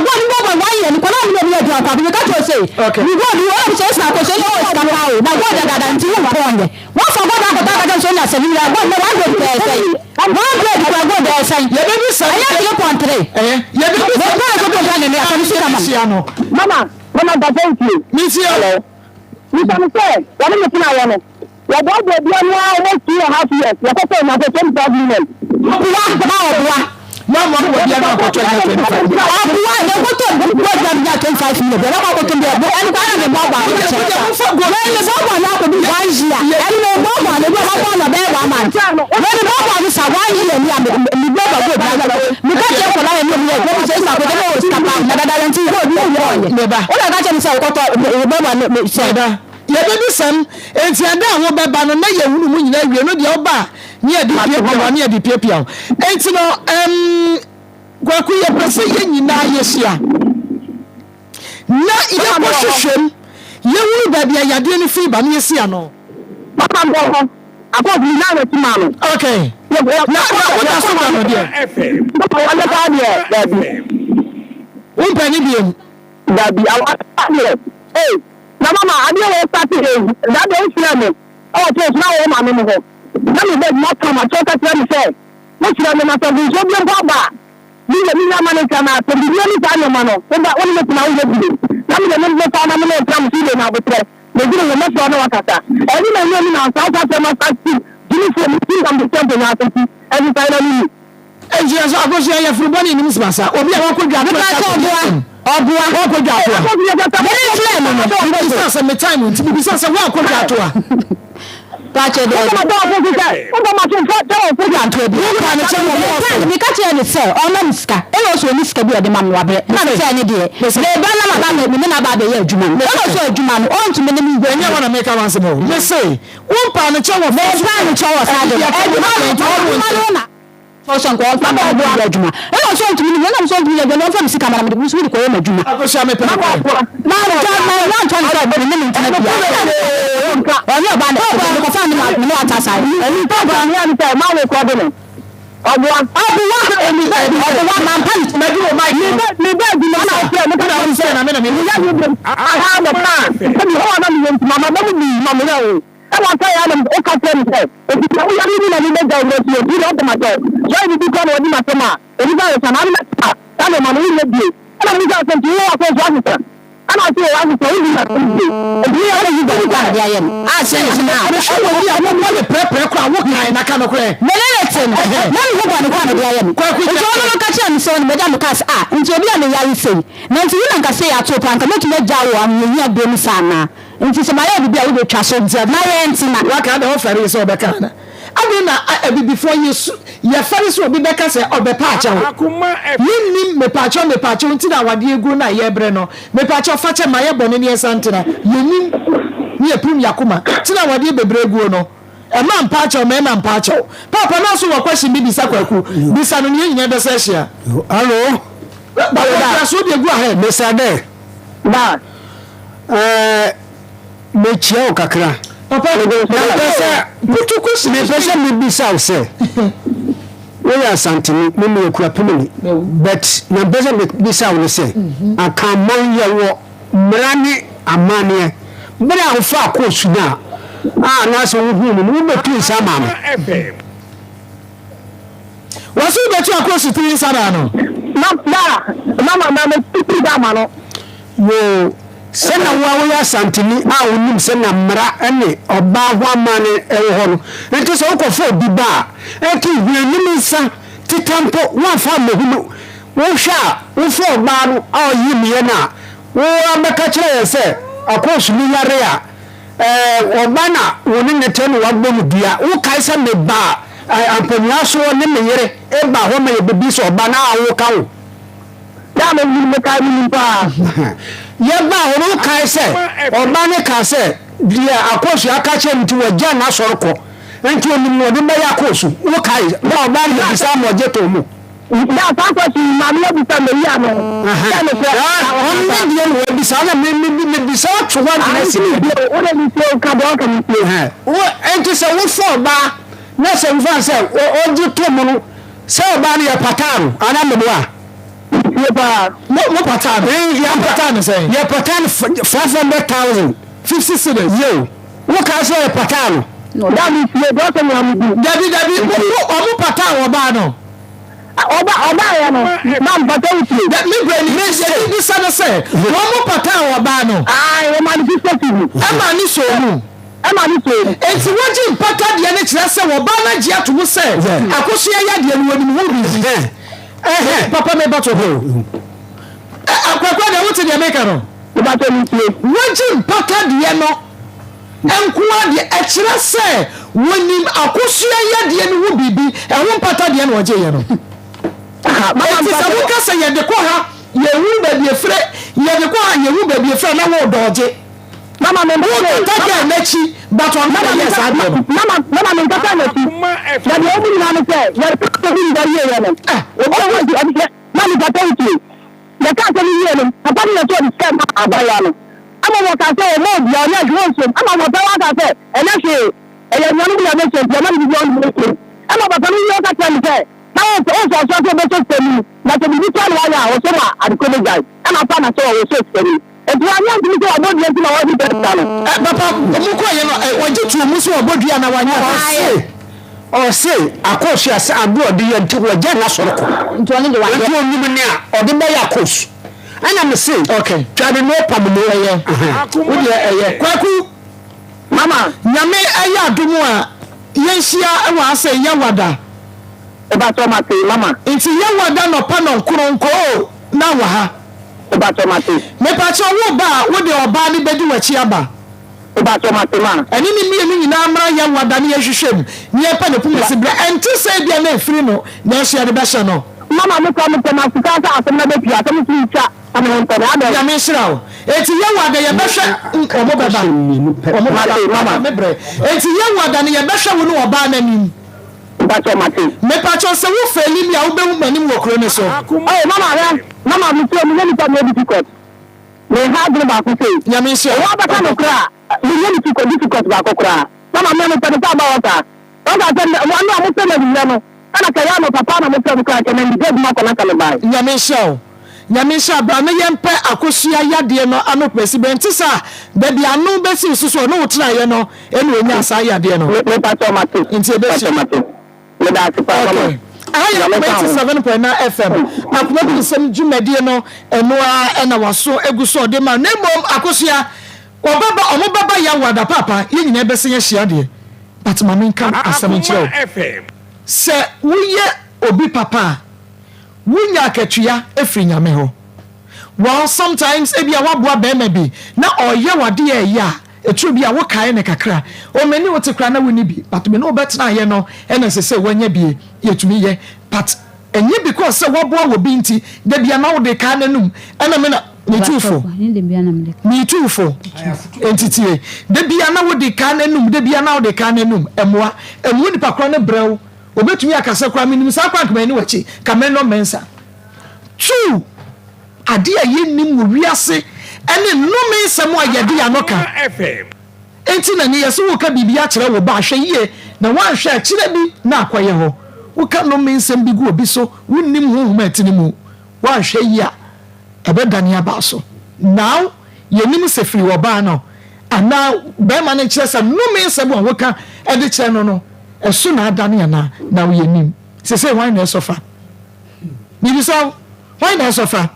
go ni go ba ye ni ko na mi be do akwa bi ka to say we go ni o say sa ko say no ska pa o na go da nti wo ba onye wo fa go da ko ta ka so na se ni go na 100 say 100 ko go da say ye be bi say ye be pontre ye be bi say ko to ga ni aka mi sira mama da thank you mi si hello mi sa mi say wa ni tina wo no wa do be bi no almost 2.5 years ya ko say na 25 million Mama ko dia na ko 25. Abuwa ne ko to ko dia 25 million. Be na ko to be bo en ko na be baba. Ne baba na ko bi wanjia. En ne baba ne be baba na be wa man. Ne baba ni sa wanjia ni baba go ba. Mi ka je ko na ni mi ko se sa ko de o ska pa. Na da nti ko bi o ne ba. O la ka je ni sa ko to baba ne se da. Ye be bi sam enti ada wo baba no na ye hunu mu nyina wie no de oba near the paper, near the paper. And you know, kwaku ye pese ye nyina yesia. Na ye position, ye wu ba bia yade ni fi ba ne yesia no. Papa ngo akọ bi na ti ma no. Okay. Na what does so no there? Papa wala ka there, baby. Un pani bi. Baby, hey, na mama, abi wo start that dey film. Oh, just now o ma me ho. Na me be not come at talk at me say what you na so bi so bi baba ni na manager na to bi ni ta no ma no ba woni me na wo bi na me me fa na me na tram si de na bo tre me bi no me so na wakata e ni na ni na sa ka ma sa si ni so mi ti am de tempo na so si e ni fa na ni e ji so agoso ya furuboni ni musibasa obi a wako dwa Obua wako dwa to a me ni flame no bi sa me time nti bi sa wako dwa to a Pache de. O ma tun fa o program to bi. Ka na che mo. Mi ka che ni se o na miska. E lo so ni miska bi o de mam wa be. Na se ani de. Le ba na ma ba me na ba be ye adwuma. E lo so adwuma no. O ntumi ni mi gbe. Enya wana make am say. Me say, won pa na che wo. Me pa na che wo sa de. E na so ko fa ba bo adwuma. E lo so ntumi ni na so ntumi ye no fa misika mara me bi so ko ye adwuma. Akosha me pe. Na na twan sa be ni mi ntana bi. Oni oba na ko fa mi na atasa. Eni to ba ni am say ma we ko de no. Obuwa eni obuwa man pan me di o mai. Me be di na na me ka say na me na me. Ya ni dem. Aha no plan. Ko ni ho na mi mama na mi mama na o. E wa say ya na o ka tell me say. ni na ni be da wo ti o do ma do so bi ko no ni ma tema e bi ba o sana na ta no ma no ni bi ana mi ga so ti wo so so ana ti o wa so ni na bi e bi ya ni bi ka dia ye a se ni na a wo bi a mo le pre ko a wo kan na ka no kre me le tem na ni ho ba ni kwa dia ye kwa ku so no ka che mi so ni me da mo ka nti obi a me ya ise na nti na nka se ya to pa nka metu me ja wo am ni ado mi sana nti se ma ya bi a wo twa so dia na ye nti na wa ka da ho fere so be ka na abi na before yesu ye fere so obi be ka se obepa acha wo Akoma yinni me pa acha nti na wade egu na ye bre no me pa acha fa che ma ye bone ne esantina yenim ni eprim yakoma nti na wade bebre egu no e ma mpa acha me na mpa acha papa na so wo question bi bisa kwaku bisa no ne nyina be se hia Hello. ba so de egu ahe Mr. Ade. ba Me chia o kakra. papa Putu kwesi me pese me bisa o se. We are santini me me kura pemini. But na pese me bisa o se. Aka mon ye wo mrani amane. Bra ho fa kosu na. Na so wo hu me betu sama no. wasu betu akosu tin sana no mama me pipi da ma no Yo sena wa ya santini a wonim sena mra ene oba ho amane ewo no enti so ko fo bi ba enti hwenim nsa titampo wa fa mahunu wo hwa wo fo oba no a yimie na wo abeka kire se akosu ni yare a oba na woni nete no wa gbomu dua wo kai se me ba ampanya so ne me yere e ba ho me bebi so oba na awo ka wo ya me ka ni pa ye ba ho kai se oba ne ka se dia akosu aka che nti waja na soroko nti oni mo de ya akosu wo kai ba oba ne bisa mo je to mu ya pa ko si ma mi bisa me ya no ya me ko on ne dia no bisa na me bisa chwa na si o ne mi se ka do ka mi se wo enti se wo fo ba na se mfa se o je to mu no se oba ne ya pataro ana me boa ye ba mo pataro ya pataro se ya pataro 500,000 50 cedis yo wo ka se ya pataro no da mi se do se mo mu dabi o mo pataro ba no ọba ya no ma mpata uti me brani me se bi sa no se wo mo pataro ba no o ma ni se ti e ma ni so mu enti waji mpata de ne kire se wo ba na ji ato mu se akoso ya de no wani mu bi papa me bato ho akwakwa de wote de make no ba to ni tie waji mpata de no enkoa de e kire se woni akoso ya de no wo bibi e ho mpata de no waje ye no enti sa wo ka se ye de ko ha ye wu ba bi efre ye de ko ha ye wu ba bi efre na wo doje mama me wo ta ke mechi but on mama me sa de mama me ta na ti na de obi na me se ye ko hu da ye no o ba wo di abi mama me ta uti ya ka se ni ye no papa ni to di scam abaya no ama wo ka se o mo bi o na ju so ama wo ta wa ka se e na se e ye nyanu bi na me se na me bi on mo se ama papa ni yo ka se ni se na o so be so se ni na to bi to wa ya o so ma adiko me gai ama pa na so o so se ni Etuanya ndimi ko abodua ti na wadi betalo. Papa, mu ko ye no waje tu mu so abodua na wanya. O se akosu ase abodi ye nti waje na soroko. Nti oni de wa. Nti oni ni a ode be ya akosu. Ana me se, okay. Twade no pam no ye. Wo de eye. Kwaku Mama, nyame aya adumu a yenhia e wa ase ye wada. E ba to mate mama. Nti ye wada no pa no nkronko na wa ha. Oba tomate. Me pa cho wo ba wo de oba ni bedi wachi aba. Oba tomate ma. Eni ni mi nyina amra ya wada ni yehwehwem. Ni e pa ne pu mesi bra enti se bia na afiri no na ehia de be hye no. Mama me ko me tomate ka sa asem na be pia asem ti twa. Ana won tore ada. Ya me hira o. Enti ye wada ye behwe omo beba. Omo mama me bre. Enti ye wada ni ye behwe wo no oba na nim. Oba tomate. Me pa cho se wo feli mi a wo be hu manim wo kro ne so. Mama mi tell me let me come difficult. Me ha gbe ba ko say. Ya me hira. Wa ba ka no kra. Me let me difficult ba ko kra. Mama me me tell ba wata. O ga tell wa no mo tell me no. Ana ka ya no papa na mo tell kra ke me ndi ma ko na ka le ba. Ya me hira. nyame sha bra me yempe akosua yade no ano president sa da bia no besi so no wotra ye no enu enya asa yade no me pato mato nti e besi me da se pa Aya 97.9 FM akuma bi sem dwumade no eno a na waso eguso de ma na mom akosua obaba omobaba ya wada papa ye nyina besi ye hia de but ma men kan asem nchiro se wuye obi papa wunya akatua efri nyame ho well sometimes ebia waboa be ma bi na oye wade ye ya etru bia wo kae ne kakra o meni wo te kra na woni bi but me no betna ye no ena se wanya bi yetumi ye but enye because se woboa wo bi nti da bia na wo de ka nanum ena me na me tufo entity da bia na wo de ka nanum da bia na wo de ka nanum emoa emu ni pakro ne brew obetumi akase kra menim sa kwa nkama ni wachi kama no mensa two ade aye nim wo wiase ene nome nsemo ayede ya no ka enti na ne yeso wo ka bibia kire wo ba hwe yie na wan hwe kire bi na akoye ho wo ka nome nsem bi go obi so wonnim honhom atinimu wan hwe yia ebedane aba so now yenim se firi wo ba no ana be ma ne kire se nome nsem wo ka ede kire no eso na adane na wo yenim se wan na sofa bibi so wan na sofa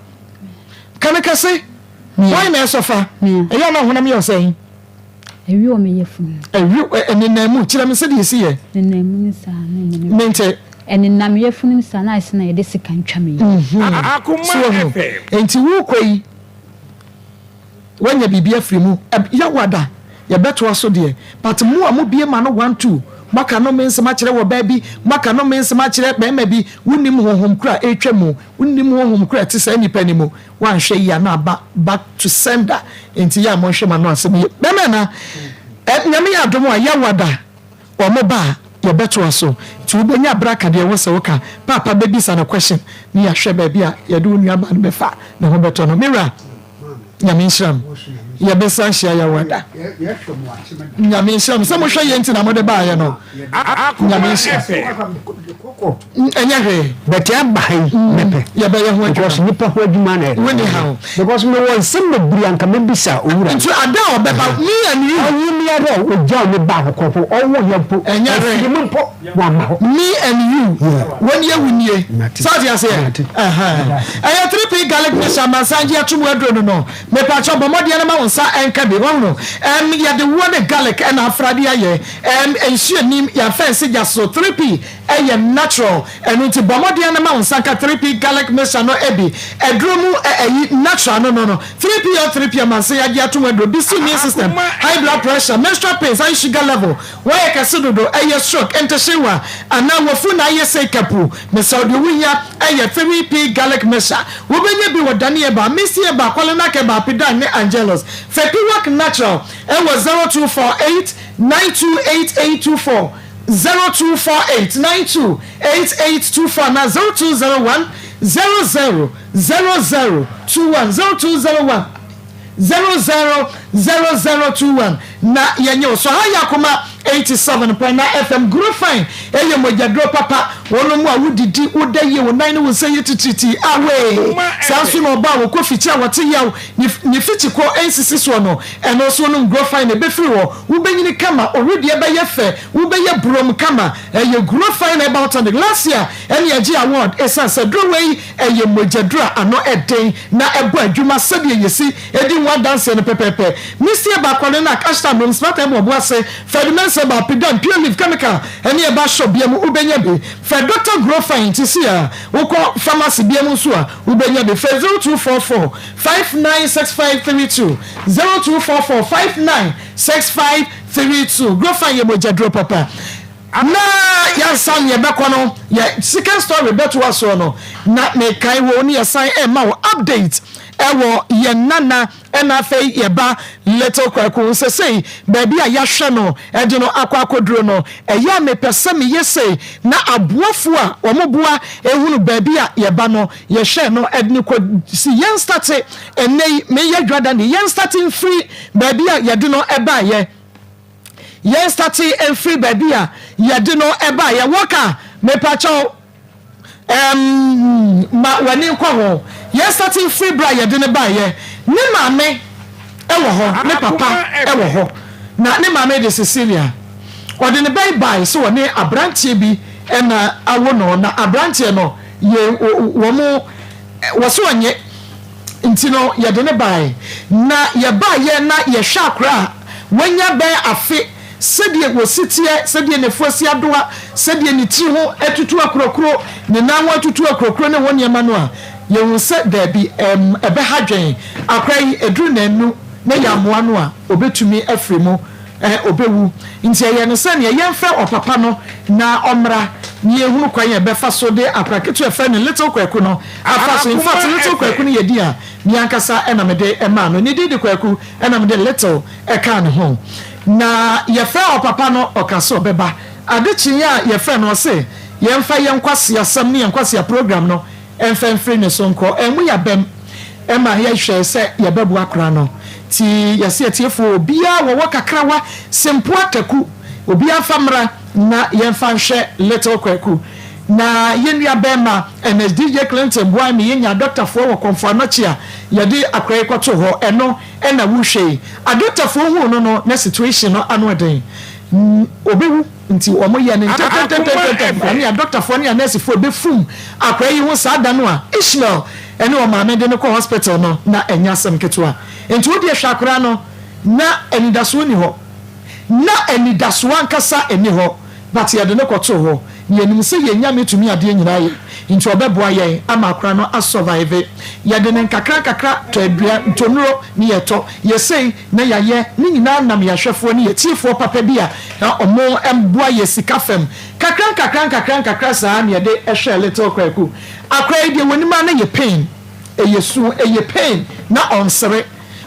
kanaka se why na sofa eya na honam yo say ewi o me yefun ewi eninamu kira me se de isi ye eninamu ni sa na mente eninam yefun ni sa na ase na ye de sika ntwa me Akoma FM enti wo kwai wanya bibia frimu ya wada ya beto aso de but mu a mu bie ma no 1 2 maka no mense ma kire wo ba bi maka no mense ma kire be ma bi wonim honhom kra etwemu wonim honhom kra ti sa nipa ni mu wan hwe ya na back to sender enti ya mo hwe ma no asem be ma na nyame ya dom a ya wada o mo ba ya beto aso ti wo benya braka de wo se wo ka papa baby sa na question ni ya hwe ba bi a ya de onua ba no be fa na ho beto no mira nyame nhram ya besa hia ya wada nyame nhram se mo hwe ye nti na mo de ba ye no nyame nhram enya he betia bai mepe ya ba ye ho because nipa ho adwuma na woni ha because me won sem me bri anka me bisa owura nti ada obeba me ani awu mi ada oja me ba kokofo owo ye po enya he me po wa ma ho me and you when you wunie so dia say aya 3p garlic mixture masanji atumu adro no me pa cho bomode na ma wonsa enka bi won ya de one garlic and afrade aye ensu nim ya fence ja so 3p eye natural and nti bomode na ma wonsa ka 3p garlic mixture no ebi edromu natural no 3p or 3p mansa ya dia atumu adro this immune system high blood pressure menstrual pains high sugar level why ka sidodo eye stroke enteshiwa ana wofu na eye say kapu me saudi winya eye 3p garlic mixture wo benye bi wodane e ba mesi e ba kwale na ke ba pidan ne angelos fepi work natural e was 0248 928824 0248928824 na 0201 000021 0201 000021 na yenye so ha yakoma 87.9 FM grow fine eye mojadro papa wono mu a wudidi wodaye wonan ne wonseye tititi awe sanso no ba wo kofichi a wote yaw ni fichi ko ensisi so no eno so no grow fine e be free wo wo benyini kama orudi e be ye fe wo be ye brom kama eye grow fine about on the last year ene agi award esanse draw way eye mojadro ano eden na ebo adwuma sade yesi edi one dance ne pepepe misi ba kwale na kashta no smart e bo ase fedman se ba pidan pure leaf chemical ene e ba shop biam ubenya be fe Dr. Grow Fine ti sia woko pharmacy biam so a ubenya be 0244 596532 0244 596532 Grow Fine ye mojadro papa na ya san ye bekono ye second story beto aso no na me kai wo ni ya san e ma wo update ewo ye nana ena fe ye ba little kwaku se say baby a ya hwe no e de no akwakoduro no eya me pese me ye say na aboafo a omoboa ehunu baby a ye ba no ye hwe no e de ko si yen start enei me ye dwada ni yen starting free baby a ye de no e ba ye yen starting and free baby a ye de no e ba ye worker me pacho ma wani kwa ho Yes, starting free bra ye de ne ba ye. Ne maame ewo ho, ne papa ewo ho. Na ne maame de Cecilia. Ode ne bye so ne abrantie bi na awo no na abrantie no ye wo mo wo so onye nti no ye de ne bye na ye ba ye na ye hwa akra wanya ben afe sedie wo sitie sedie ne fosi adoa sedie ne ti ho etutu akrokro ne nan ho etutu akrokro ne woni ema no a ye hu se da bi ebe hadwen akra yi edru na enu ne ya moa no a obetumi afrimu obewu nti ye no se ne ye mfe opapa no na omra ni ehunu kwan ye befa so de apraketu efe ne little kwaku no afa so in fact little kwaku ne yedi a ni ankasa na me de ema no ni de kwaku na me de little eka ne ho na ye fe opapa no okaso beba adechi ya ye fe no se ye mfa ye nkwase asam ne ye nkwase program no emfa mfiri ne so nko emu ya bem ema ye hwe se ye bebu akra no ti yase atiefo obia wo kakrawa sempo ataku obia famra na yemfa hwe little kwaku na yenua bema NSDJ Clinton boy me yenya doctor fo wo konfo no chia yede akrai kwato ho eno na wuhwe a doctor fo hu no na situation no ano den obewu nti omo ye ne ani a doctor fo ne a nurse fo be fum akrai hu saada no a Ishmael ene o maame de no ko hospital no na enya sam ketwa nti wo de hwakra no na enidaso ni ho na enidaso ankasa eni ho but ye de no kwato ho yenim se yenya metumi ade nyina ye nti obeboa ye ama akra no asurvive ye de nkakra to adua ntonuro ni yeto ye sei na yaye ni nyina nam ya hwefo ni ye tiefo papa bia na omo emboa ye sikafem kakra saa ne de ehwe little kwaku akra de wonima na ye pain eyesu eye pain na onsere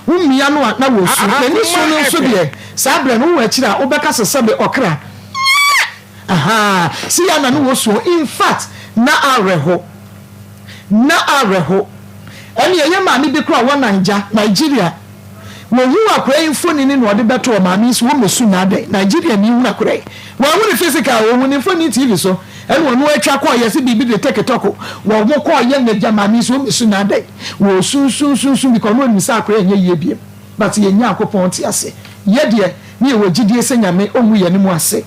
wumia no na wo su na ni su no so de saa bre no wo akira obeka sesebe okra aha see ya na no wo so in fact na areho eni ye ma ni bi kro wo Nigeria wo hu akra infoni ni no de beto ma mi so wo mesu na ade Nigeria ni hu akra wo hu ni physical wo hu ni infoni TV so eni wo no atwa ko ye se bibi de TikTok wo mo ko ye na jama mi so wo mesu na ade wo sun bi ko no ni sa akra ye ye biem but ye nya akopon ti ase ye de ni wo gidie se nyame omu ye ni mu ase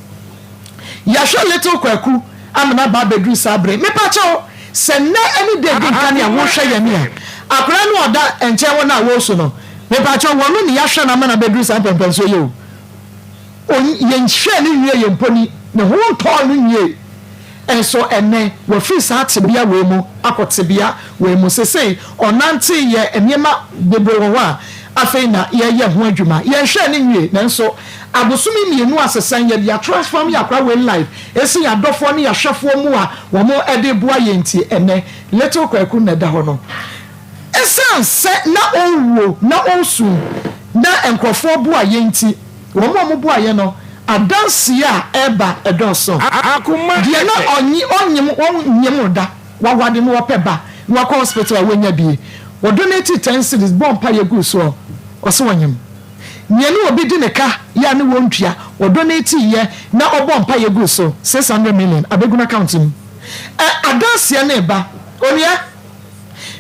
ya sho little kwaku amna ba bedru sabre me pa cho se na any day din kan ya wo hwe ye me akra no oda enche wona wo so no me pa cho wo no ni ya hwe na na bedru sabre so ye o ye nhwe ni wie ye mponi ne ho to no nie enso ene wo fi sa tebia we mu akotebia we mu sesei onante ye eniema bebro ho a afeina ye ho adwuma ye hwe ni wie nanso abosumi mienu asesan ye ya transform ya kwa we life esi ya dofo ne ya hwefo mu a wo mo ede boa ye nti ene little kwaku na da ho no esan se na onwo na onsu na enkrofo boa ye nti wo mo boa ye no adansi a eba edoso akoma die na onyim da wawade no wopeba no akọ hospital wanya bie wo donate 10 cedis bompa ye gu so oso wanyim nyenu obi di ne ka ya ne wontua wo donate ye na obompa ye gu so 600 million abeguna account him adansi na eba onia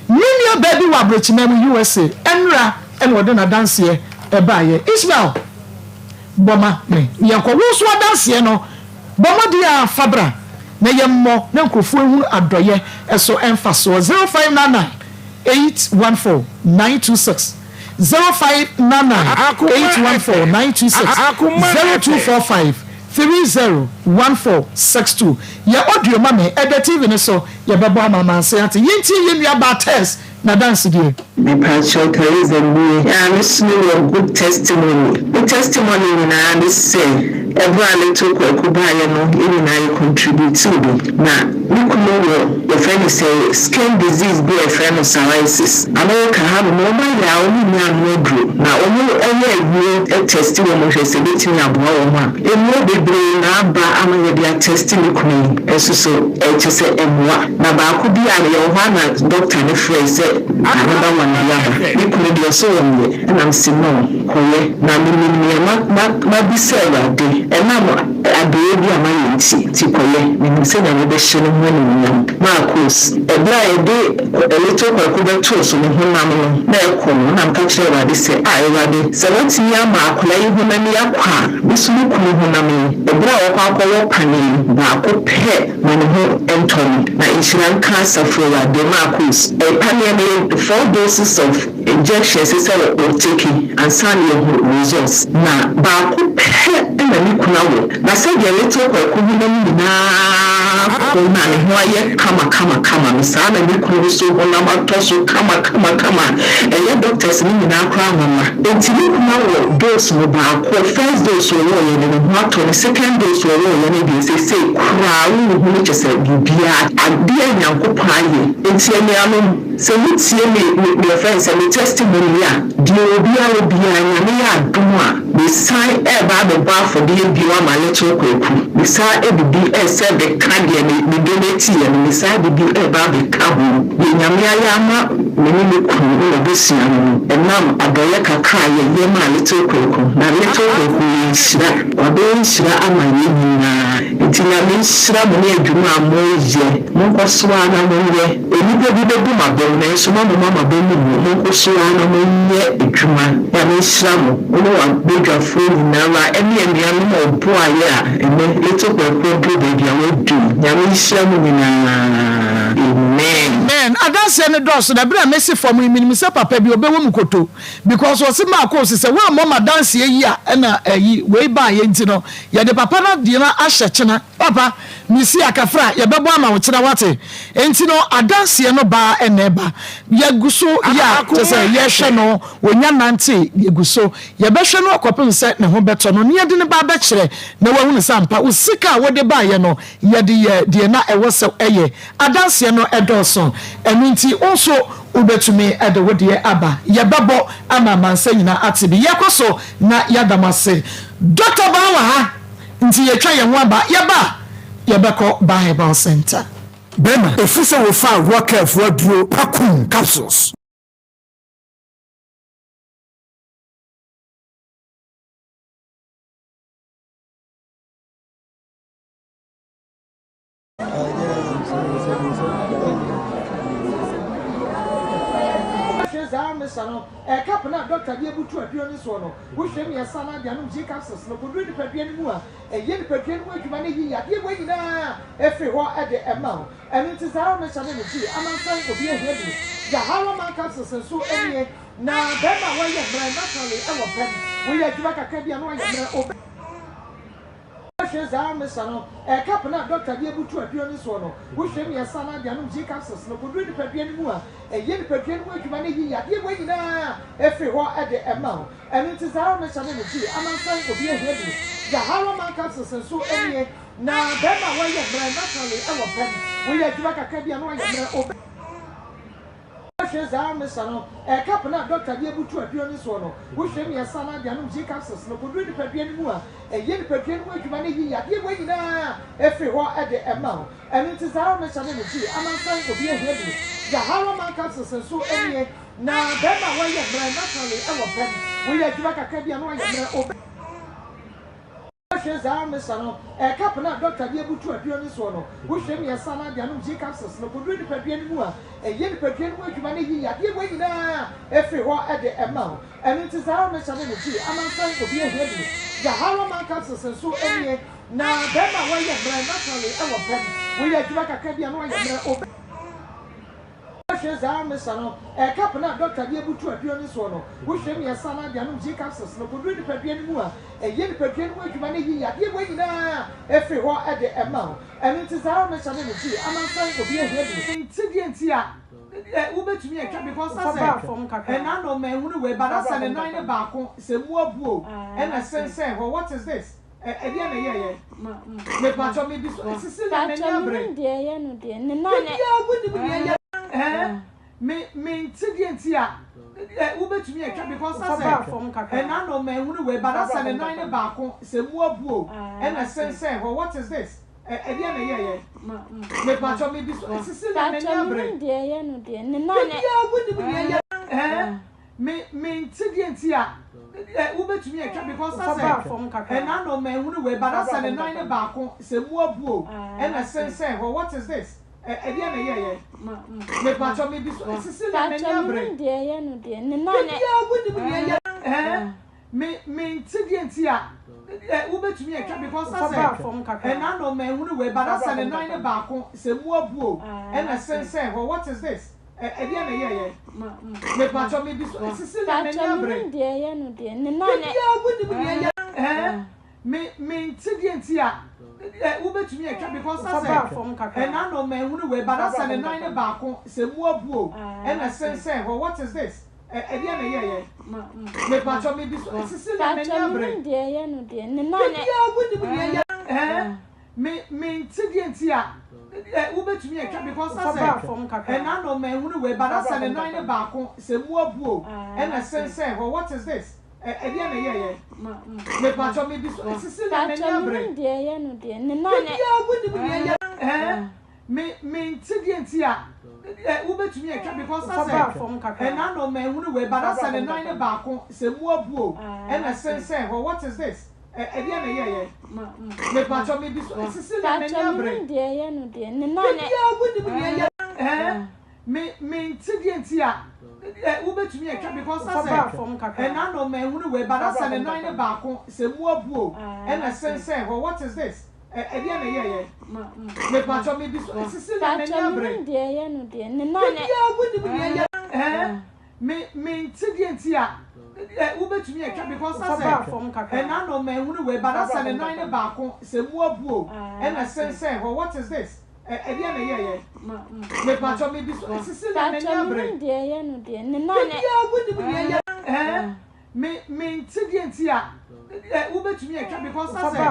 minia baby wa brochimem USA enra en wo na dansi eba ye Ishmael boma me yanko wo so adanse no boma dia fabra na yemmo na nkofo hu adoye eso emfa so 0599 814 926 0599 814 926 0245 301462 ya audio mame ede TV ne so ya bebo mama se ati yinti yenu aba test na dance die the pastor carries the way and listening to good testimony the testimony na this say every little kwakubaye no even I contribute to na nikuno your friend say skin disease be a friend of psoriasis America have no mind ya only me and no group na only a testimony we say between aboa wo ma emu bebre na ba amanye dia testimony kunu eso so e che say emwa na ba ku bi ale yo na doctor ne frɛ say another one ya ni kunu dia so wonye and I'm saying no koye na me ma bi say ya de enamo adoye bi ama yenti ti koye me say na be hye no ho ni Maa Akos ebla ede elito kwaku beto so no honam no na ekono na mka kire wa de say Ewade se wati ya ma akola yi honam ya kwa bisu ku honam ebla wo pani ba ko pe man ho entoni na insurance cancer for the Maa Akos pani 4 doses of injections is taking and sign your results na ba ko pe na ni kuna wo na say the little kwaku honam na ko na ne ho aye kama misa na ni kuna so honam atoso kama eye doctors ni na kra mama enti ni kuna wo dose mo ba ko first dose wo ye ne ho ato second dose wo ye ne bi say kra wo hu ni chese bibia ade Nyankopon aye enti eni anu se mutie me friends and testimony ya di obia nyame ya adom the sign eba the bar for the biwa ma little kweku the sign ebibi said the candy and the donate and the sign the eba the cabo the nyame ya ma me ku no besia no enam adoye kakra ye ma little kweku na little kweku nshira odo nshira ama ye nyina enti nyame nshira mo ne adwuma moye mo koswa na mo ye enipa bi bebu mabom na so mama bom mo koswa na mo ye adwuma ya me nshira mo no wa bega phone na wa eni enianu mo bo aye a ene little kweku do be dia wo du nyame nshira mo nyina amen adanse ne dos na bra mesi for me minimum say papa bi obewo mukoto because o se Maa Akos say we mama dance yi a na yi we ba ye nti no ye de papa na de na ahye chena papa misi akafra ye bebo ama wo chena wate enti no adanse no ba eneba ye guso ya say ye hwe no wonya nante ye guso ye be hwe no akopem se ne ho beto no ne de ne ba be kire na wahu ne sampa usika wo de ba ye no ye de na ewo se eye adanse no edoso eminti also ubetumi ede wode aba ye bebo ama mansa nyina atibi ye koso na yadamase Dr. Bawa ha nti ye twa ye ho aba ye ba ye beko Bible Center bema efuse wo fa rocket for duro Akoma capsules Kapna doctor bi ebutu aduo ni so no wo hwem ye sana dia no G capsules no kodru ni padua ni mu a ye ni padua ni mu adwuma ne yi ya de bo nyina efi ho e de ema eni nti sa ho me chane ni ti amansan obi ehia bi ya hawa Maa capsules so enie na bema wo ye mra naturally e wo pem wo ye adwuma kakra bia no wo ye mra obi Kapna doctor bi ebutu aduo ni so no wo hwem ye sana dia no G capsules no kodru ni padua ni mu a ye ni padua ni mu adwuma ne yi ya de bo nyina efi ho e de ema eni nti sa ho me chane ni ti amansan obi ehia bi ya hawa Maa capsules so enie na bema wo ye mra naturally e wo pem wo ye adwuma kakra bia no wo ye mra obi Kapna doctor bi ebutu aduo ni so no wo hwem ye sana dia no G capsules no kodru ni padua ni mu a ye ni padua ni mu adwuma ne yi ya de bo nyina efi ho e de ema eni nti sa ho me chane ni ti amansan obi ehia bi ya hawa Maa capsules so enie na bema wo ye mra naturally e wo pem wo ye adwuma kakra bia no wo ye mra obi Kapna doctor bi ebutu aduo ni so no wo hwem ye sana dia no G capsules no kodru ni padua ni mu a ye ni padua ni mu adwuma ne yi ya de bo nyina efi ho e de ema eni nti sa ho me chane ni ti amansan obi ehia bi ya hawa Maa capsules so enie na bema wo ye mra naturally e wo pem wo ye adwuma kakra bia no wo ye mra obi Kapna doctor bi ebutu aduo ni so no wo hwem ye sana dia no G capsules no kodru ni padua ni mu a ye ni padua ni mu adwuma ne yi ya de bo nyina efi ho e de ema eni nti sa ho me chane ni ti amansan obi ehia bi nti a ubetumi etwa because say na no me hunu we but that's the nine ba ko se mu abuo and say what is this edi na ye me pacho me bi so sisi na me nyabre de no de ne na me nti a ubetumi etwa because say na no me hunu we but that's the nine ba ko se mu abuo and say what is this edi na ye me pacho me bi so sisi na me nyabre de no de ne na me nti a ube to me because I said and I know man who way but I said 9 back say more blue and I say well what is this again yeah me patch me this is me tidientia ube to me because I said and I know man who way but I said 9 back say more blue and I say well what is this again yeah me patch me this is me tidientia ube to me because I said and I know man who way but I said 9 back say more blue and I say well what is this again yeah me patch me this is me tidientia ube to me because I said and I know man who way but I said 9 back say more blue and I say well what is this again yeah me patch me this is me tidientia ube to me because I said and I know man who way but I said 9 back say more blue and I say well what is this again yeah me patch me this is me tidientia ube to me because I said and I know man who way but I said 9 back say more blue and I say well what is this again yeah me patch me this is me tidientia ube to me because I said and I know man who way but I said 9 back say more blue and I say well what is this again yeah me patch me this is me tidientia ube to me because I said and I know man who way but I said 9 back say more blue and I say well what is this again yeah me patch me this is me tidientia ube to me because I said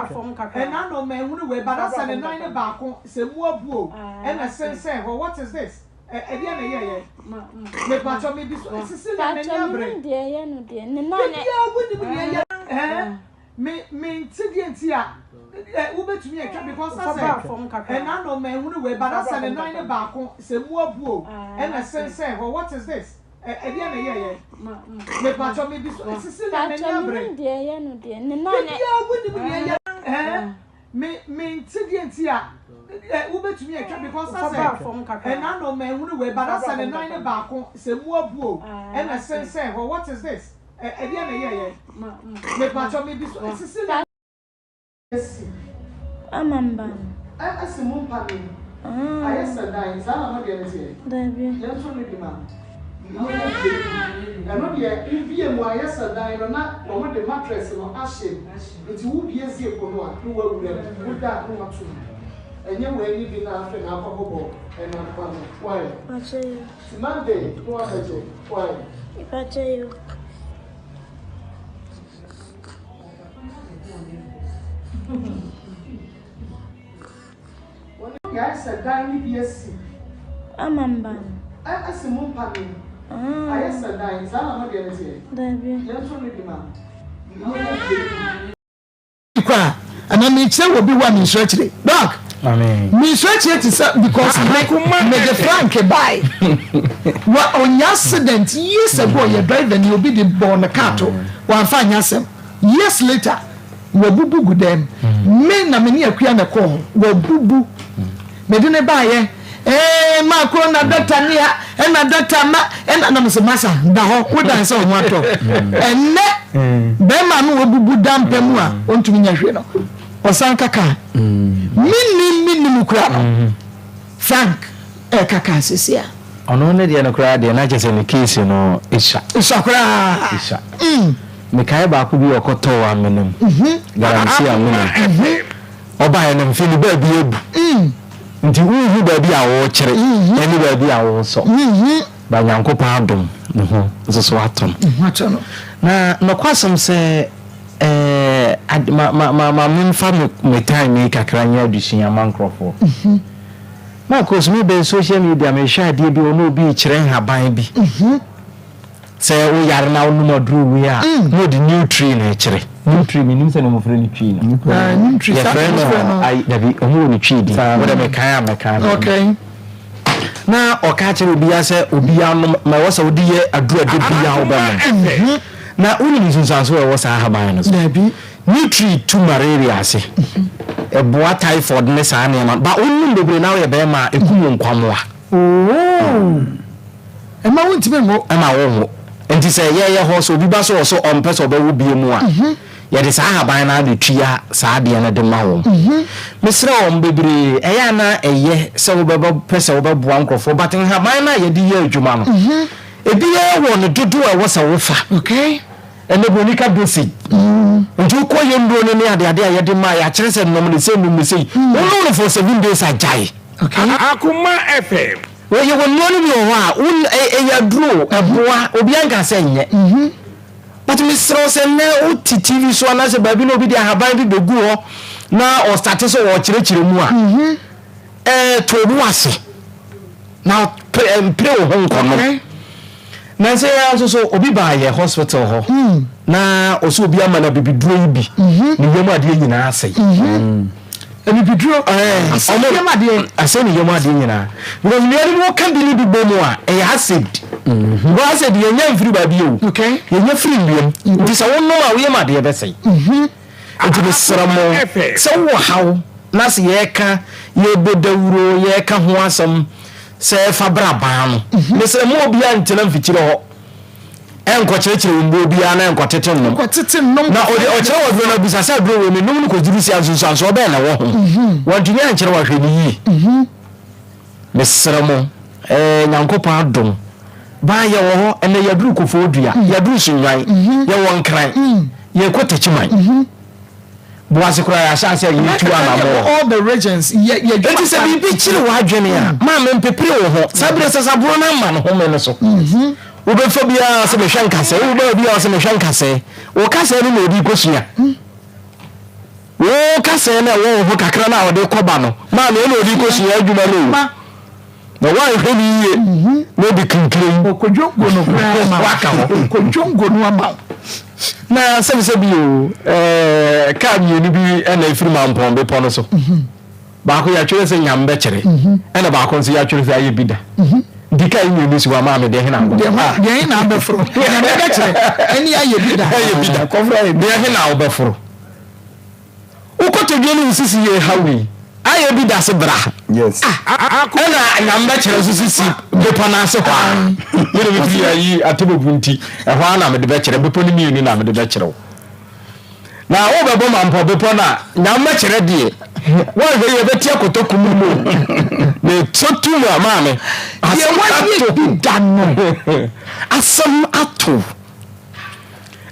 and I know man who way but I said 9 back say more blue and I say well what is this again yeah me patch me this is me tidientia ube to me because I said and I know man who way but I said 9 back say more blue and I say well what is this again yeah me patch me this is Amamba. I see moon panel. I said that is not the idea. Yes, only the man. And not yet, if you are yesterday, or not, or with the mattress or ashing, it would be as if you were with that room too. And you were living after an alcohol and not one. Why? Monday, no other. Why? If I tell you. I said, dying BSc. Amamba. I see moon panel. I said, dying is not the idea. Yes, only the man. And I mean, will be one in surgery. Dog. Amen. Me surgery is because me the frank buy. What on accident years ago, you drive and you'll be the born a cattle. One fine yasem. Years later, we bubu good them. Men na many a queer call. We bubu. Me didn't buy Maa Akos na data nia na data ma na me se masa da ho wo dan se o wato enne be ma no obubu dampe mu a ontumi nya hwe no osan kaka minni mukura no Frank kaka sesia ono ne de no kura de na jese ne case no isha me kai ba ku bi okoto wa menem garanti amena oba ya na mfini ba bi ebu nti wu ba bi a wo kire eni ba bi a wo so ba nyankopon adom so so atom na no kwasem se ma mfa me time kakra nya adusia mankrofo Maa Akos me be social media me hwa de bi ono bi kire haban bi say o yare na onu modru wi a no the new tree na kire new tree menim say no mo frɛ ni tree na new tree ai dabi omo ni tree di wada me kan okay na o ka kire bi ya say obi anu ma wo say odi ye adu ade bi ya oba na uni nsunsanso e wo sa haban no so dabi nutri tu malaria ase eboa typhoid ne saa ne ma ba onni bebre na we be ma ekumu nkwamoa ema wontime mo ama wo enti se ye ho so bi ba so on person be wo bie mu a ye de saa haban na de tua saa de na de ma wo mesre on bebre eya na eye se wo be pese wo be boa nkrofo baten haban na ye de ye adwuma no ebi ye wo no dodo a wo se wo fa okay ene bonika dosi nju ko ye ndo ne ade a ye de ma ya kire se nom ne se num se wo no for 7 days ajai okay Akoma FM wo ye wo no bi ho a un ya duro eboa obi anka se nye but me sro se ne o TV so na se ba bi no obi dia haban bi begu ho na o start so wo kire mu a to bu ase na pre wo ho nkono na se ya so obi ba ye hospital ho na o so obi ama na bibi duro yi bi ni yemu ade nyina asai emi biduro yemu ade asai ni yemu ade nyina because me ani wo kan bi ni bi bomu a e acid go acid ye nyam free ba bi o okay ye nya free wiem nti sa wonno a wo yemu ade ye besai nti be sramo se wo haw na se ye ka ye bodawuro ye ka ho asam se fa braba no me se mo obi antena mfikire ho enko cherekere mbo obi ana enko tete no na o chere wo na bisa sa bro we me num ko jiri si asunsanso be na wo ho wantumi anchere wa hwe ni yi me sramo nyankopon adom ba ye wo ho ene yaduru kofo odua yaduru sunwan ye won kran ye kotachiman boase kura ya sha se yi tu amamo all the regions ye enti se bi chire wa adwene a ma me mpepere wo ho sabre sasaburo na ma no ho me no so wo be fo bia se be hwan kase wo be bia se me hwan kase wo kase no na odi kosua wo kase na wo ho kakra na wo de koba no ma me no odi kosua adwuma no na wa hwe ni ye no bi kinkire okojongo no ma waka ho okojongo no ama na se bi o ka mi ni bi na ifiri ma mpon be pono so ba ko ya twere se nyam be kire na ba ko se ya twere se aye bida dika yi ni si wa ma me de hina ngo de hina be fro na be kire eni aye bida ko fro de hina be fro ukoto dwenu sisi ye hawi aye bida se bra yes na nyam be kire so sisi be pona se kwa me be fi ayi atebo bunti e ho na me de be kire be poni mi ni na me de be kire na wo be bo ma mpo be pona nyam be kire de wo ye be tie kotoku mu ne totu ma me ye wa bi dano asam ato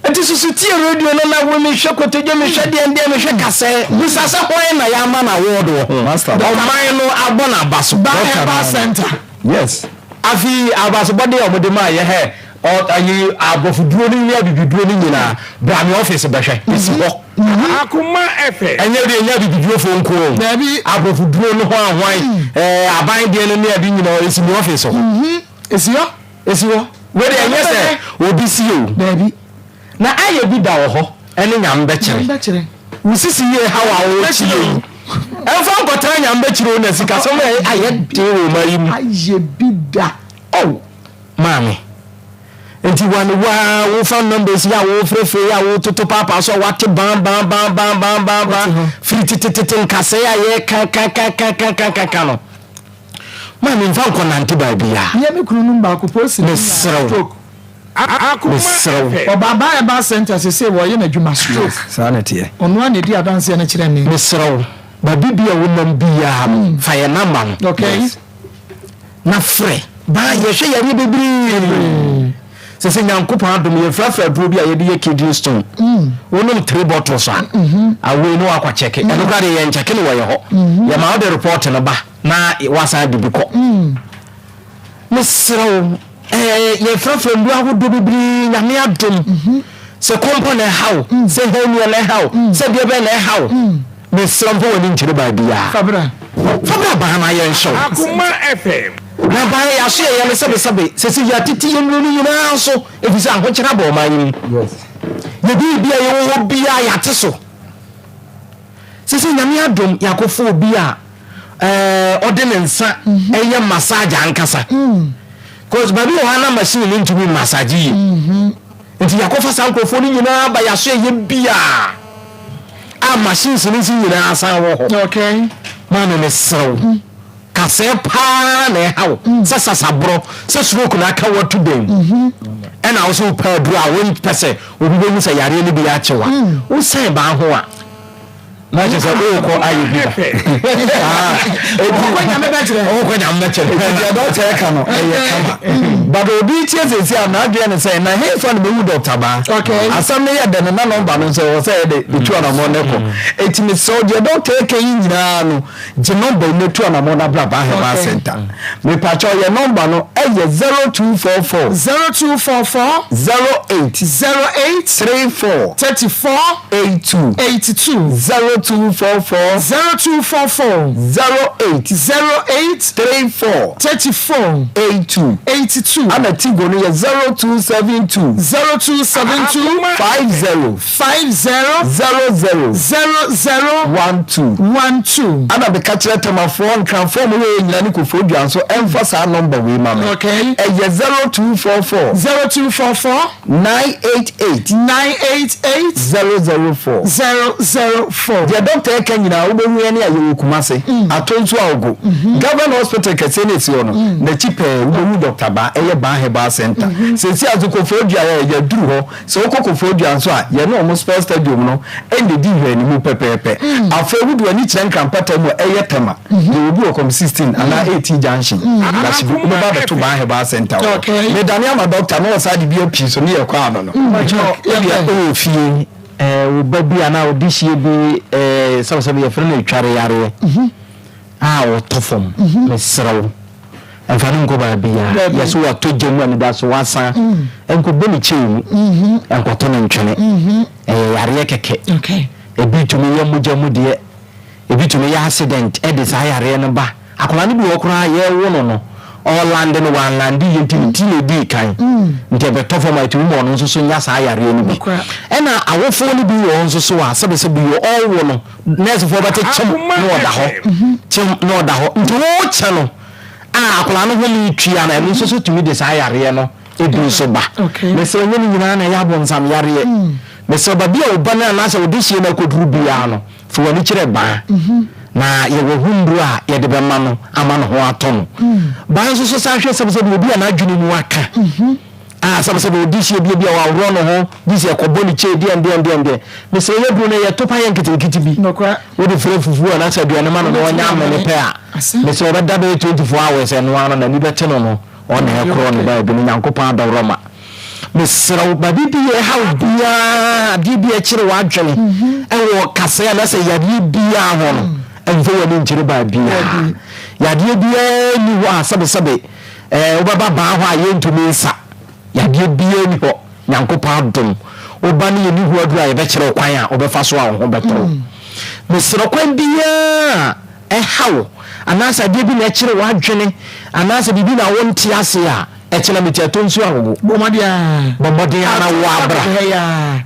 enti susu tie radio no na wo me hwe kotoje me hwe de me hwe kase busasa hoye na ya ma na wodo master o man no abona baso ba center yes afi abaso body o de ma ye he o ayi abofuduro ni ya bibiduro ni nyina bra me office be hwe isi ho Akoma FM enye de nya bibiduro fo nko dabi abofuduro no ho ahwan aban de no ne adi nyina isi me office ho esi ho we de enye se obi si o dabi na aye bi da wo ho ene nyam be kire usisi ye hawa wo chire enfa nkotara nyam be kire na sika so aye de wo marim aye bida oh mami enti wan wa wo fa numbers ya wo frefe ya wo toto papa so wate bam free tititi nkase ya ye ka no mami mfa nkonante ba bia ye me kunu numba ko posi ne stroke Akoma FM obaba e ba center se wo ye na dwuma stroke sanity ono ane di adanse na kire me ne stroke ba bibia wo nam bia fa ye na man okay na frɛ ba ye hwe ye bebiri se nyankopon adom ye frafra duro bi a ye de ye kidney stone wonom 3 bottles awe no akwa check eno ka de ye check ne wo ye ho ye ma de report no ba na wasa de biko mesro ye frafra ndu ahodo bebiri nyame adom se kompo na how se honu na how se de be na how mesro mpo woni nchire ba bia fabra ba na ye show Akoma FM na ba ya so ye me sebe se ya titi ye nuru nyina so efisa ho kira ba o man yes ye bia ye wo bia ya te so se nyame adom yakofo bia ordinance eye massage ankasa cause baby o hana machine ni ntumi massage yi nti yakofa sa nkrofo ni nyina ba ya so ye bia a machines ni nyina asan wo ho okay man ne sew kase pa na hawo sasasabro se smoke na aka watu dem and also pa dru a won pese obi be mu se yare ni bi ya chewa wo sen ba ho a na je se o ko ayi bi ko nya me ba jire o ko nya me chere ya do te ka no kama but obi tie se am na adwe ne say na he fa no be doctor ba okay asam ne ya de na number no say wo say de tu na mo ne ko etimi so de doctor ka yin nyina no je number ne tu na mo na bla ba he ba center me pa cho ye number no e ye 0244 08 34 82 0244 08 34 82 ana tigo no ye 0272 50 12 ana be ka kire temafo transform we nyina ni ko fodua so emfa sa number we ma me okay e ye 0244 988 004 the doctor can nyina wo be hu ene aye Kumase atonso ago government hospital kase ne si ono na chipe wo hu doctor ba eye ba heba center se si azuko fodua ya duru ho se okoko fodua nso a ye no mo sports stadium no ende di hwe ni mu pepepe afa wudu ani kire nkrampata mu eye tema ye obi okom 16 ana 18 junction na si mo ba beto ba heba center me dania ma doctor no sa di bi so ne ye kwa no no o fie wo babi ana odishie bi sabasabi ya frene tware yare o tofom mesrawo enfani nko ba bia yeso wa tojemu ani da so wasa enko boni chewu enko to ne ntwene yare keke okay ebi tumi ya mujamu de ebi tumi ya accident e de sa yare no ba akola ne bi wo kura ye wo no Orlando no one land yentini di kan nte beto for my tumo no so nya sa yare ni bi ena awofo ni bi wo so a sebe bi all wo no nurse for bate chem no da ho chem no da ho nte wo che no akola no ho ni twia na no so tumi de sa yare no ebi so ba me se nyini nyina na ya bon sam yare me se ba bia obana na se odishie na koduru bia no fo wani kire ba na ye wo hundru a ye de be ma no ama no ho aton ba nso so sa hwe sebese bi obi na adwene mu aka sebese bi odishie bi wa woro no ho disi ekoboni che di ande me se ye bu no ye topa ye nkiti bi nokwa wo de fere fufu na sa aduane ma no no nya amene pe a me se oba da be 24 hours en no ano na ni be te no no ona ye kro no ba bi no nyankopon adawroma mesraw babibi ye ha bia bibi e kire wa adwene wo kase na se ya bia ho no enfo wani nkire ba bia yade bia ni wa sabe obaba ba ho aye ntumi nsa yade bia ni ho nyankopa dum oba ni ni ho adu aye be kire kwan a obefa so a ho beto mesro kwan bia hawo anasa de bi na kire wa adwene anasa bibi na wonti ase a echela metiatonsu awo bomadia na wa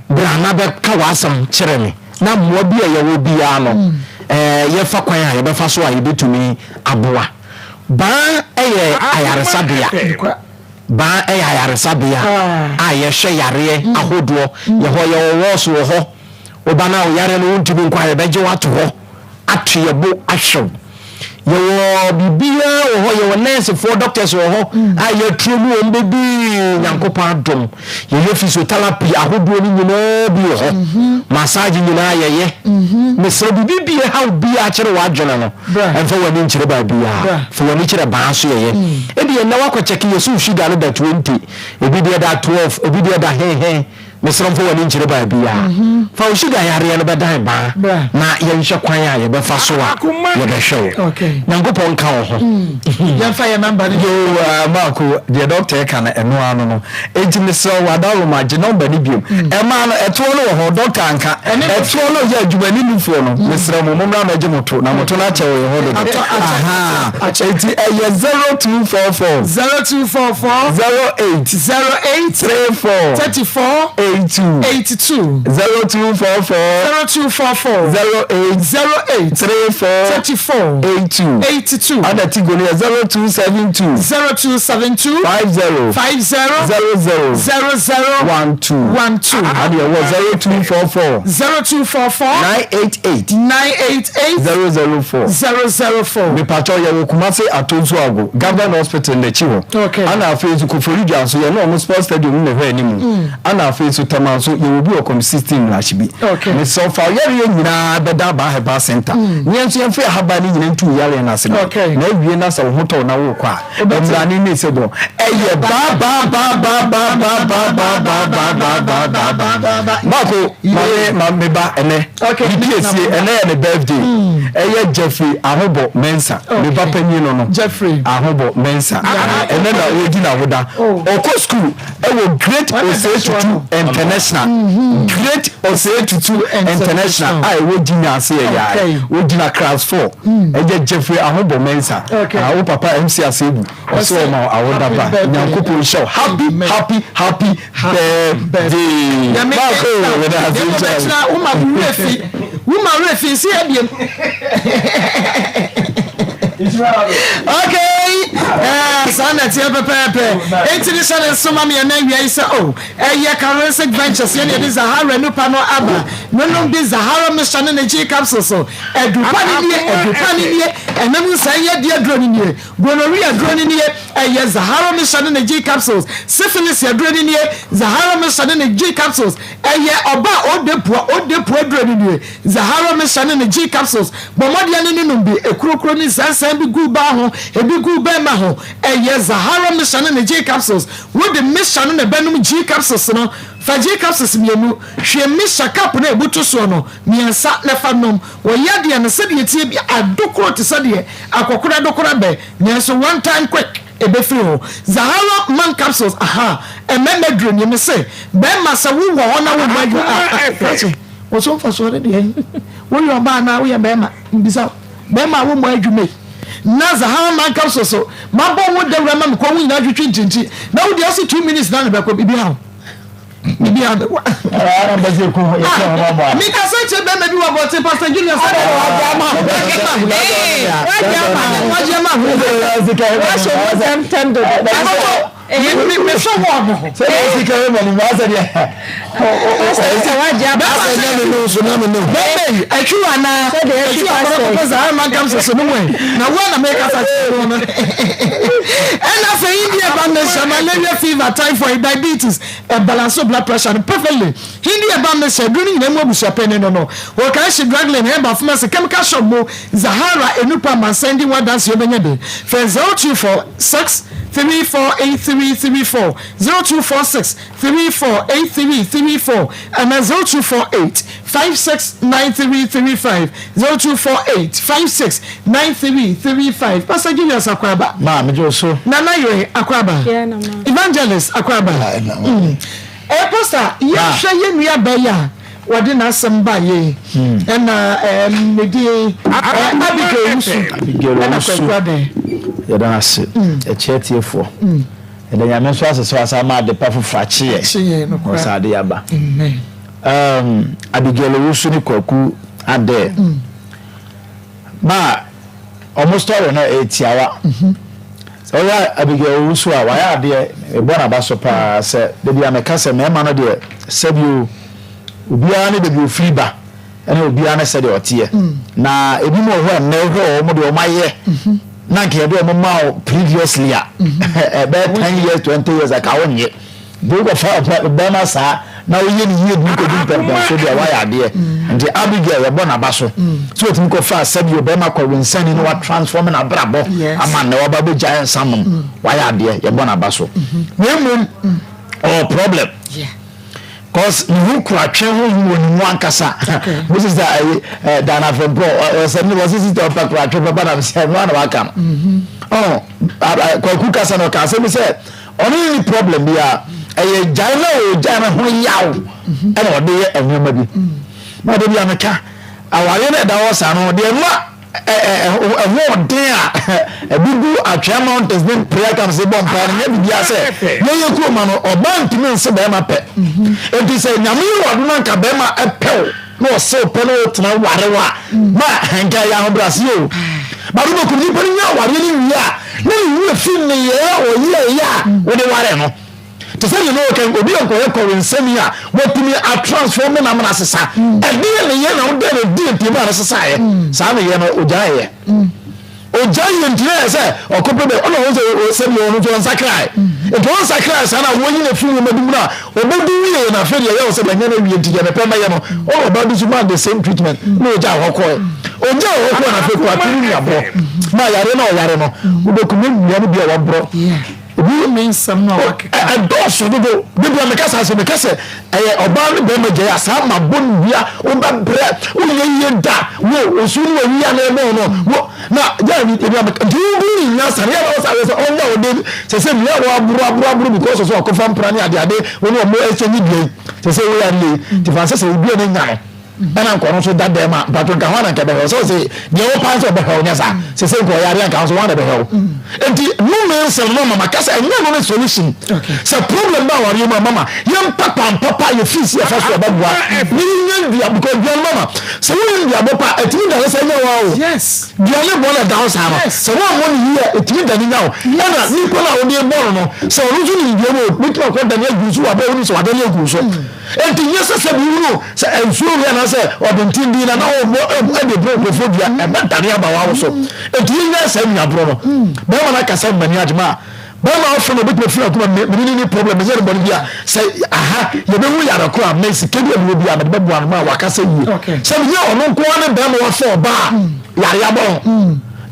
bra na be ka wasam kire me na mo bia ye wo bia no ye fa kwan a ye be fa so a ye betumi aboa ba eye ayaresabia ba eye ayaresabia a ye hwe yare ahodo ye ho ye wo so ho oba na o yare no ntumi nkwa ye beje wato ho atu ye bo ahwew yo bibia ho yo nurse for doctors ho aye tremu o mbebi nyankopa dom ye physiotherapy ahodo ni nyina bi ho massage nyina ye mesro bibia ha bia kire wa adwena no enfa wani nkire ba bia fo wani kire ba so ye ebi na wakọ check yesu sugar no da 20 ebi dia da 12 ebi dia da he mesro fo wani nkire ba bia fa o sugar yare no ba dan ba na ye nhwe kwan a ye be fa so a ye be hwe okay nyankopon ka ho ya fa ye number ni Marco the doctor can eno ano no ejime so wadalo ma je number ni biom e ma no eto no ho doctor anka eto no ya adwumani ni fo no mesra mo momra na je moto na moto na che wo ho do eti eye 0244 08 34 82 0244 08 34 82 ana tigoni 0272 50 12 and your 0244 988 004 me pato ya wokumase atonso ago government hospital na chiho ana afezu ko forija so ye no mo sports stadium ne hwe ni mu ana afezu tama so ye obi o com system la chibi me so fa ye nyina beda ba heba center nyenso ye fe haba ni nyina ntu yare na se na wie na sa hoto na wo kwa emrani ni se do eye ba Marco, my meba ene. Ene ene birthday. Eye Jeffrey Ahobo Mensa. Meba penye no. Jeffrey Ahobo Mensa. Ene na odi na woda. Oko school. Ewo Great Osei International. Great Osei International. I wo dinya ase ya. Wo dina class 4. Eye Jeffrey Ahobo Mensa. Awo papa MC Asebu. Oso ma awoda ba. Nyankopo show. Happy birthday. Woman refi see abiem. Okay. Sana tia pepe. International soma me na wi say oh. Currency ventures ye dey Zahara no pa no aba. No be Zahara mission na G capsule so. Edupani ni enam say ye dia drone ni. Gonorrhea drone ni ye Zahara mission na G capsules. Syphilis ye drone ni Zahara mission na G capsules. Oba odepo drone ni. Zahara mission na G capsules. Bomodia ni numbi ekrokro ni sansan bi gu ba ho ebi gu ba ma ho Zahara mission na G capsules. With the mission na benum G capsules no fa G capsules mienu hwe mission cap na ebuto so no miensa na fa nom wo yade na se de tie bi adokoro te se de akokora dokora be nyenso one time quick ebefiri ho Zahara man capsules ememedro ni me se be masa wo wo na wo maju wo so fa so de wo yo ba na wo ye be ma mbisa be ma wo mo adwume na Zahara man capsules so ma bo wo de wura ma me ko wo nyina twitwi ntinti na wo de asi 2 minutes na be ko bibi ha bibi ha ara baje ko ye ko ma ba mi ka se che be me bi wo bo te Pastor Julius wa ma me so wo bo se si ka me ni ma se dia se wa ja ba so na me no baby I true ana se de true pastor Zahara man capsules so no we na wo na make us no no and na fe India bandage malaria fever typhoid diabetes balance blood pressure perfectly India bandage duni na mo busu pen no wo ka she dragging he ba pharmacy chemical shop mo Zahara enupa man sending one dance you benya de fe 0246 348334 0246 348334 and 0248 569335 0248 569335 Pastor Julius Akwaba ma me jo so Nana Yore Akwaba Evangelist Akwaba Pastor ye hwe ye nua ba ya wade na asamba ye na medi Abigail ya da ase e chetiefo e da nyame so asese asa ma de pa fofrache ye no sa de yaba Abigail wusu ni kwaku ade ma almost story na etiawa so ya Abigail wusu a wa ya de e bona ba so pa se de bia me kase me ma no de sabio obia ne de bi ofriba ene obia ne se de otie na ebi mo ho na ho mo de o maye na ke do mo ma previously about 10 years 20 years aka wonye do go fa be ma sa na o ye ni ye du ko du pempe so dia wa ya de ndi Abigail we bona ba so so otim ko fa sabi o be ma ko winsani no wa transform na brabo ama na wa ba bo giant samum wa ya de ye bona ba so we problem cause you could train when one kasa which is that Dana from Pro suddenly was it to pack right but I'm saying one welcome kwa kasa no kasa me say only problem here jana ho yaw and o de enwema bi na de bia meka aware na da wo sa no de enwa ɛwɔ den a ebibu atwa mountains ne prayer camp se bɔ mpa ne bi bia sɛ yɛyɛ kuroma no ɔba ntumi nse bɛrima pɛ enti sɛ nyame yɛ wado no nka bɛrima ɛpɛw na ɔsɛ pɛ no tena warewa ma nka yɛ ahobrɛase o bado bɛkɔ nipa no nya ware ne wie a na ne wura fi ne yɛ ɔyɛ a wode ware no te sɛ ne no kan obi ankɔyɛ kɔwe nsɛm a wɔtumi atransform na mana sesa ɛdeɛ ne yɛ na wode ne di ntimi a ne sesaeɛ saa ne yɛ no ogyaeɛ yɛ ntina yɛ sɛ ɔkɔpɛ bɛ ɔna wɔn sɛ sɛbi wɔn nso nsakraa etu wɔn nsakraa saa na wɔn nyina fi wɔn mɛdum na ɔbɛdu wie na afɛ deɛ yɛ wɔ sɛ bɛnyɛ na wie nti yɛ bɛpɛ mɛyɛ no ɔwɔ ɔba bi so ma the same treatment na ogya ɔkɔɛ na afɛ kɔ atumi ni abɔ na yare na ɔyare no wobɛkum ewia no bi a waborɔ obi mean some no adɔɔso dodo bibia mekasa ase mekasa ɛyɛ ɔbaa ne bɛrima gya asa ma bon bia wobɛbrɛ woyɛ yie da wo osu no wia na ɛbɔ no wo na ya ni bibia mekasa dubu nya sare ya wo sare so ɔnya wo de sɛ mia wo aburu because so ɔkɔfa mpra ne ade wo no mo ɛsɛ ni bia sɛ wo ya le ti fa sɛ bibia ne nya ɛna nkɔno so dada ma bato nka hwana nka bɛhɛ sɛ deɛ wo pan sɛ ɔbɛhɛ nya sa sɛ nko yare nka so hwana bɛhɛ enti no men sɛ no mama kasa ɛnya no ne solution sɛ problem ba wari ma mama yɛm papa yɛ fees yɛ fa so ɔbɛboa ni nya bia because bia mama sɛ wo bia bopa etimi da sɛ nya wa o yes bia ne bɔ na down sa no sɛ wo mo ni yɛ etimi da ni nya o ɛna ni ko na wo de bɔ no sɛ wo nso ni bia mo bitwa ko da ne agu so wa ba wo ni so wa da ne agu so enti yesa sɛ bi wuro sɛ ensuo wi na sɛ ɔbɛntin bi na ɛde brofo dua ɛbɛdane aba wa wo so enti yɛ sɛ nyabro no bɛma na kasa mani adwuma bɛma ofo no betwe fira kuma ni problem sɛ de bɔne bia sɛ aha yɛbɛwu yare ko a mesi kedi abu bia na bɛboa no ma wakasa yie sɛ bi yɛ ɔno nko ne bɛma wa fɔ ba yare abɔ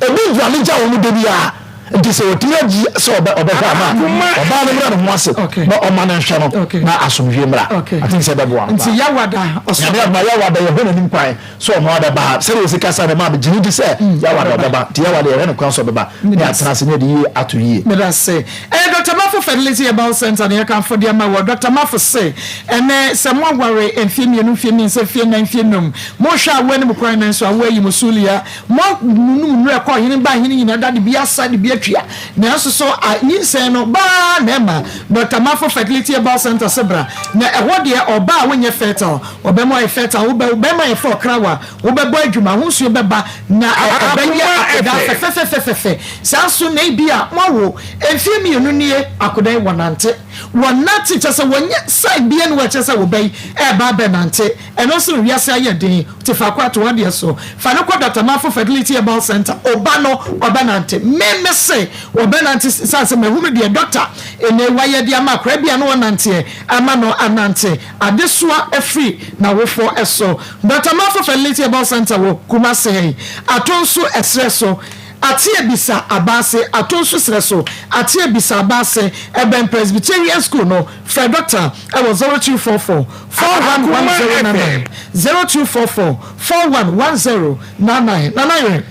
ebi dua ne gya wo mu de bia nti sɛ wɔtumi agyi sɛ ɔbɛhwɛ ama ɔbaa no mmra ne ho ase na ɔma no nhwɛ no na asomdwie mmra aten sɛ bɛboa nti yawada yɛwada yɛhwɛ n'anim kwan sɛ ɔma ɔbɛba ha sɛdeɛ wɔsi kasa no ma bɛgyene di sɛ yɛwada ɔbɛba nti yɛwada yɛhwɛ no kwan sɛ ɔbɛba ne atena ase ne yɛde yie ato yie meda se Dr. Mafo Fertility Herbal Center ne yɛkamfo de ama wɔ Dr. Mafo se ɛnɛ sɛ moaware mfie mmienu mfie mmiɛnsa fie nan fie nom mohwɛ awoa ne mokwan nan so awoa yi mosulia mo num nnura kɔ hene ba hene nyina da de bi asa de bi atwa na nso so nyinsɛn no baa na ɛma Dr. Mafo Fertility Herbal Center sebra na ɛhɔ deɛ ɔba a wonyɛ fertile ɔbɛma yɛ fertile wobɛma yɛ fɔ krawa wobɛbɔ adwuma ho nsuo bɛba na ɔbɛyɛ akɔda fɛfɛfɛfɛ saa so na ebi a moawo mfie mmienu nie akɔda wɔnante kyɛ sɛ wɔnyɛ side bia no wɔkyɛ sɛ wɔbɛyi ɛba bɛnante ɛno so no wiase ayɛ den te fa kɔ ato wadeɛ so fa no kɔ Dr. Mafo Fertility Herbal Center ɔba no ɔbɛnante meme se ɔbɛnante sɛ mahunu deɛ doctor ɛnɛ wayɛ de ama akora bia no wɔnante ama no anante adesoa afiri na wofo ɛso Dr. Mafo Fertility Herbal Center wɔ Kumase ato nso ɛsrɛ so atie bisa abase atonso sere so atie bisa abase eben Presbyterian School no Fred Doctor I was 0244 411099 0244 411099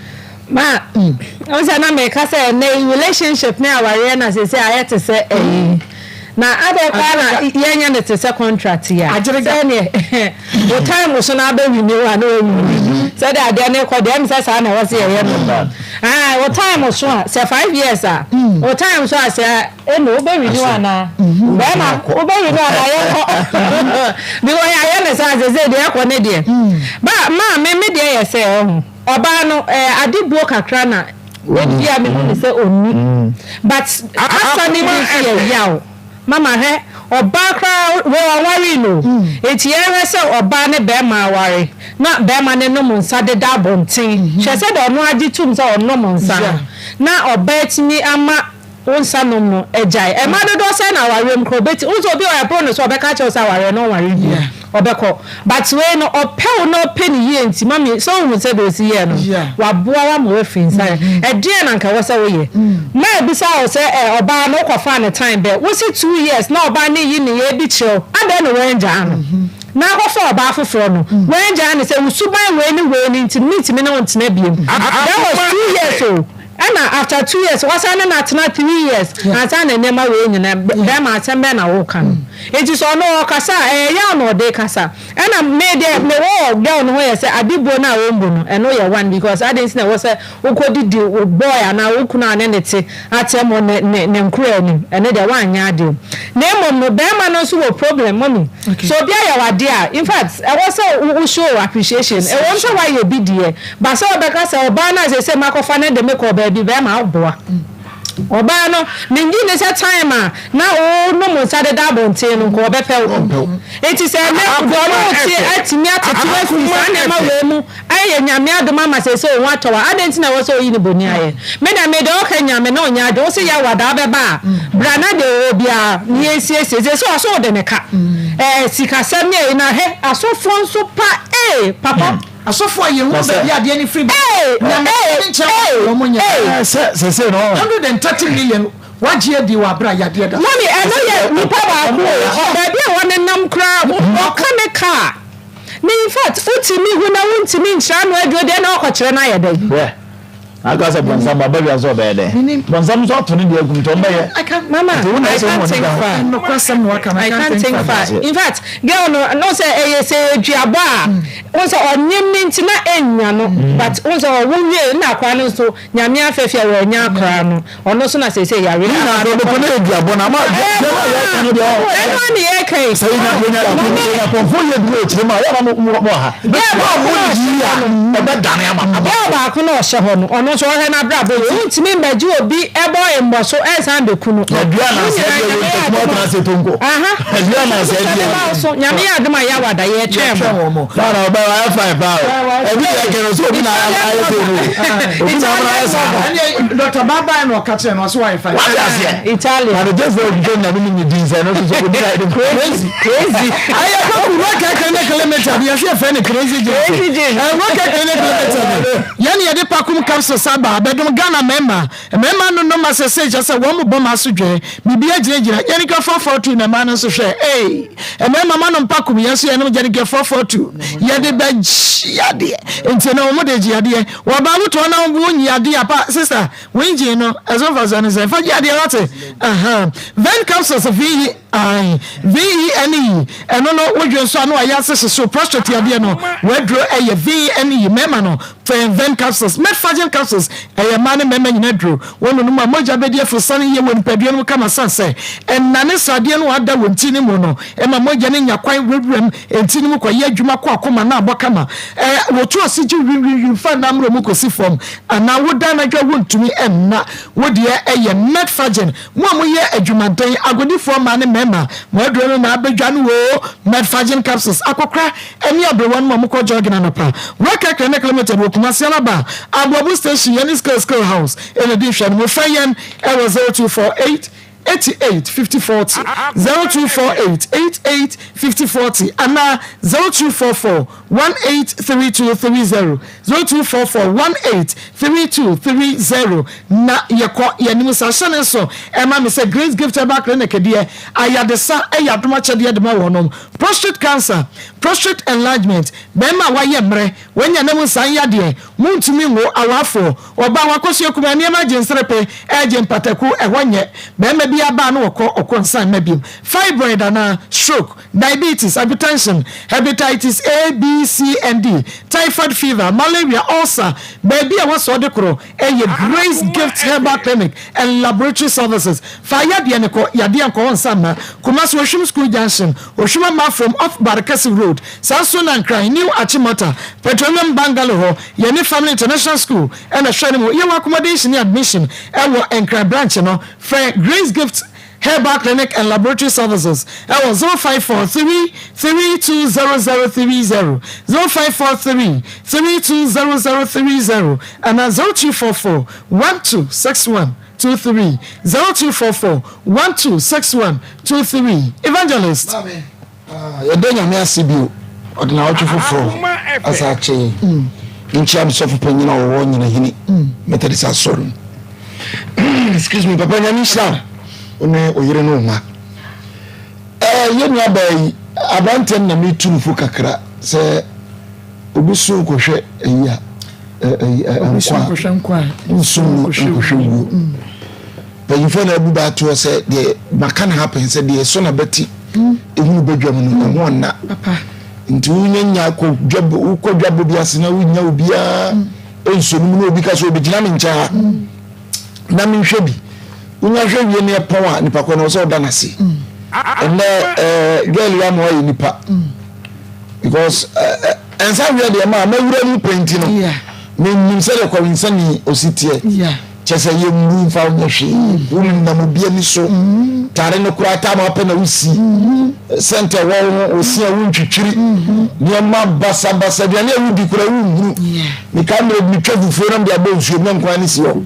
ma o say na me ka say na relationship na aware na say ayete say na ade ka na yenya ne te say contract ya say ne o time so na be renew na o say that ade na ko dem say sa na wo say ye no o time so say 5 years o time so say no be renew na be na o be renew na ye ko bi wo ya ye ne say say de ko ne de ba ma me de ye say oba no adibuo kakra na wedi a me say oni but after ni this year mama he oba kra wo awari no eti ere se oba ne be ma awari na be ma ne no monsa de da bonten hwe se de ono agi tum se ono monsa na oba etimi ama onsa no no ejai e ma do se na awari m kro beti unso obi o ya pro no so oba ka che se awari no awari bi obeko but we no opel no penny ye nti mami so hu se do si ye no wa boa wa mo afin sai e de na nka wo se wo ye na e bi sa wo se oba no kwa fa ne time be wo se 2 years na oba ne yi ne ye bi chiro ade no wenja no na go for oba afoforo no wenja ne se wo suban we ni nti meet me na wontina biem that was 2 years o and after 2 years was I not 3 years and I never win and them I send men a walk. It is on no casa a young or day casa and I made them all down where say I did bona and no your one because I didn't know was a who could do boy and I would not anything at some one name cruel and the one yard. Name on no bear no problem money. So there you dear. In fact, I was show appreciation. I want to why you be dear. But so because our banners they say Macofane the make or baby them out boy. Obano, Ningin is a timer. Now, no more Saturday double tail on Corbepel. It is a I and the mamma says so. What I didn't know so in the Bunia. Men I made all Kenyamenonia, don't say Yawadaba bar. Branade Obia, yes, yes, so I saw the car. Sika Samia in a head, I saw phone so papa. Asofo ye wo be ya de any free say no 130 million waje di wa bra ya de da money e no ye ni pa ba ko ba bi won nam kra o kame car ni in fact utimi hu na untimi nchra no adwo de na okokere na ye dey I got a bonsam baby as well there. Bonsam so to the agum I can't mama I can't think far. No question what I can't think far. In fact, girl no say say duaba. Also on nyim nti na enya no but also wonwe na kwa no so nyame afefia we nya kra no. Ono so na say yare na do ko na duabo na ma no de o. E no ni e kai. Say na ponfo ye du e chima ya ma mo ha. Be ba ji ya e be dane ama. Ba ko na o hye ho no. Ono so he na bra bo ntimi mbaji obi ebo embo so ensan be kunu adua na se de wo to na se tonko adua na se de so nyame ya aduma ya wada ye twem na na ba wa fa ba e bi ya kero so bi na ayo to no obi na bra esa ani Dr. Baba no ka che no so wa fa Italy na just go go na mi din se no so go be crazy aya ka ku wa ka kan kilometer ya se fa ne crazy wa ka kan kilometer yani ya de pakum capsule saba bedum Ghana member no masese just say wo mo maso dwe bibia gira yani ka 442 na ma no so hwe member ma no mpakum yeso ye no gira 442 ye de ba yade enti na wo de gira de wo ba wuto na wo nyade apa sister winji no aso fazane say fa yade rate then capsules VENE eno no wodwe so no ayase so prostate yade no wedro eye VENE member no then capsules metfagen capsules mane mema nyina dro wono no moja be de afusane ye won padua no kama sanse enane sade no ada wonti ni mu no ma moja ne nyakwan wewrem enti ni mu kwa ye adwuma kwa akoma na abokama wotu osiji fa namro mu kosi form ana woda na dwa wontumi enna wode ye metfagen mo ye adwumadan agodifo mane mema mo adro no na abadwa no wo metfagen capsules akokra eni abrewan mo ko jogina no pa waka kene kilometer wo kuma sialaba abobu station yani school house in addition we find 0248 88 5040 0248 88 5040 and 0244 183230 0244 183230 na yeko yanim sa chane so ema me say Grace Gift Herbal Clinic de ayadesa ayadoma chede de ma wonom prostate cancer prostate enlargement bema waye mre wanya nam san yade muntumi ngo awafo oba wakoso kuma ne ma jensrepe eje mpataku ehonye bema aba no okonsan mabim fibroid and stroke diabetes hypertension hepatitis A B C and D typhoid fever malaria ulcer baby a waso de kro Grace Gift Herbal Clinic and Laboratory Services fire de ne ko yade anko onsama kuma so Oshum School Junction Oshuma ma from off Barakasi Road Sanso and Cry New Achimota Petroleum Bangalore Yeni Family International School and a Shanimo ye accommodation admission ewo Enkra branch no for Grace Gift Herbal Clinic and Laboratory Services. That was 0543 320030 0543 320030 and 0244 1261 23 0244 1261 23 Evangelist. Yadenya me asibio odina otwofofo asache incham sofu penyina wo nyina hini metadisa sorun. Excuse me papa nyamisha one oyire no ma yenu abai abanten na metumfu kakra se obusu kohwe eya nkwa nsum nhwehwu bayifo na abu ba to say the makana happen say the so na beti ehunu badwam no ho na papa nti unyanya ko dwabo bi asena unya obia ensonum no obi ka so obi gina me ncha na me hwe bi unya hwe wie ne pon a nipa ko no so da na se and girl ya mo nipa because ensa wie de ma wura ni penti no me nim se de ko insani ositie chese ye mru fa onyeshi na mo bia ni so tare no kura ta ma pe na usi center wo osi a wuntwitwiri ni ma basa bia na ewudi kura wuru ni kamera bi twa fufu na bia ba nsuo na nkwan ni si ho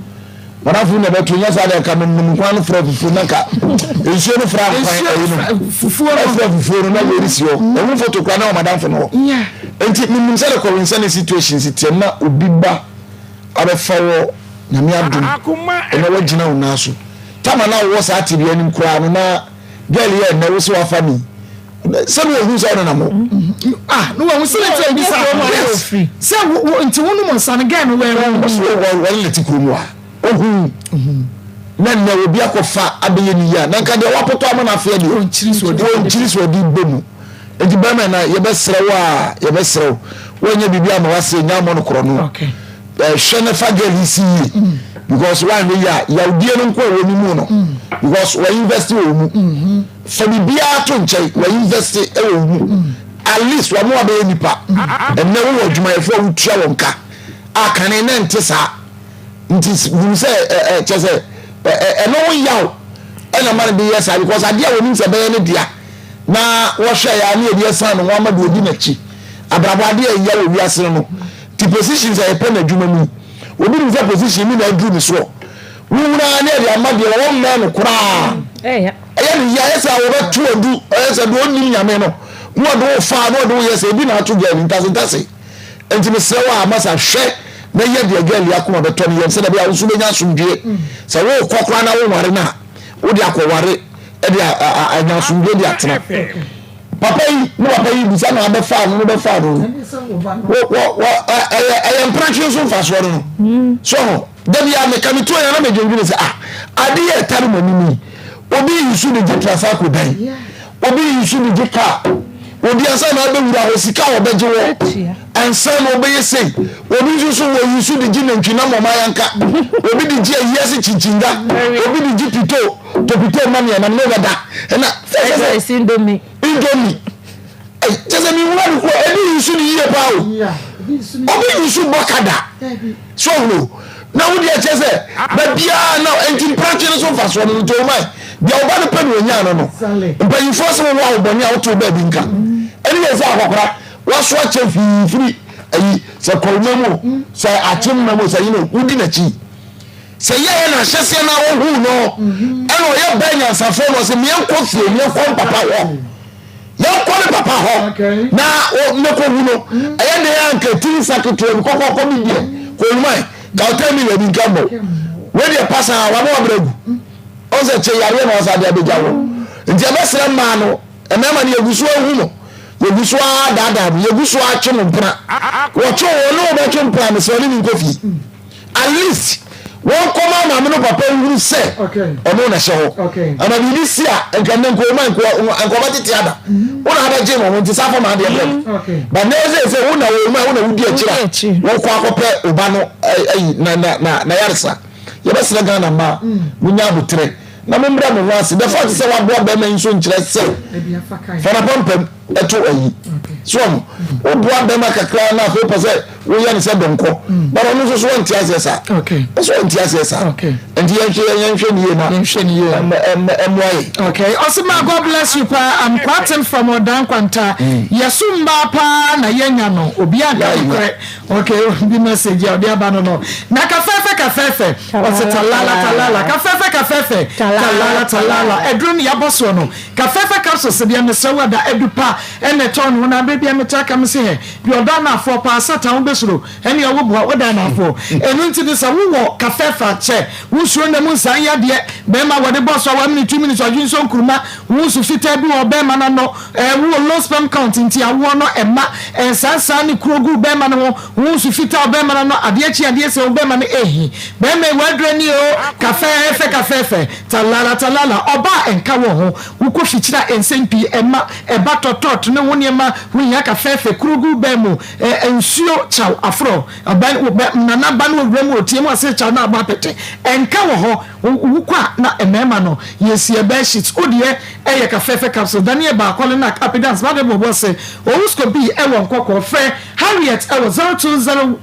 marafu na beto nya sa de ka num nkwan fra fufu na ka nsuo no fra nkwan fufu na wori si ho ewu foto kwa na o madam fo no enti nim se de ko insane situation sitem na obiba abefawo na mi adum ena wagina unaso tama na wo sa ati bia nim kura no na girl ye na wo so afa mi sabe wo so na mo no wo so let bi sa se wo nti wo no mo san girl no wo leti kuro a ohun na wo bia ko fa abeye ni ya na ka de wapoto am na afia de on chiri so di bemu enti ba me na ye be srew wo nya bibia ma wase nya mo no kuro no okay shene fagelisi because why we ya udie no nko wo nimu no because we invest wo mu fa bibia to nchai we invest e wo mu at least wa mo abe nipa enne wo adwuma efo wutua wonka akane na ntesa nti bu se chese eno wo yaw ena man be yes because ade a wo nim se be ne dia na wo hwe ya na e san no wa ma do odi na chi abrabo ade a yaw wi ase no the positions are pen adwuma mu obi ni za position mi na adru mi so wura na dia ma dia won na no kura ya ni ya yesa wo betu odu yesa do onni nyame no mo do fa no do yesa bi na atu ga ni ntase enti me sewa amasa hwe na ye dia girl ya kuma beto ni yesa da bia wo so benya sumdue se wo kokora na wo ware na wo dia ko ware e dia anya sumdue dia tena papa yi bisa na be fa no wo impression so fa so no so debi a mekanito ya na me dwendwene se ade ye tare manimi obi yusu de jetrasa ko dan obi yusu de jeka obi ansa na be wura ho sika obeje wo ansa na obeye sei obi yusu wo yusu de jinantwi na mama yanka obi de je yesi chinchinga obi de jipito topito mami na me da na ese indomi just me wura ko ebi yusu ni ye pa o obi yusu bokada so no na wo dia chese ba bia na enti practice so fa so no to mai dia oba no pe no nya no mpa you force wo wa oboni a wo to ba bi nka eni ye sa akokora wo so ache fifiri ayi se kolmemu se achim na mo se yino udi na chi se ye na hyese na wo hu no eno ye ba nya safo no se me enko fie me enko papa wo yakole papa ho na o meko hu no aye ne yanka tin sakito ko mi die ko mai ka tell me we gambo we dey pass wa mo abregu on se che yare na osa de bejawo nti e besra ma no e mema ne yegusu ahu no yegusu adada yegusu ache no mpra wo cho wo no be cho mpra me se ni nkofi at least won koma na me no papa wuru se ono na hye ho ama bi di sia enkan nko ma nko ba tete ada wona ada je mo nti safo ma de bre ba na ze wona wona wudi akira wo kwa kope oba no ayi na yarsa ye be sira gana ma munya abutre na me mbra me wase the fact say wa bo ba me nso nkire se fa na pompem eto ayi so o bo ba ma kakra na fe pese wo ye ne se donko ba no so nti asesa so nti asesa and yenhwe ni na okay osima god bless you pa I'm quoting from Odan Kwanta yesumba pa na yenya no obi aka okay bi message ya obi aba no na kafefe talala kafefe talala edrun ya boso no kafefe kapso se bia me sewa da edupa ene ton na bia me taka me se he bi Odan na for pa sata wo besuro ene owo bo Odan na for enu nti de sa wo kafefa che wo suro na mu san ya de be ma wo de boso 1 minute 2 minutes ajun so nkuruma wo su fita bi wo be ma no wo low sperm count nti awo no ema ensansa ni krogu be ma no wo su fita be ma no ade se wo be ma no ehi be me wadre ni o kafe talala oba enka wo ho wo ko fichira ensempi ema eba totot ne wo niema wo nya kafe krogu be mu ensuo chaw afro nana ba no wura mu otie mu ase chaw na agba pete enka wo ho wo kwa na emema no yesi ebe shit odie eye kafe capsule daniel ba kwale na apidance ba de bobo se owusko bi e won kokko fe Harriet e 0207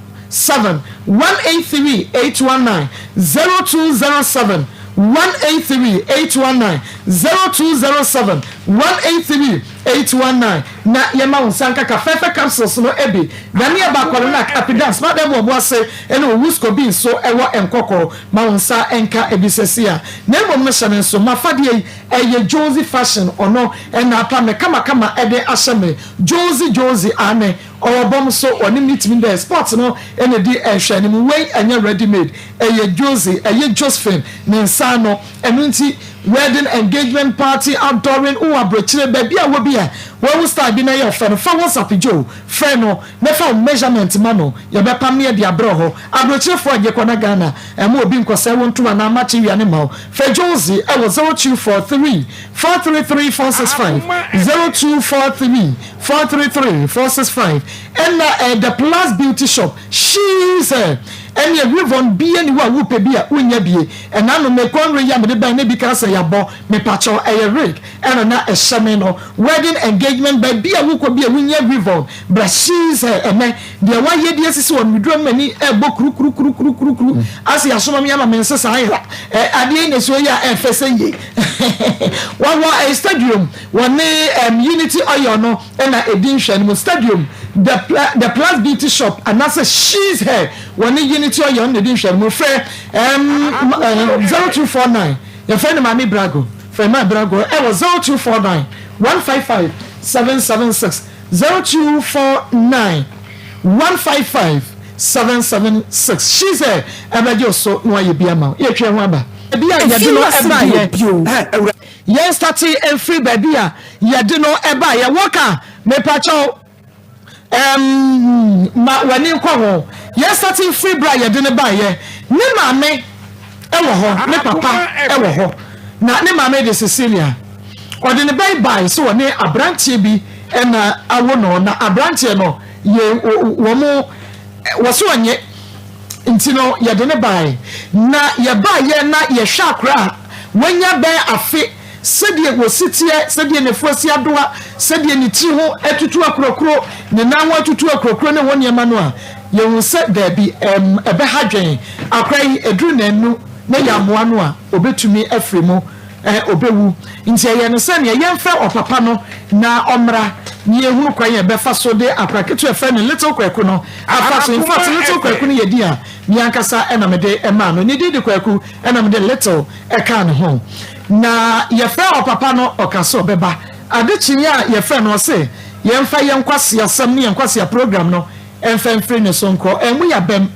183 819 0207 183 819 0207 183 819 na yema unsanka kafe capsules no ebi daniel ba kwale na apidance ba de bobo se ene owusko bi so ewo enkokko ma unsa enka ebisesia na emom no hyane so mafade eye Josie fashion ono ena pa me kama ede ahyeme Josie ane obom so oni meet me there sports no ene di ehwe ni mu wey anya ready made eye Josie eye Josephine ne nsa no enunti wedding engagement party outdooring abrochire baby a wo bia wo start bi na ye fa no fa WhatsApp jo fa no me fa measurement ma no ye be pam ye dia bro ho abrochire fo aje kona Ghana ema obi nkose won to na ma chi wiane ma fa Josie e was 0243 433 465 0243 433 465 and the Plus Beauty Shop she's any Rivon be anywhere who pay beer unya bie and I no me konre ya me de na bi ka say yabo me pacho rig and na a shameno wedding engagement by beer who ko be unya Rivon but she's me the one ye dey sisi on midro mani e bo kru as ya so me ama me nsesa ayra ade ne so ya e fese ye one a stadium one Unity oyo no na edin hwan stadium the Plus Beauty Shop and that's she's here one Unity oyo on edin hwan mo frɛ 0249 your friend Mami Brago friend my Brago it was 0249 155 776 0249 155 776 she's here abajo so no ye bia ma ye twa ho aba bia ye de no eba ye yes starting and free baby ye de no eba ye waka me pacho ma wani kwa ho yes starting free bra ye de ne ba ye ne maame e wo ho ne papa e wo ho na ne maame de Cecilia o de ne bye so woni abrantie bi e na awo no na abrantie no ye wo mo wo so onye ntino ye de ne bai na ye ba ye na ye hwa akra wanya ba afe sedie wo sitie sedie ne fosi adoa sedie ne ti ho etutu akrokro ne nan wa tutu akrokro ne woni ema no a ye hu se da bi ebe hadwen akra yi edru nanu ne ya moa no a obetumi afrimu obewu nti ye ne se ne ye mfa opapa no na omra ni ehunu kwan ye befa so de apraketu efe ne little kwaku no afa so in fact little kwaku ne yedi a mi ankasa ena me de ema no ne di kwaku ena me de little e kan ho na ye fe opapa no okaso beba ade chinya ye fe no se ye mfa ye nkwase asam ne ye nkwase program no emfa mfiri ne so nko emu ya bem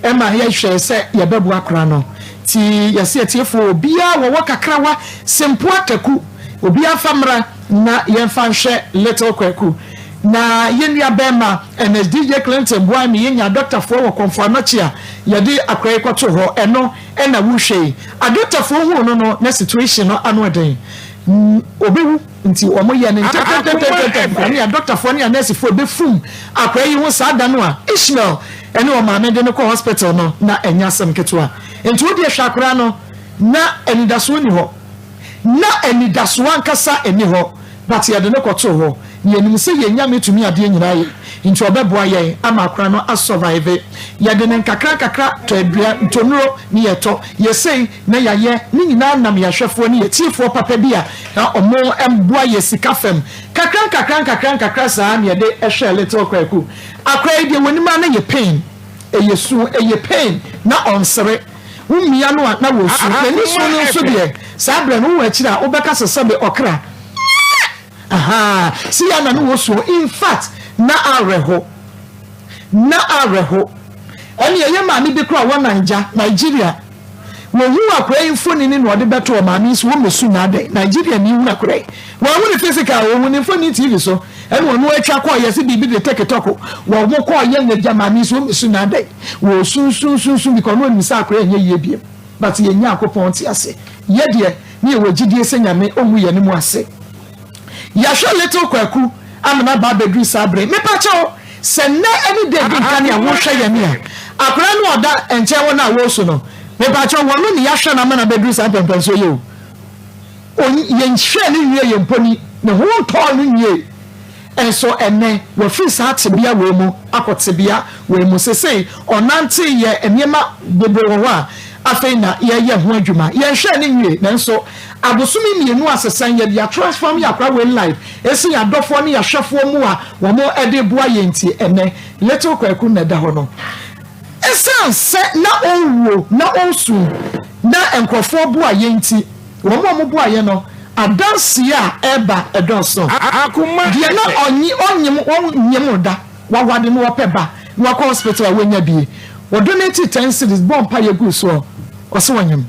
ema ye hwe se ye bebu akra no ti ye se tiefo obia wo wakakrawa sempo ataku obia famra na yemfa nhwe little kwaku na yenua bema DJ Clinton boy me yenya doctor for wo konfirmachi a yede akrai kwato ho eno na wuhwe a doctor for hu no na situation no anu eden obewu nti omo ye ne tete ya doctor for ne nurse for be fum akrai hu sada no a Ishmael ene o maame de no ko hospital no na enya sam ketwa nti wo de hwakra no na enidaso ni ho na enidaso ankasa eni ho but ye de no kwato ho ye nim se ye nya metumi ade nyina ye nti obeboa ye ama akra no a survive ye de nkakra to adua ntonuro ni ye to ye sei na ya ye ni nyina nam ya hwefo ni ye tifo papa bia na omo emboa ye sikafem kakra saa na ye de ehwe little kwaku akra de wonima na ye pain eyesu eye pain na onsere wumia no na wo su ni so no so de saa bre no wo akira obeka sesebe okra aha si ya na no so in fact na areho ani ye ma ni bi kra wa Nigeria wo hu akora infoni ni no de beto o maami so wo mesu na ade Nigeria ni hu akora wo hu ni physical wo hu ni infoni TV so ene wo no atwa ko yesi bibi de TikTok wo mo ko ye nyaja maami so wo mesu na ade wo sun because no ni sa akora enye ye biem but ye nya akopon ti ase ye de ni wo gidie se nyame omu ye ni mu ase ya sho little kwaku amana ba bedru sabre me pa cho se na any day bi kan ya wo hwe ye me akora no oda enche wo na wo so no me pa cho wo no ni ya hwe na amana bedru sabre so ye o ye nhwe ni wie ye mponi ne ho to no nie enso ene wo fi sa tebia wo mu akotebia wo mu sesei onante ye eniema bebre wo a afei na ye ho adwuma ye hwe ni wie nanso abosumi mienu asesan ye dia transform ya kwa we life esi ya dofo ni ya hwefo mu a wo mo ede boa ye nti ene little kwaku na da ho no esan se na onwo na onsu na enkrofo boa ye nti wo mo boa ye no adansi a eba edonso Akoma die na onyem da wawade no wopeba no kwa hospital we nya bie wo donate 10 cedis bomb pa ye gu so o se wanyem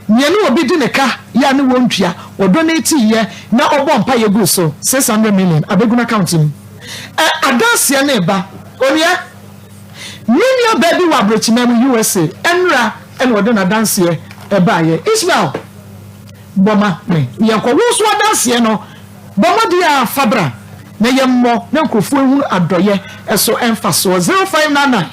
nyene obi di ne ka ya ne wontua wo donate ye na obom pa ye gu so 600 million abeguna account him adansi na eba onia million baby wa brochimem USA enra en wo do na dansi eba ye Ismail boma me yanko wo so adanse no boma dia fabra na yemmo na nkofo hu adoye eso emfa so 0599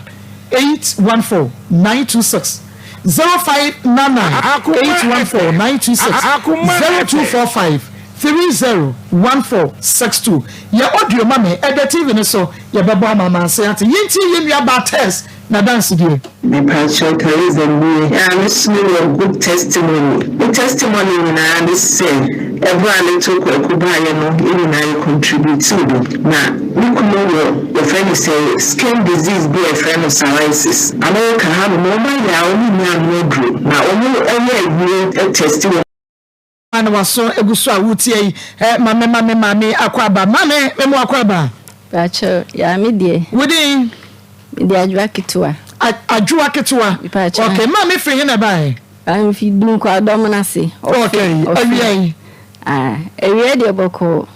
814 926 0599 814 926 0245 301462 ya audio mame ede TV ne so ya bebo mama se ate yinti yemia ba test na dance die me pastor Teresa Mbuye ya listening to good testimony the testimony na and say every little kwakubaye no even na contribute to na nikuno your friend say skin disease be a friend of psoriasis America have no mind ya only na group na only a testimony ana waso egusu awuti yi mame akwaba mame memo akwaba Pacho ya midie wudi midie ajwa kitwa okay mame free na bai am fi dun kwa dom na se okay awie ewie de boko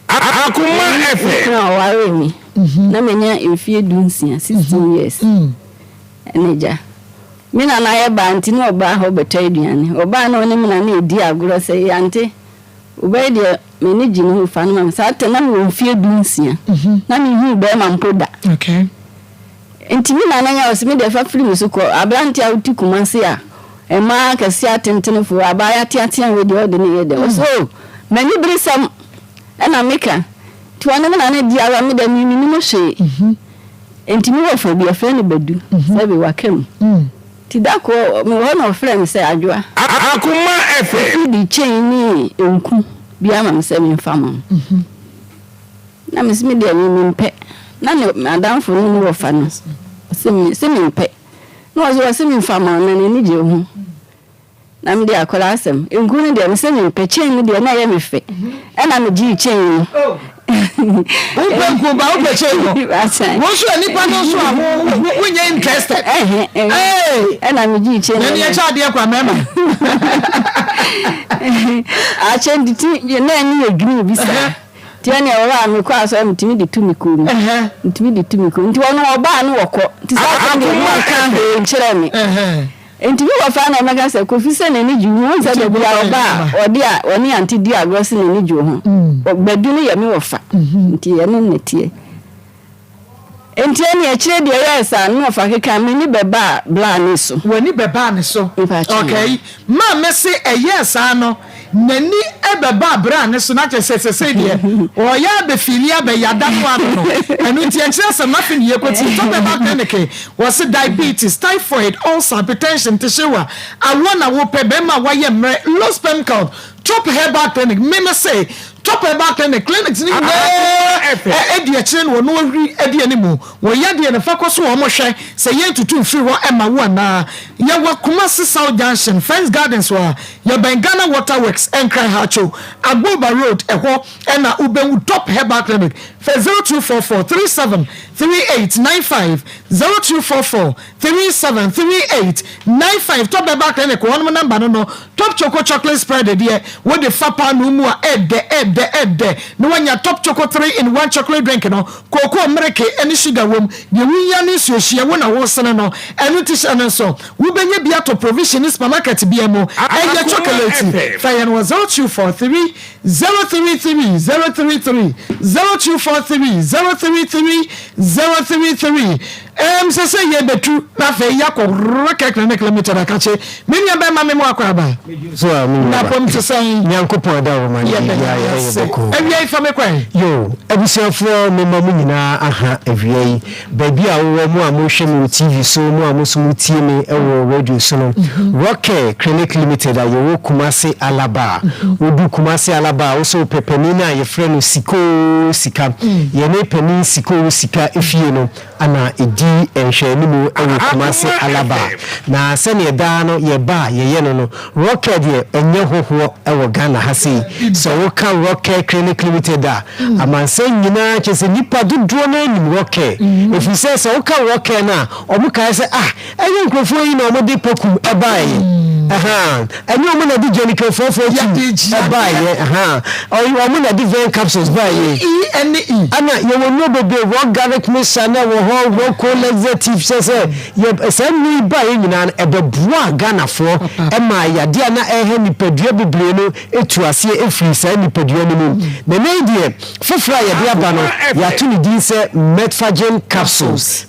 Akoma FM na ware mi na menya efie dunsia 16 years eneja mina na ye ba anti no ba ho beta aduane oba na oni mina na edi agoro se yante oba de meni ginu fa no ma sa te na me fie dunsia na me hu be ma mpoda okay enti mina na nya osimi de fa film so ko abranti awti kumanse a e ma ka si atentene fu abaya tiatia we de ode ne ye de so mani brisam na meka ti wana mina na di awa me de mi mo hwe enti mi wo fa bi afre ne badu sabe wakam tidako me one of friends say adwa Akoma FM di chain ni enku bia ma se me fama na me simi de mi mpe na ne madam fo ni wo fa no se me mpe no wazo se me fama na ni je hu na me de akola asem enku ni de me se me mpe chain ni de na ye me fe e na me ji chain Upenku ba upeche no. Wonso anipa no so aho wonye interested. Na me ji che. Na ni e cha de kwa mema. A che nditi na ni egri bi sa. Ti ani ora me kwa so mtimi de tumi ku mi. Mtimi de tumi ku. Nti wono oba no woko. Ti sa ka ni mo ka he nkyere me. Enti bi wo fa na mega se ko fi se na ni ju won se de bia oba odi a oni anti di agro na ni ju ho gbadu ni ye mi wo fa nti ye ne netie enti ani e kire de yesa no fa keka me ni beba bla ni so woni beba ni so okay ma me se yesa no nani ebeba bra ni so na chese de o ya be filia be yada no ano enu ti e kire se ma fi ni ye ko ti to beba clinic was diabetes typhoid ulcer hypertension tishiwa awona wo pe be ma wa ye low sperm count top herbal clinic me say top back then the clinics ni edi akire no no hwi edi animu wo yade ne fa koso wo mo hwe se ye tutu mfiri ho ema wo na ye wa Kumasi South Junction Friends Gardens wa ye Bengana Waterworks Enkran Hacho Agboba Road eho na ubenwu top herbal clinic for 0244373895 0244373895 top herbal clinic one number no top chocolate spread there with the fapa no mu ede no wanya top choco 3-in-1 chocolate drink no cocoa america any sugar wom ye wiya ni suohia wo na wo sene no enu ti sene so wo benye bia to provision supermarket bia mo eye chocolate fire no 0243 033 033 0243 033 say ye betu na fe yakọ rocket clinic limited akache meni aba ma memo akwaba so na pom to say nyankopon da wo man ya beko ewie fa me kwan yo abusiafo mema mu nyina aha ewie baby a wo mu a mo hwe me TV so mu a mo so mu tie me ewo radio so no rocket clinic limited a yo Kumasi Alaba odu Kumasi Alaba wo so pepenina ye frɛ sika ye ne penin sika efie no ana edi enhwani mu ewo Kumasi Alaba na sene da no ye ba ye no rocket ye enye hoho ewo Ghana hase so wo kan rocket clinic limited da amansan nyina chese nipa dodo na nim rocket if you say so wo kan rocket na omuka say enye nkrofo yi na omode pokum ebaye enye omo na di jenika fofo ji ebaye omo na di vein capsules baye ana ye wonu bebe organic mixture na wo ho co-laxative say ye sami baye nyina ebebua Ghana fo ema yade na ehe nipadua bebre no etu ase efiri sa nipadua no mu na nedie fofra yade aba no ya to ni din say metfagen capsules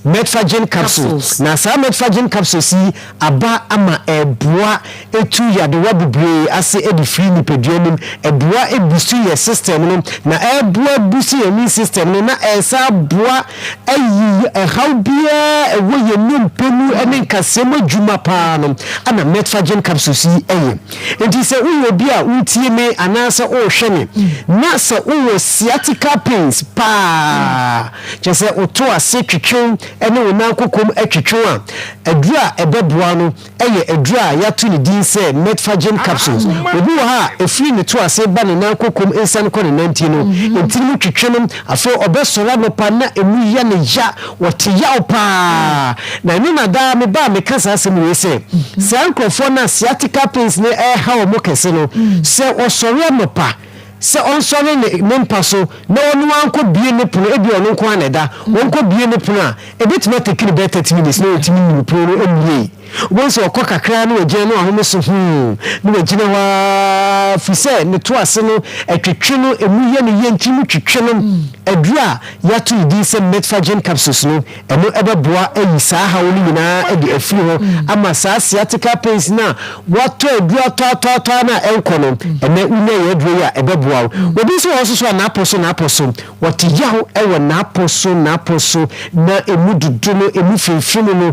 na sa metfagen capsules yi aba ama ebua etu yade wa bebre ase edifiri nipadua no ebua ebusu ye system no na ebua busu ye ni system no na esa bua ayi how bia ewo ye numpemu ene nkasemo djuma pa no ana metfagen capsules yi eye enti se uwo bia utie me anasa o hwe me na se uwo sciatica pains pa chese oto ase twetwe ene wona kokom atwetwe a adura ebeboa no eye adura ya to ni din se metfagen capsules obi wo ha efiri ne to ase ba ne na kokom ensan ko ne nanti no enti mu twetwe no afo obesora no pa na emu ya ne ya wote ya pa na ni na da me ba me kasa ase mu we se nkrofo na sciatica pains ne ha o mo kese no se osore no pa se onsore ne mpaso na onu anko bie ne puno ebi onu nko aneda wonko bie ne puno a ebetime take ni 30 minutes na otimi ni puno emie wonso okoka kra na oje no ahome so na wagina wa fise ne to ase no etwetwe no emu ye ne yentimu twetwe no adura ya to di se metfagen capsules no eno ebeboa ayi saa ha woni nyina edi afiri ho ama saa sciatica pains na wato adura to na enko no ene une ye adura ya ebeboa obi so so na aposo wati yawo ewo na aposo na emu dudu no emu finfinu no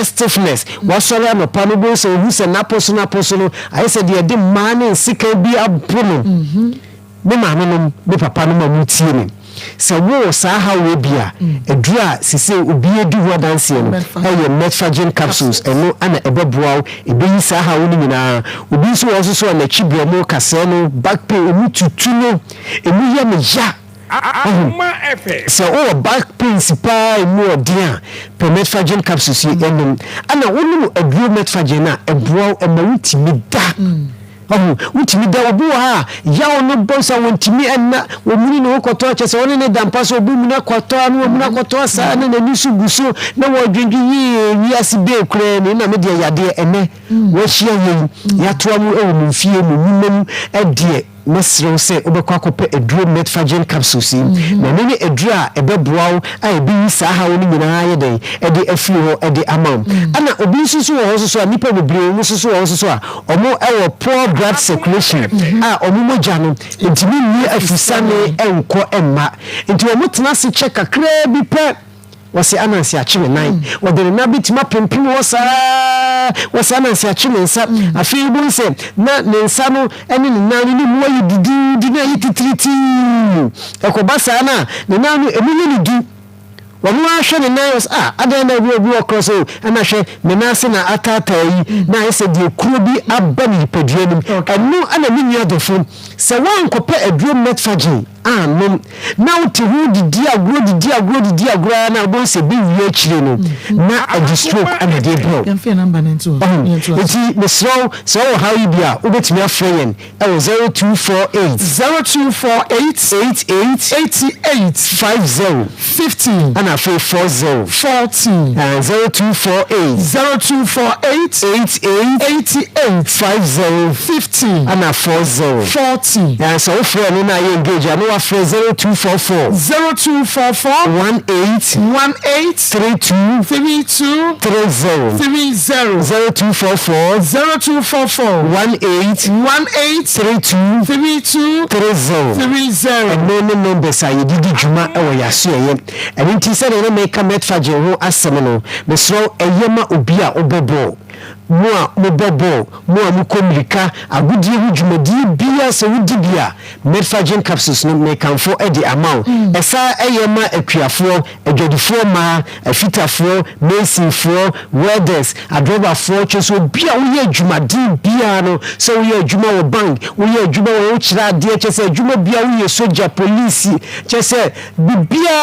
stiffness wasore no pano bo se hu se na aposo no ayi se de mane sika bi abono me maame no me papa no ma mutie ni se wo saa ha we bia adura sise obi edi ho danse no eye metfagen capsules eno ana ebeboa ebeyi saa ha wo ni nyina obi so wo so na chibio mo kase no back pain emu tutu no emu ye me ya Akoma FM so back pain sipa emu odia per metfagen capsules enom ana wonu adura metfagen na eboa emawutimi da utimi da obi ha ya ono bonsa wontimi enna omuni no koto chese woni ne dampa so obi mu na koto anu obi na koto sa na nisu guso na wodwindwi yi asibe kure ni na me de yade ene wo hia yin ya to amu ewo mfie mu mumem edie mesrew se obekwa kope eduro metfagen capsules na nene edura ebeboa a ebi saa ha woni nyina ye den ede afiri ho ede amam ana obi susu wo susu a nipa bebre wo susu wo susu a omo ewo poor blood circulation a omo moja no entimi ni afusane enko emma enti omo tena se check akra bi pe wose anansi achime nan wodere na bitima pempim wo saa bia wasana nsa chime nsa afi bu nse na ne nsa no ene ne nan ni mu ayi didi na yi titriti ekobasa na ne nan no emu ni du wɔn ahwɛ ne nan was adan na bi ɔkɔ so ɛna hwɛ ne nan se na atata yi na ɛsɛ deɛ kuro bi aba ne nipadua nim ɛno ɛna ne nua dɔfo sɛ wankɔpɛ aduro metfagin anom na wote ho didi agorɔ na abɔ sɛ bi wie akyire no na adi stroke ana de bro enti mesrɛw sɛ wɔ haw yi bi a wobɛtumi afrɛ yɛn ɛwɔ 0248 ana afei 40 0248 50 ana 40 sɛ wofrɛ no na yɛ engage ano wafrɛ 0244 18 32 0244 18 ɛno ne numbers a yɛdidi dwuma ɛwɔ yɛasoɛyɛ ɛno nti sɛ ne meka metfagin ho asɛm no mesrɛ ɛyɛ ma obi a wobɛbɔ mo a mobɔbɔ mo a mokɔ mirika agodie ho dwumadie bia sɛ wodi bia metfagin capsules no mekamfo de ama wo ɛsa ɛyɛ ma akuafoɔ adwadifoɔ maa afitafoɔ mesinfoɔ welders adrobafoɔ kyɛ sɛ obi a woyɛ adwumadie bia no sɛ woyɛ adwuma wɔ bank woyɛ adwuma wɔ wokyerɛ adeɛ kyɛ sɛ adwuma bia woyɛ soja police kyɛ sɛ bibia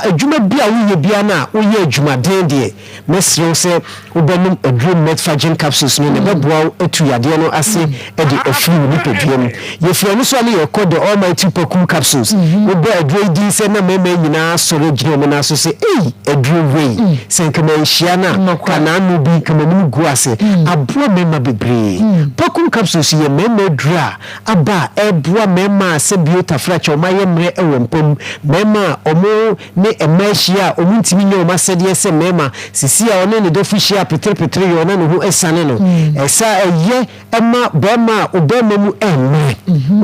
adwuma bia woyɛ bia no a woyɛ adwumaden deɛ mesrɛ sɛ wobɛnom aduro metfagin capsules no ne bɛboa atu yadeɛ no ase de afiri wo nipadua mu yɛfiri no so ale yɛkɔ the almighty pokum capsules wobɛ aduro di sɛ na mɛma nyinaa sɔre gyina mu no so sɛ aduro wei sɛ nkama nhyia no kanaano bi kamanim gu ase aboa mɛma bebree pokum capsules yɛ mɛma aduro a aba a ɛboa mɛma a sɛ biotafrakyɛ ɔma yɛ mmerɛ ɛwɔ mpam mɛma a ɔmo ne ɛma ahyia a ɔmo ntimi nyɛ ɔma sɛdeɛ sɛ mɛma sisi a ɔne ne dɔfo hyia petere yɛ ɔna ne ho ɛsane no ɛsa ɛyɛ ɛma bɛma a ɔbɛma mu ɛmmerɛ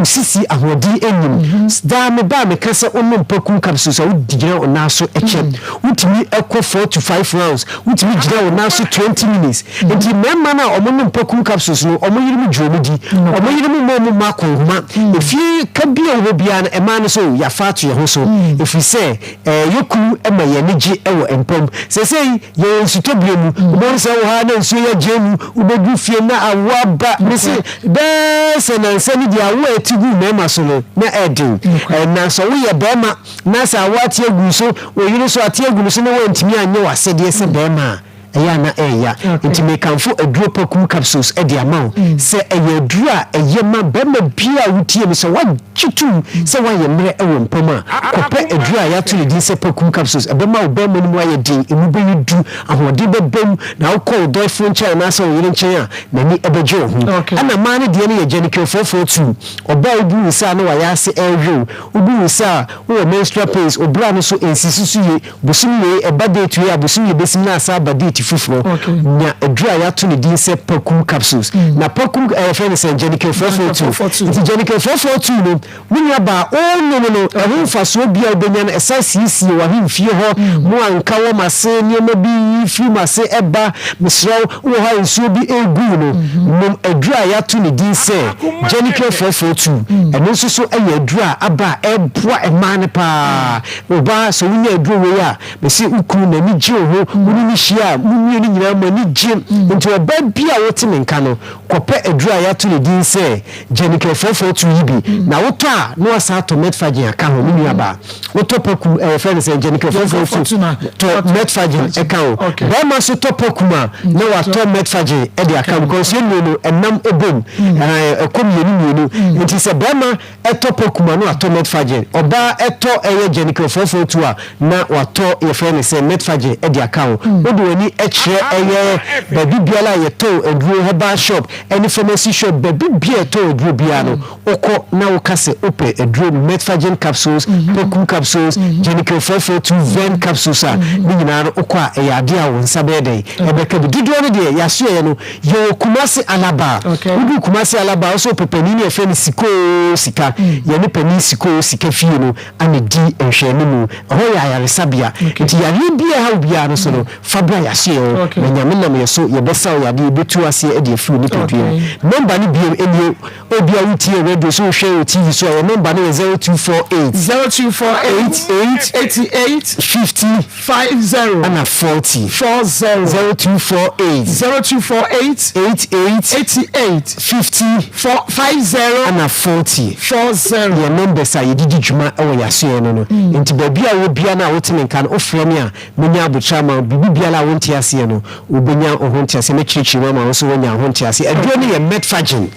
osisi ahoɔden enyim daa me ba me kasa onom pokum capsules a wodigina ona so ɛkyɛ wotumi ɛkɔ 4 to 5 rounds wotumi gina ona so 20 minutes nti mɛma na omonom pokum capsules no omo yirim dwomudi omo yirim mo makonhoma efi ka bia wo bia na ɛma no so ya fa to ye ho so efi sɛ yoku ɛma ye ne gye ɛwɔ empom sɛsɛyi ye nsutɔ bia mu mo sɛ wo ha na nsu ye gye mu ubedu fie na awaba mesi bɛsɛ na nsani dia wo etigu mɛma so no na ɛdin na so wo ye bɛma na sa wo atie gu so wo yiri so atie gu so na wo ntimi anye wasɛdeɛ sɛ bɛma ɛyɛ na ɛyɛ nti mekamfo aduro pokum capsules ɛde ama wo sɛ ɛyɛ aduro a ɛyɛ ma bɛma bia wotie mi sɛ wagyetum sɛ wayɛ mmerɛ ɛwɔ mpam a kɔpɛ aduro a yɛato ne din sɛ pokum capsules ɛbɛma wo bɛma no mu ayɛ din ɛmu bɛyɛ du ahoɔden bɛbam na wokɔ wo dɔfo nkyɛn anaasɛ wo yere nkyɛn a n'ani ɛbɛgye wo ho ɛna maa no deɛ no yɛ gyanikɛfoɔfoɔ tu ɔbaa wobu wo sɛ a na wayɛ ase ɛrew wobu wo sɛ a wowɔ menstrual pains ɔbra no so ɛnsisi so ye bosom wei ɛba date wei a bosom yɛ bɛsim na asa aba date fufuro na aduro a yɛato ne din sɛ pokum capsules na pokum ɛyɛfrɛ no sɛ gyanikɛfoɔfoɔ nti gyanikɛfoɔfoɔ tu no wonya ba ɔnom no ɛho mfasoɔ bia wobɛnya no ɛsa siesie wahemfie hɔ mo anka wɔ mase nneɛma bi firi mase ɛba mesrɛw wowɔ ha nsuo bi ɛgu no nom aduro a yɛato ne din sɛ gyanikɛfoɔfoɔ tu ɛno nso so ɛyɛ aduro a aba a ɛboa ɛmaa no paa ɔbaa sɛ wonya aduro wei a mɛsɛ wokunu n'ani gye wo ho wone ne hyia a mmienu nyinaa ma ni gye nti ɔbaa bi a wote me nka no kɔpɛ aduro a yɛato ne din sɛ gyanikɛfoɔfoɔ tu yi bi na wotɔ a na wasa atɔ metfagin aka ho ne nuaba wotɔ pokum ɛyɛfrɛ no sɛ gyanikɛfoɔfoɔ tu tɔ metfagin ɛka ho bɛrima nso tɔ pokum a na watɔ metfagin ɛde aka ho because yɛnnuo no ɛnam ɛbom ɛkɔ mmienu nti sɛ bɛrima ɛtɔ pokum a na watɔ metfagin ɔbaa ɛtɔ ɛyɛ gyanikɛfoɔfoɔ tu a na watɔ yɛfrɛ no sɛ metfagin ɛde aka ho wode w'ani ɛkyerɛ ɛyɛ baabi biara a yɛtɔ aduro herbal shop ɛne pharmacy shop baabi bia yɛtɔ aduro biara no wokɔ na woka sɛ wopɛ aduro metfagin capsules pokum capsules gyanikɛfoɔfoɔ tu ven capsules a ne nyinaa no wokɔ a ɛyɛ adeɛ a wo nsa bɛyɛ dɛn ɛbɛka bi dodoɔ no deɛ yɛasoɛyɛ no yɛwɔ kumase alaba wode kumase alaba wo sɛ wopɛpani ne yɛfrɛ no sikoo sika yɛne pani sikoo sika fie no ane di nhwɛne mu ɛhɔ yɛ ayaresabea nti yare bia ha wo biara no so no fa bra yɛasoɛ o na nyame nam ye so ye besa o yade betu ase e de afi ni pedue number ni biem enio obi a wutie radio so hwe TV so your number ni 0248 and 40 0248 and 40 your number say you did juma e wo yaso no nti ba bia wo bia na wotime kan ofre me a munya abucha ma bibi bia la wonti ase no obenya ohonti ase me chirichiri ma wo so wonya ohonti ase aduro ne ye metfagen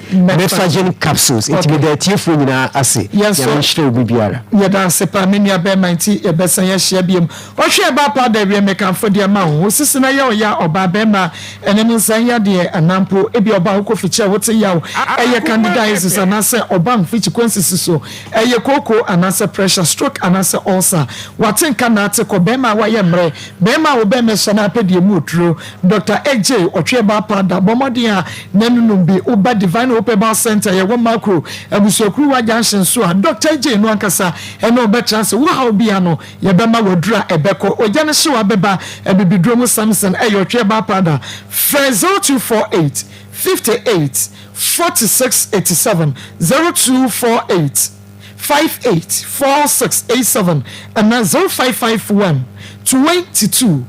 capsules nti me da tiefo nyina ase ya nhyire obi biara ya da sepa me nia be manti e be san ya hia biem ohwe ba pa da wie me kan fo de ma ho sisi na ya oya oba be ma ene ni san ya de anampo ebi oba ko fiche wote ya eye candidate is anase oba mfichi kwensi so eye koko anase pressure stroke anase ulcer watenka na ateko be ma wa ye mre be ma wo be me so na pede mu otro Dr. AJ otwe ba pa da bomodi a nanunum bi uba divine hope ba center ye wo makro abusokru wa junction so a Dr. AJ no ankasa eno be chance wo ha obi ano ye be ma wodura ebeko oja ne hye wa beba ebibidromu Samson otwe ba pa da 0248 58 4687 0248 584687 and 0551 22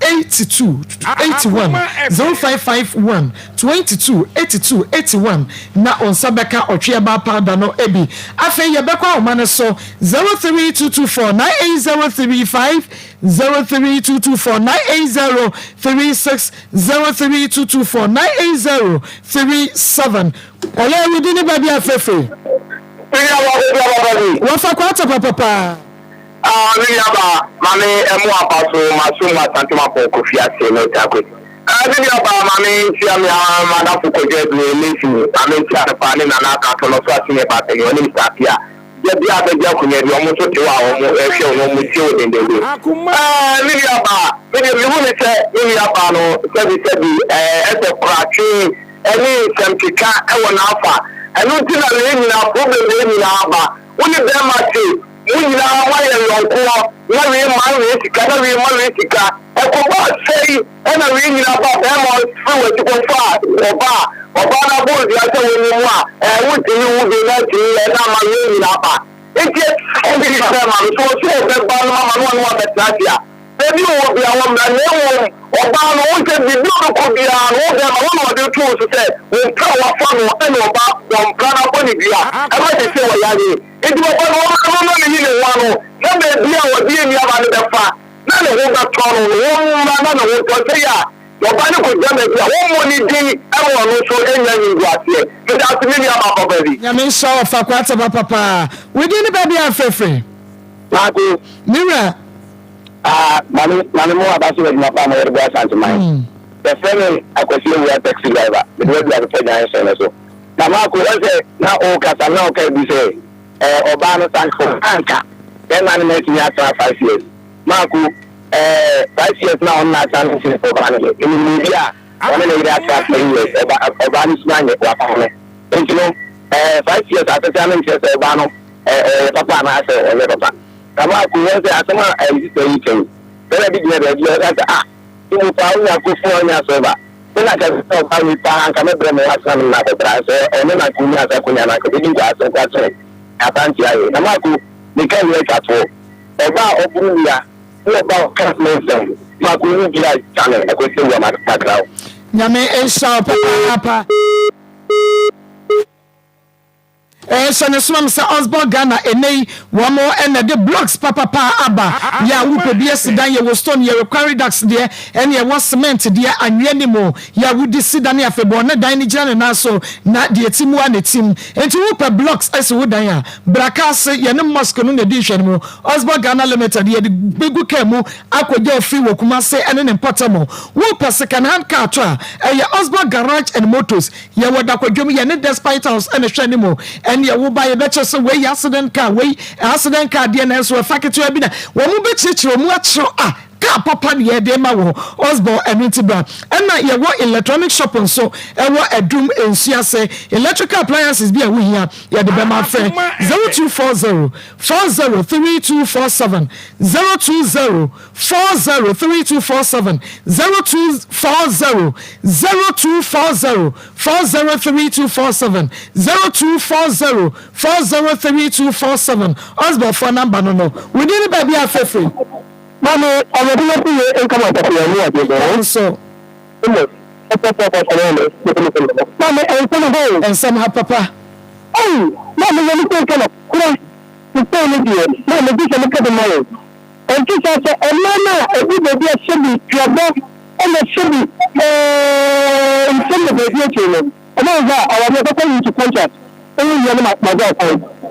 82 81 0551 22 82 81 na onsabeka otweba powder no ebi afa yebekwa omane so 03224 98035 03224 98036 03224 98037 ole within baby afefe wafa kwata papa Aba mami emu apaso masuma santuma po kofi ase no takwe. Aba mami ti ami amada fuko je bi lesi ami ti apa ni na ka to lo so asine ba te oni sapia. Je bi abeja kunye bi omo so ti wa omo ehwe omo mu ti o dendede. Aba mi hu ni se ni aba no sebi ese prachi eni semtika e wona afa. Enu ti na le ni na problem ni na aba. Uni be ma ti Munina waya yonko na we ma we sika na we ma we sika e ko ba sei e na we nyina ba be mo fwe ti ko fa oba na bo di ase we ni mu a wo ti wu be na ti e na ma we nyina ba e ti e bi ba ma so be ba no ma no be tasia e bi wo bi awon na ne wo oba no wo se bi do ko bi a wo be ma wo no de tu so se wo ka wa fa no e no ba wo plan na ko ni bia e ba ti se wo ya ni It was one in one. Never be our dear about the far. None of that tunnel, one man of what say. Your body could damage one money day. I will also end in glass here. But that's really about already. I mean, so for quite about papa. We didn't baby our free. Mira. More about you with my family or gas and mine. The family, I could see we are taxi driver. The way we are the president. So, Tamako was it now, all Casano can be say. Obama thank for anchor. Then I met me after 5 years. Marco, 5 years now on that time for Obama. In India, I'm going to after 10 years. Obama's man, what happened. And you know, 5 years after 7 years, Obama, Papa, and I said, Papa. Tamako was the Asama and you can. Then I did never do that. You found a good for your server. Then I can tell how we can't come up with my son and another brother, and then I couldn't ask a Kunyana, couldn't ask a question. Atanti aye na maku me kan we kato eba obunya eba kasmensen maku ni gira channel e ko se wa ma tagrao nyame ensha papa so ne sumam sa Osborne Ghana enei wo mo ene de blocks papa aba ya wo pe bia sidan ye wo stone ye require ducts de ene ye wo cement de anwe ni mo ya wo di sidan ya febo ne dan ni gira na so na de timu a ne tim enti wo pe blocks ese wo dan ya brakas ye ne mosque no ne di hwe mo Osborne Ghana Limited ye de begu kemu akoje free wo kuma se ene ne portamo wo pe second hand car to ye Osborne Garage and Motors ye wo da kodwom ye ne despite house ene hwe ni mo and ya wo ba ye beche so we accident car de na so fa ketu abi na wo mu be chichiro mu achiro car papa ne yɛde ma wo osborn enutibra ɛna yɛwɔ electronic shop nso ɛwɔ adum ensua sɛ electrical appliances bi a wo hia yɛde bɛma frɛ 0240 403247 020 403247 0240 403247 0240 403247 osborn for number no we didn't baby afefre Mami, ọmọ tí wọ́n ti yẹ nǹkan máa tẹ̀sí ẹ̀mí àjẹjẹ. So, Mami, ẹ̀sán bẹ́ẹ̀. Ẹ̀sán ha papa. Mami, yẹn ní kéèké náà kúrẹ́ ìpè ní diẹ. Mami, bí sẹ́mi kéde mọ́ yẹn. Ẹ̀ntì sẹ́sẹ́ ẹ̀mọ́ náà ẹ̀bí bèbí ẹ̀ṣẹ́ mi tìrọ̀bọ́ ẹ̀mọ̀ ẹ̀ṣẹ́ mi ìṣẹ́mi bèbí ẹ̀ṣẹ́ mi. Ọmọ ìgbà àwọn ọmọ kọ́kọ́ yìí ti contract. Ẹ̀yìn yẹn ní màá gbọ́ ọ̀pọ̀